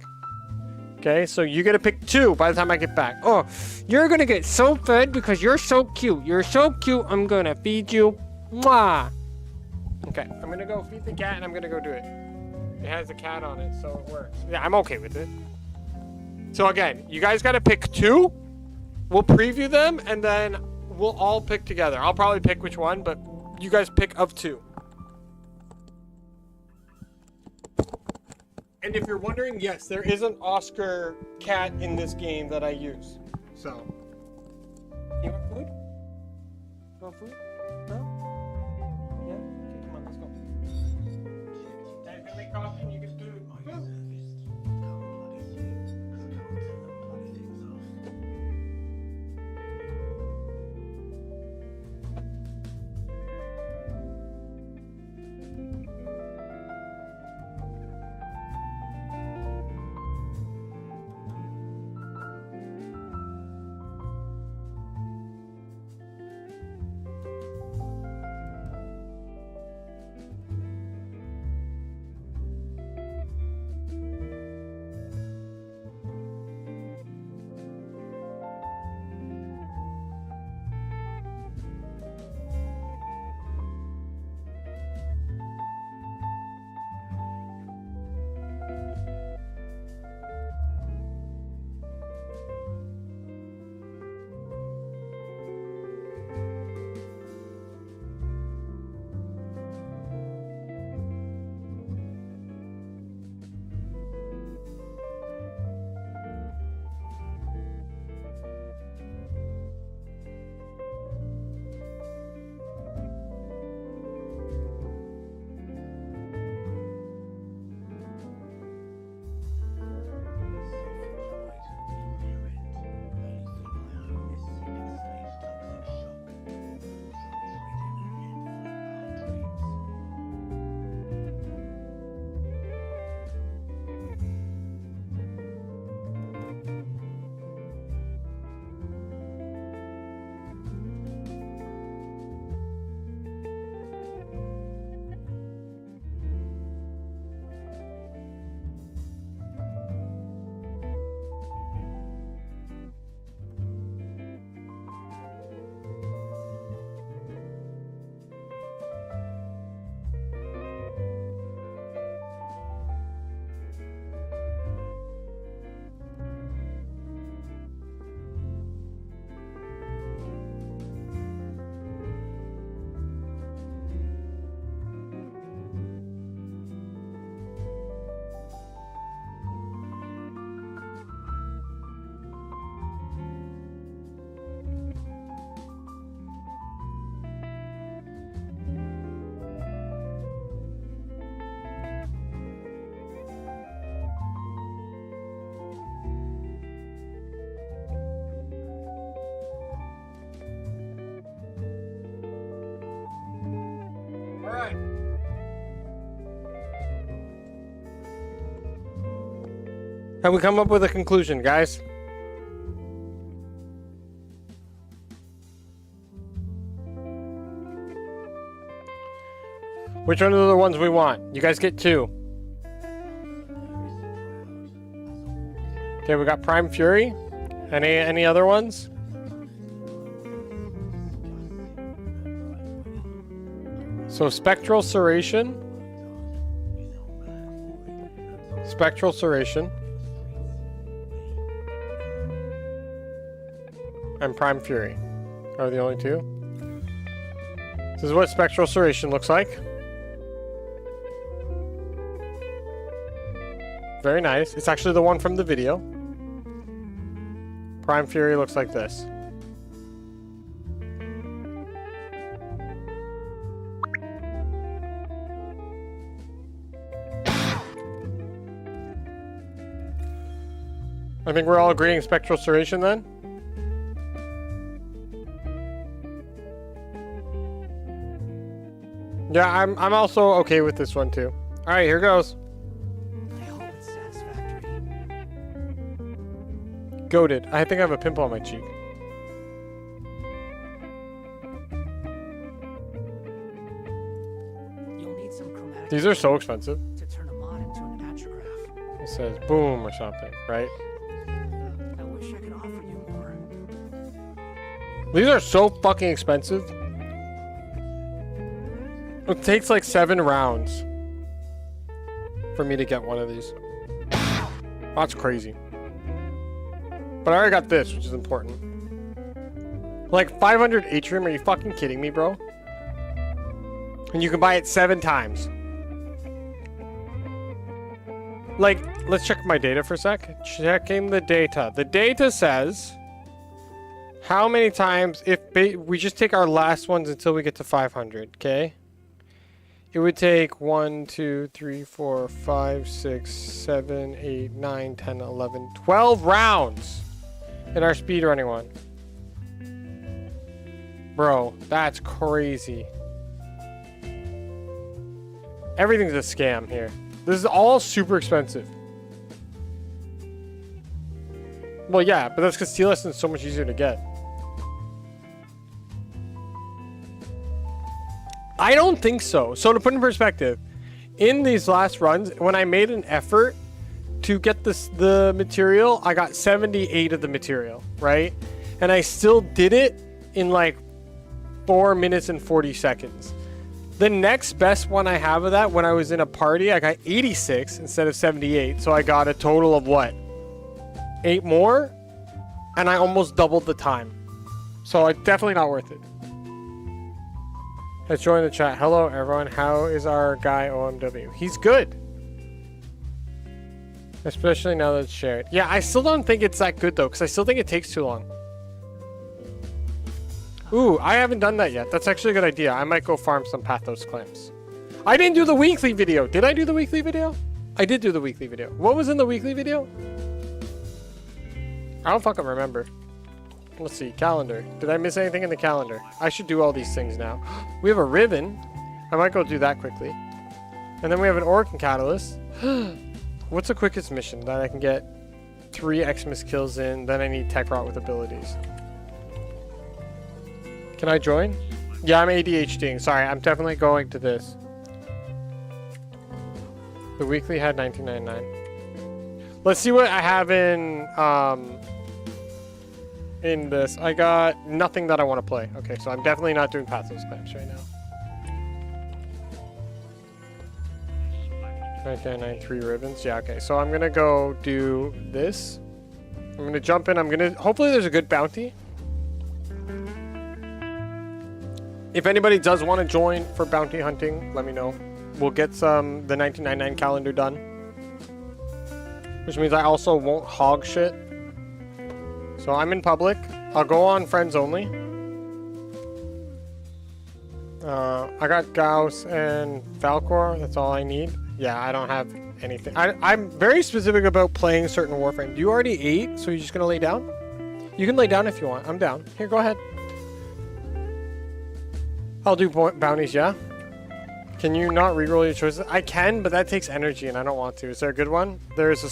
Okay, so you get to pick 2 by the time I get back. Oh, you're going to get so fed because you're so cute. You're so cute, I'm going to feed you. Mwah! Okay, I'm going to go feed the cat, and I'm going to go do it. It has a cat on it, so it works. Yeah, I'm okay with it. So again, you guys got to pick 2. We'll preview them, and then we'll all pick together. I'll probably pick which one, but you guys pick of 2. And if you're wondering, yes, there is an Oscar cat in this game that I use. So, you want food? You want food? No? Yeah? Okay, come on, let's go. Daddy's gonna make coffee and you can do food. Alright. Have we come up with a conclusion, guys? Which one are the ones we want? You guys get 2. Okay, we got Prime Fury. Any other ones? So spectral serration. Spectral serration. And prime fury are the only two. This is what spectral serration looks like. Very nice. It's actually the one from the video. Prime fury looks like this. I think we're all agreeing spectral serration then. Yeah, I'm also okay with this one too. All right, here goes. I hope it's satisfactory. Goated. I think I have a pimple on my cheek. You'll need some chromatic. These are so expensive. To turn a mod into an atrograph. It says boom or something, right? I wish I could offer you more. These are so fucking expensive. It takes like 7 rounds for me to get one of these. That's crazy. But I already got this, which is important. Like 500 atrium, are you fucking kidding me, bro? And you can buy it 7 times. Like, let's check my data for a sec. Checking the data. The data says how many times, if we just take our last ones until we get to 500, okay? It would take 1, 2, 3, 4, 5, 6, 7, 8, 9, 10, 11, 12 rounds in our speedrunning one. Bro, that's crazy. Everything's a scam here. This is all super expensive. Well, yeah, but that's because Steel Essence is so much easier to get. I don't think so. So to put in perspective, in these last runs, when I made an effort to get the material, I got 78 of the material, right? And I still did it in like 4 minutes and 40 seconds. The next best one I have of that, when I was in a party, I got 86 instead of 78. So I got a total of what? 8 more? And I almost doubled the time. So it's definitely not worth it. Let's join the chat. Hello, everyone. How is our guy OMW? He's good. Especially now that it's shared. Yeah, I still don't think it's that good, though, because I still think it takes too long. Ooh, I haven't done that yet. That's actually a good idea. I might go farm some Pathos clams. I didn't do the weekly video. Did I do the weekly video? I did do the weekly video. What was in the weekly video? I don't fucking remember. Let's see. Calendar. Did I miss anything in the calendar? I should do all these things now. We have a ribbon. I might go do that quickly. And then we have an Organ Catalyst. What's the quickest mission that I can get 3 Xmas kills in? Then I need Tech Rot with abilities. Can I join? Yeah, I'm ADHDing. Sorry, I'm definitely going to this. The weekly had 1999. Let's see what I have in this. I got nothing that I want to play. Okay, so I'm definitely not doing Pathos Clams right now. 1999, 3 ribbons. Yeah, okay. So I'm gonna go do this. I'm gonna jump in. Hopefully there's a good bounty. If anybody does want to join for bounty hunting, let me know. We'll get the 1999 calendar done. Which means I also won't hog shit. So I'm in public. I'll go on friends only. I got Gauss and Falcor. That's all I need. Yeah, I don't have anything. I'm very specific about playing certain Warframes. You already ate, so you're just going to lay down? You can lay down if you want. I'm down. Here, go ahead. I'll do bounties, yeah? Can you not reroll your choices? I can, but that takes energy, and I don't want to. Is there a good one? There's a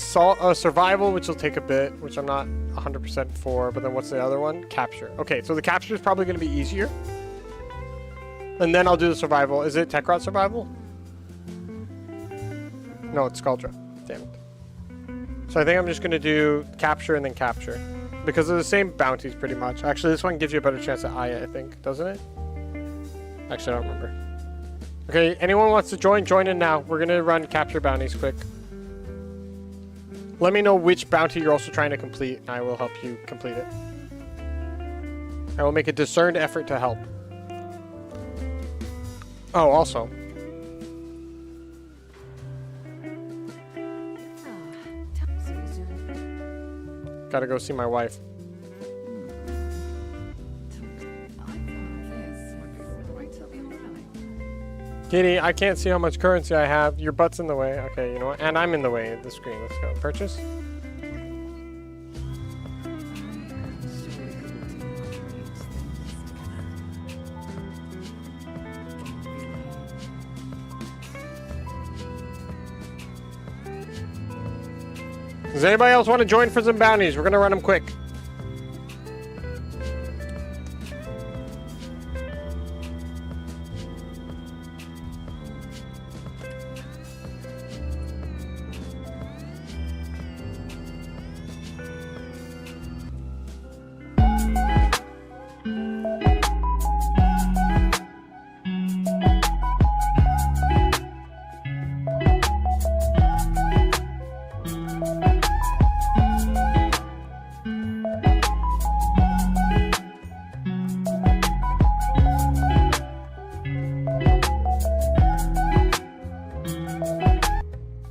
survival, which will take a bit, which I'm not 100% for. But then what's the other one? Capture. Okay, so the capture is probably going to be easier. And then I'll do the survival. Is it Tech Rot survival? No, it's Skuldra. Damn it. So I think I'm just going to do capture and then capture. Because they're the same bounties, pretty much. Actually, this one gives you a better chance at Aya, I think. Doesn't it? Actually, I don't remember. Okay, anyone wants to join? Join in now. We're gonna run capture bounties quick. Let me know which bounty you're also trying to complete, and I will help you complete it. I will make a discerned effort to help. Oh, also. Gotta go see my wife. Kitty, I can't see how much currency I have. Your butt's in the way. Okay, you know what? And I'm in the way of the screen. Let's go. Purchase. Does anybody else want to join for some bounties? We're gonna run them quick.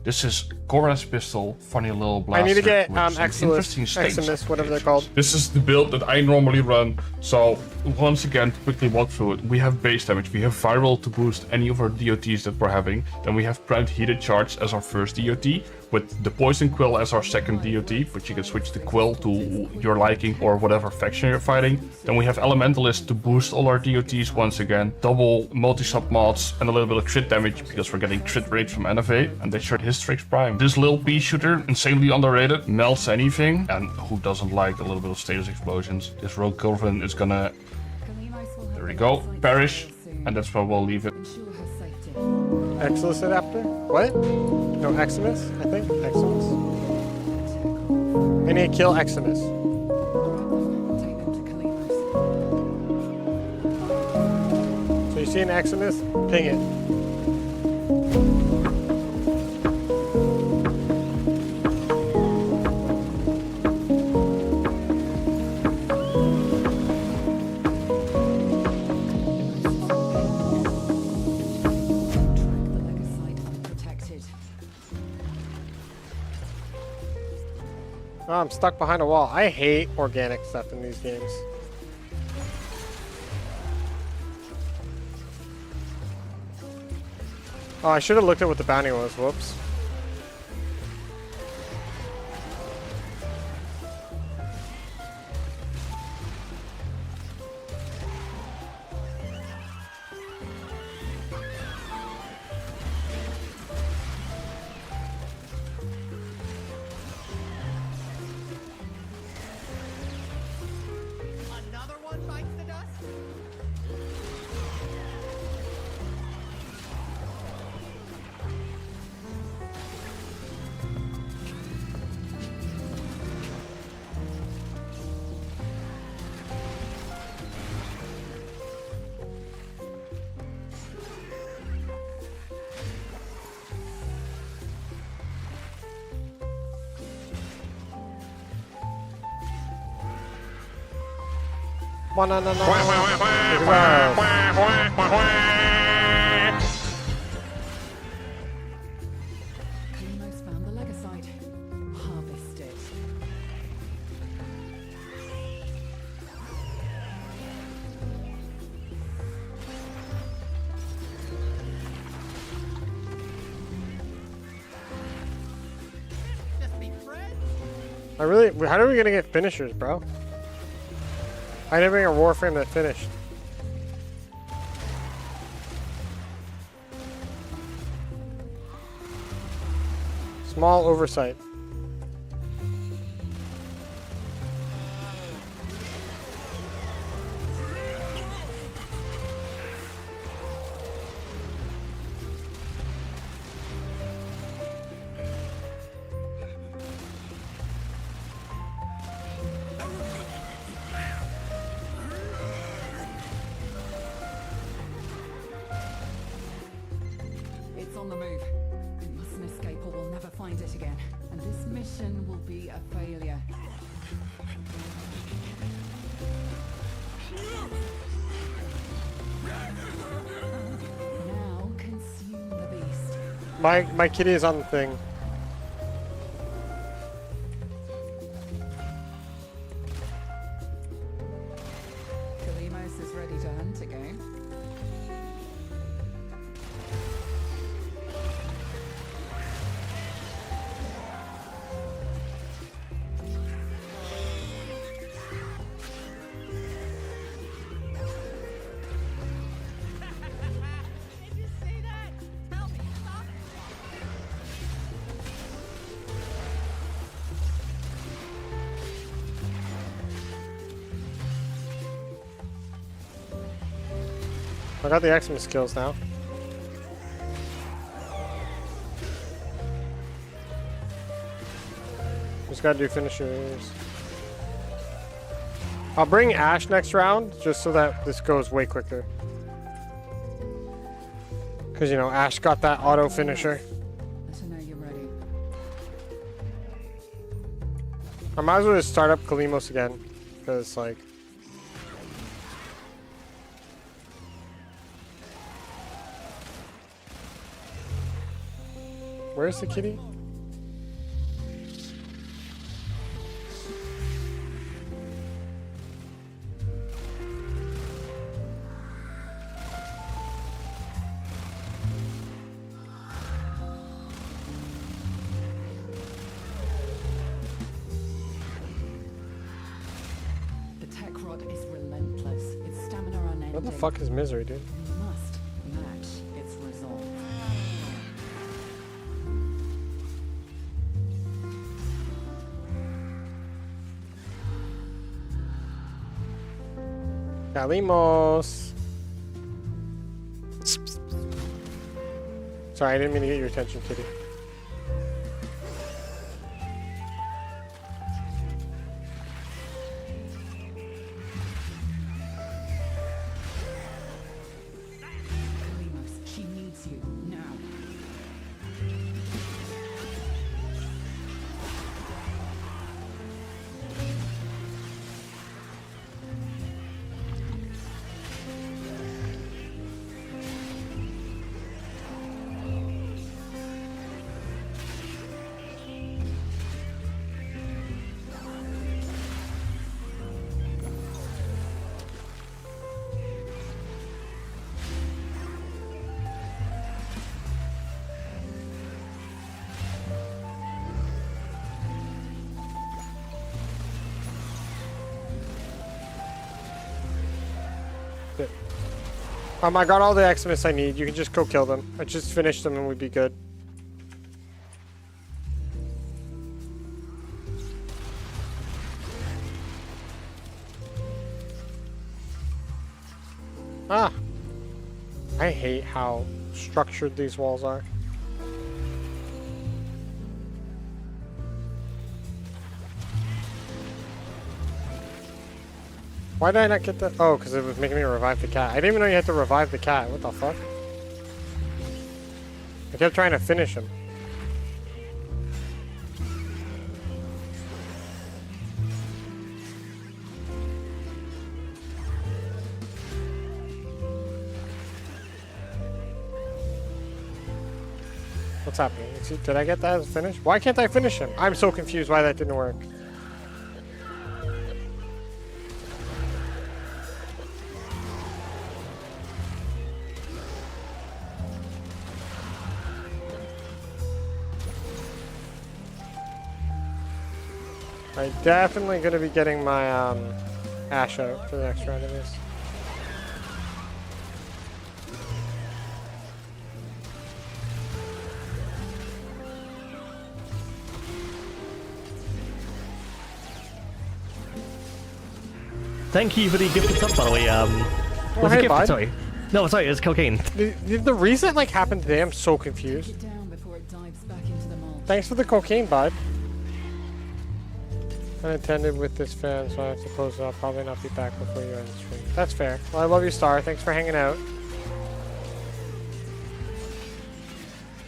This is Cora's pistol, funny little blaster. I need to get with some interesting status Eximus, whatever they're called. This is the build that I normally run. So once again, to quickly walk through it, we have base damage, we have viral to boost any of our DOTs that we're having. Then we have Prime Heated Charge as our first DOT, with the Poison Quill as our second DOT, which you can switch the Quill to your liking or whatever faction you're fighting. Then we have Elementalist to boost all our DOTs once again, double multi-sub mods, and a little bit of crit damage because we're getting crit rate from NFA, and that's your Hystrix Prime. This little pea shooter, insanely underrated, melts anything, and who doesn't like a little bit of status explosions? This Rogue Culverin is gonna, there we go, perish, and that's where we'll leave it. Eximus adapter? What? No, Eximus, I think. Eximus. I need to kill Eximus. So you see an Eximus? Ping it. Oh, I'm stuck behind a wall. I hate organic stuff in these games. Oh, I should have looked at what the bounty was. Whoops. Kalimos found the Legasite. Harvest it. I really. How are we gonna get finishers, bro? I didn't bring a Warframe that finished. Small oversight. be a failure. Now consume the beast. My kitty is on the thing. Kalimos is ready to hunt again. I got the X-Men skills now. Just gotta do finishers. I'll bring Ash next round, just so that this goes way quicker. Because, you know, Ash got that auto finisher. Let her know you're ready. I might as well just start up Kalimos again. Because, like... Where's the kitty? The tech rod is relentless. Its stamina unending. What the fuck is Misery, dude? You must match its resolve. Kalimos. Sorry, I didn't mean to get your attention, kitty. Kalimos, she needs you now. I got all the Xmas I need. You can just go kill them. I just finished them and we'd be good. Ah! I hate how structured these walls are. Why did I not get that? Oh, because it was making me revive the cat. I didn't even know you had to revive the cat. What the fuck? I kept trying to finish him. What's happening? Did I get that as a finish? Why can't I finish him? I'm so confused why that didn't work. I'm definitely going to be getting my Ash out for the next round of this. Thank you for the gifted sub, by the way. Was hey, it gifted? bud. Sorry. No, sorry, it's cocaine. The reason it like happened today, I'm so confused. Down before it dives back into the mold. Thanks for the cocaine, bud. Unintended with this fan, so I suppose I'll probably not be back before you end the stream. That's fair. Well, I love you, Star. Thanks for hanging out.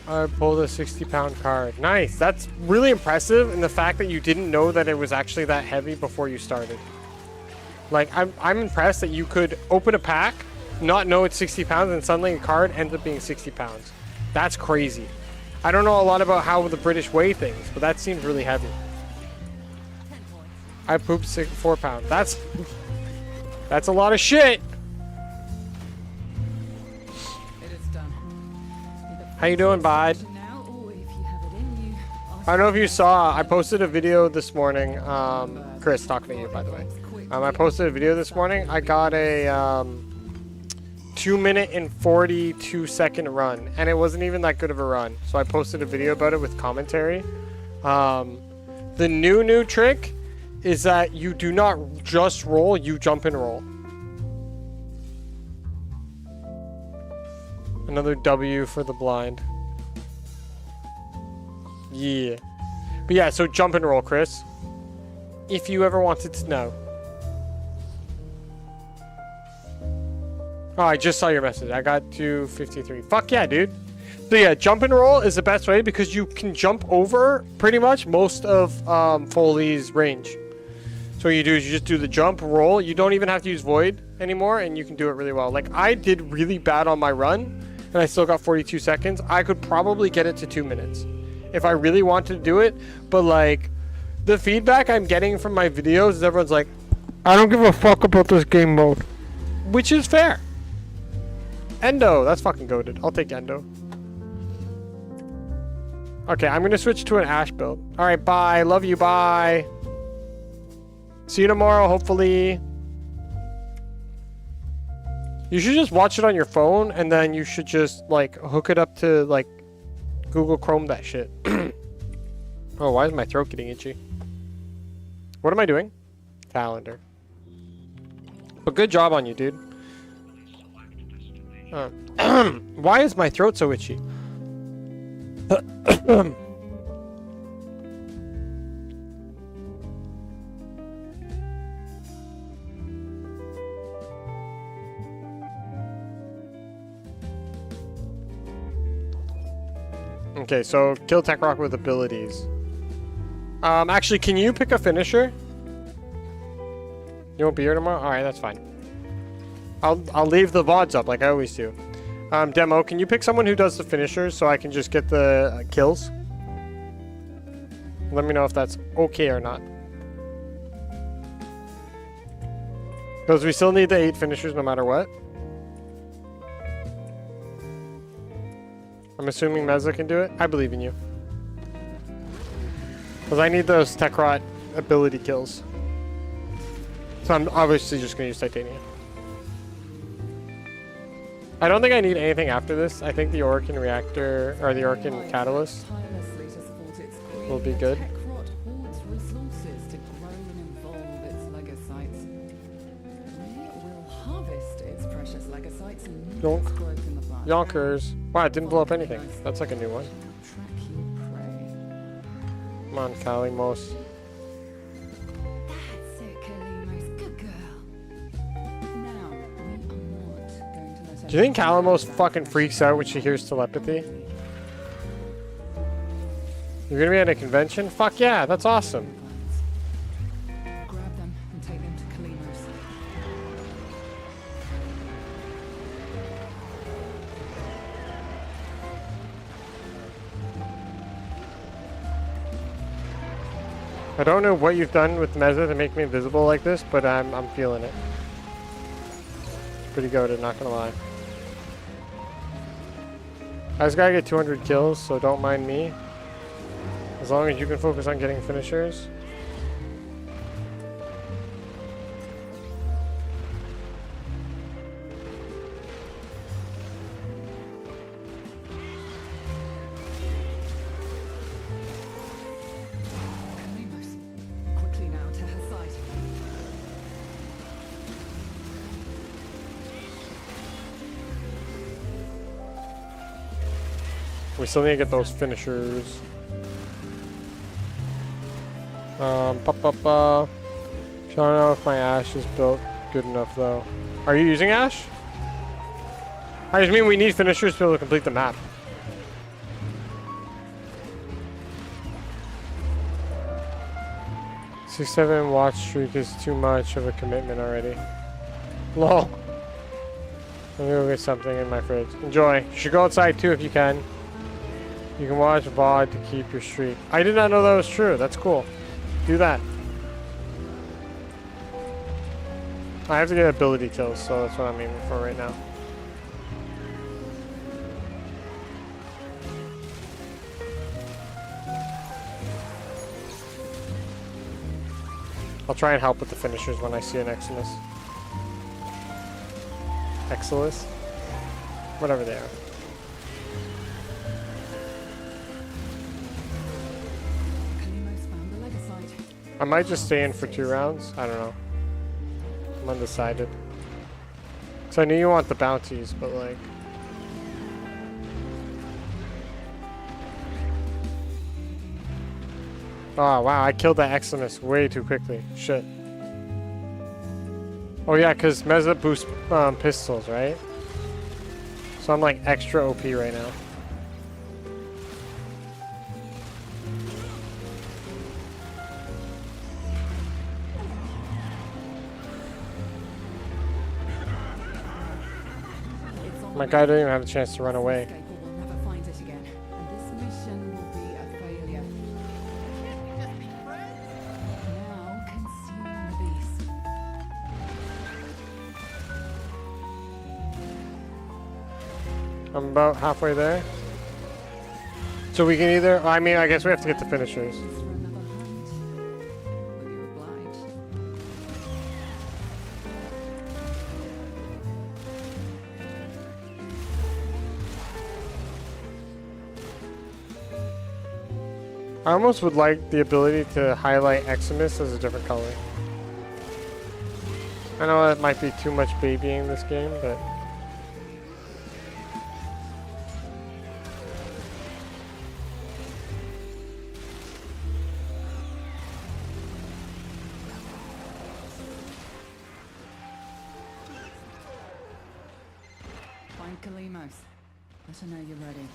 I pulled a 60-pound card. Nice. That's really impressive, and the fact that you didn't know that it was actually that heavy before you started. Like, I'm impressed that you could open a pack, not know it's 60 pounds, and suddenly a card ends up being 60 pounds. That's crazy. I don't know a lot about how the British weigh things, but that seems really heavy. I pooped 4 pounds. That's a lot of shit. How you doing, bud? I don't know if you saw, I posted a video this morning. Chris, talking to you, by the way. I posted a video this morning. I got a 2-minute and 42-second run, and it wasn't even that good of a run. So I posted a video about it with commentary. The new trick is that you do not just roll, you jump and roll. Another W for the blind. Yeah. But yeah, so jump and roll, Chris. If you ever wanted to know. Oh, I just saw your message. I got 253. Fuck yeah, dude. So yeah, jump and roll is the best way because you can jump over pretty much most of Foley's range. So what you do is you just do the jump, roll. You don't even have to use void anymore, and you can do it really well. Like, I did really bad on my run, and I still got 42 seconds. I could probably get it to 2 minutes if I really wanted to do it. But like, the feedback I'm getting from my videos is everyone's like, I don't give a fuck about this game mode. Which is fair. Endo, that's fucking goated. I'll take Endo. Okay, I'm gonna switch to an Ash build. Alright, bye. Love you, bye. See you tomorrow, hopefully. You should just watch it on your phone, and then you should just, like, hook it up to, like, Google Chrome that shit. Oh, why is my throat getting itchy? What am I doing? Calendar. But good job on you, dude. Why is my throat so itchy? Okay, so kill Tech Rock with abilities. Actually, can you pick a finisher? You won't be here tomorrow? Alright, that's fine. I'll leave the VODs up like I always do. Demo, can you pick someone who does the finishers so I can just get the kills? Let me know if that's okay or not. Because we still need the 8 finishers no matter what. I'm assuming Mezza can do it. I believe in you. Because I need those Tekrot ability kills. So I'm obviously just going to use Titania. I don't think I need anything after this. I think the Orkin Reactor, or the Orkin Catalyst will be good. Yonk. Yonkers. Wow, it didn't blow up anything. That's like a new one. Come on, Kalimos. Do you think Kalimos fucking freaks out when she hears telepathy? You're gonna be at a convention? Fuck yeah, that's awesome. Grab them and take them to Kalimos. I don't know what you've done with Mezza to make me invisible like this, but I'm feeling it. It's pretty goated, not gonna lie. I just gotta get 200 kills, so don't mind me. As long as you can focus on getting finishers. Quickly now to her side. We still need to get those finishers. I don't know if my Ash is built good enough though. Are you using Ash? I just mean we need finishers to be able to complete the map. 6-7 watch streak is too much of a commitment already. Lol. Let me go get something in my fridge. Enjoy. You should go outside too if you can. You can watch VOD to keep your streak. I did not know that was true. That's cool. Do that. I have to get ability kills, so that's what I'm aiming for right now. I'll try and help with the finishers when I see an Eximus. Exilis? Whatever they are. I might just stay in for 2 rounds. I don't know. I'm undecided. So I knew you want the bounties, but like... Oh wow, I killed that Eximus way too quickly. Shit. Oh yeah, because Meza boosts pistols, right? So I'm like extra OP right now. My guy didn't even have a chance to run away. I'm about halfway there. So we can either... I mean, I guess we have to get the finishers. I almost would like the ability to highlight Eximus as a different color. I know that might be too much babying this game, but... Find Kalimos. Let her know you're ready.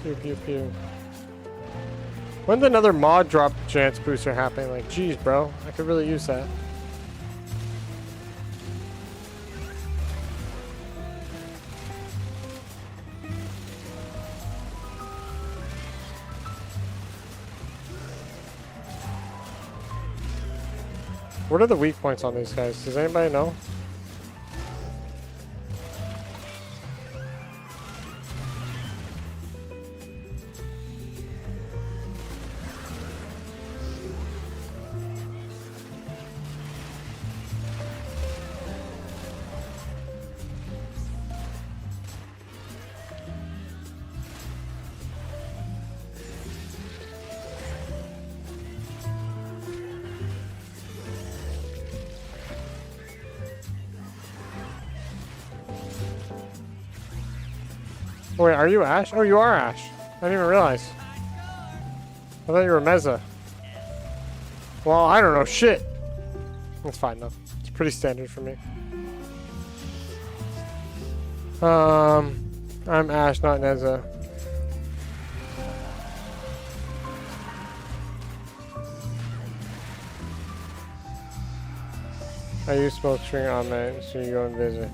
Pew pew pew. When's another mod drop chance booster happening? Like, geez, bro, I could really use that. What are the weak points on these guys? Does anybody know? Oh, wait, are you Ash? Oh, you are Ash. I didn't even realize. I thought you were Meza. Well, I don't know. Shit. That's fine, though. It's pretty standard for me. I'm Ash, not Neza. I use smoke string on that, so you go and visit.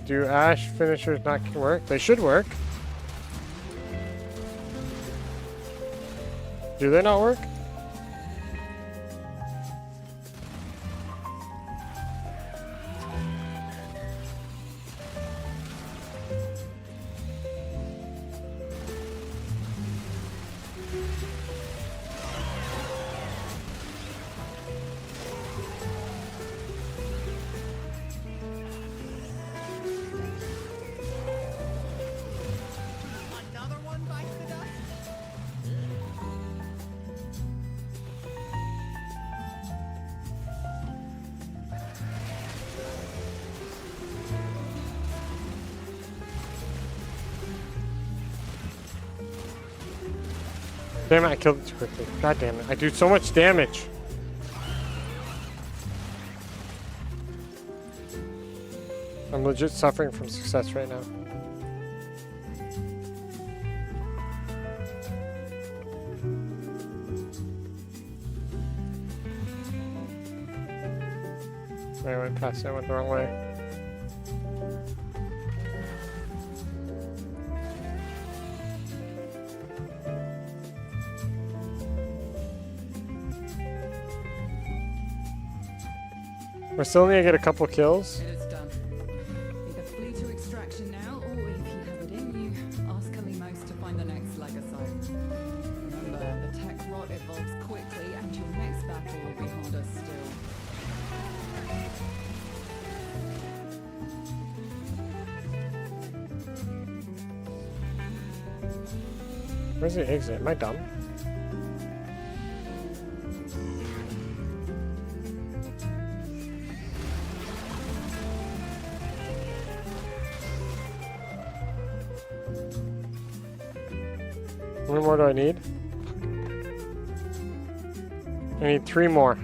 Do Ash finishers not work? They should work. Do they not work? Damn it, I killed it too quickly. God damn it, I do so much damage. I'm legit suffering from success right now. I went past it, I went the wrong way. We're still gonna get a couple kills. It is done. Either flee to extraction now, or if you have it in you, ask Kalimos to find the next Legosite. Remember, the tech rot evolves quickly, and your next battle will be harder still. Where's the exit? Am I dumb? How many more do I need? I need 3 more. 1,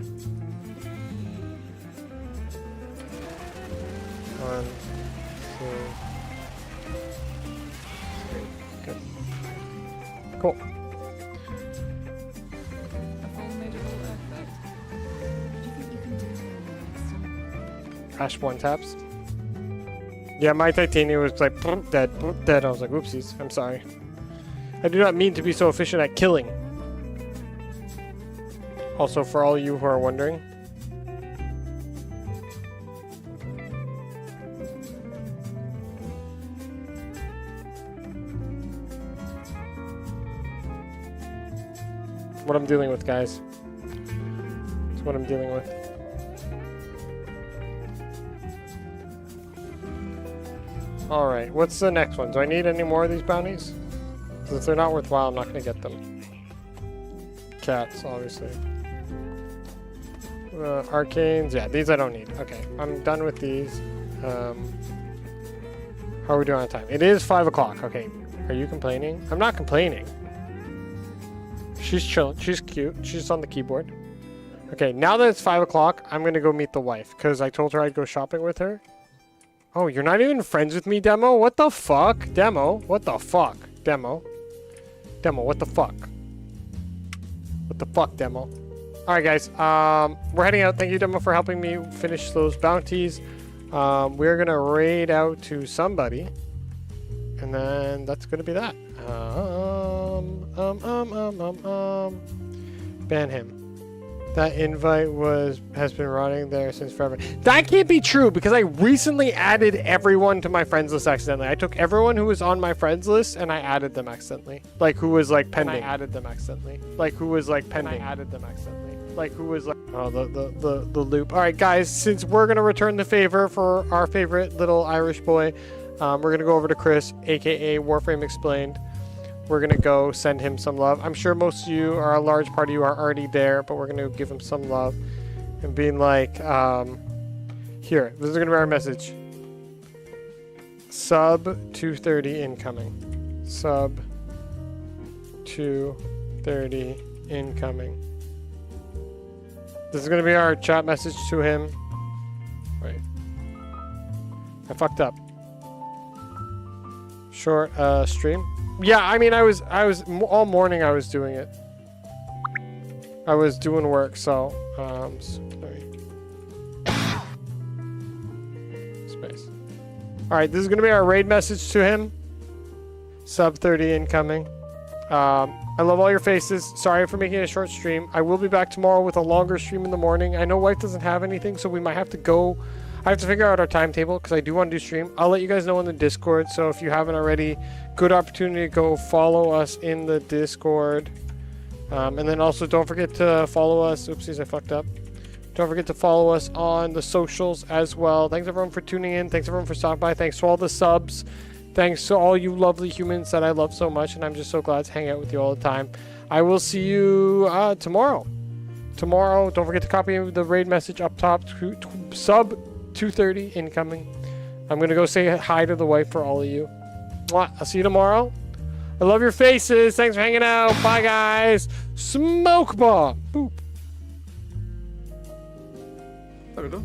2, 3. Good. Cool. Crash 1 taps. Yeah, my titanium was like dead, dead. I was like, oopsies. I'm sorry. I do not mean to be so efficient at killing. Also, for all you who are wondering, what I'm dealing with, guys. It's what I'm dealing with. Alright, what's the next one? Do I need any more of these bounties? Because if they're not worthwhile, I'm not going to get them. Cats, obviously. Arcanes, yeah, these I don't need. Okay, I'm done with these. How are we doing on time? It is 5 o'clock. Okay, are you complaining? I'm not complaining. She's chilling. She's cute. She's on the keyboard. Okay, now that it's 5 o'clock, I'm going to go meet the wife. Because I told her I'd go shopping with her. Oh, you're not even friends with me, Demo? What the fuck? Demo? What the fuck? Demo? Demo, what the fuck? What the fuck, Demo? Alright, guys. We're heading out. Thank you, Demo, for helping me finish those bounties. We're going to raid out to somebody. And then that's going to be that. Ban him. That invite has been running there since forever. That can't be true because I recently added everyone to my friends list accidentally. I took everyone who was on my friends list and I added them accidentally. Like who was like pending. And I added them accidentally. Like who was like pending. And I added them accidentally. Like who was like the loop. All right, guys. Since we're gonna return the favor for our favorite little Irish boy, we're gonna go over to Chris, aka Warframe Explained. We're going to go send him some love. I'm sure most of you, or a large part of you, are already there, but we're going to give him some love. And being like, here, this is going to be our message. Sub 230 incoming. Sub 230 incoming. This is going to be our chat message to him. Wait. I fucked up. Short stream. Yeah, I mean, I was all morning I was doing it. I was doing work, so, sorry. Space. Alright, this is going to be our raid message to him. Sub 30 incoming. I love all your faces. Sorry for making a short stream. I will be back tomorrow with a longer stream in the morning. I know wife doesn't have anything, so we might have to go. I have to figure out our timetable because I do want to do stream. I'll let you guys know in the Discord. So if you haven't already, good opportunity to go follow us in the Discord. And then also don't forget to follow us. Oopsies, I fucked up. Don't forget to follow us on the socials as well. Thanks everyone for tuning in. Thanks everyone for stopping by. Thanks to all the subs. Thanks to all you lovely humans that I love so much. And I'm just so glad to hang out with you all the time. I will see you tomorrow. Tomorrow, don't forget to copy the raid message up top. Sub 230 incoming. I'm gonna go say hi to the wife for all of you. Mwah. I'll see you tomorrow. I love your faces. Thanks for hanging out. Bye, guys. Smoke bomb. Boop. There we go.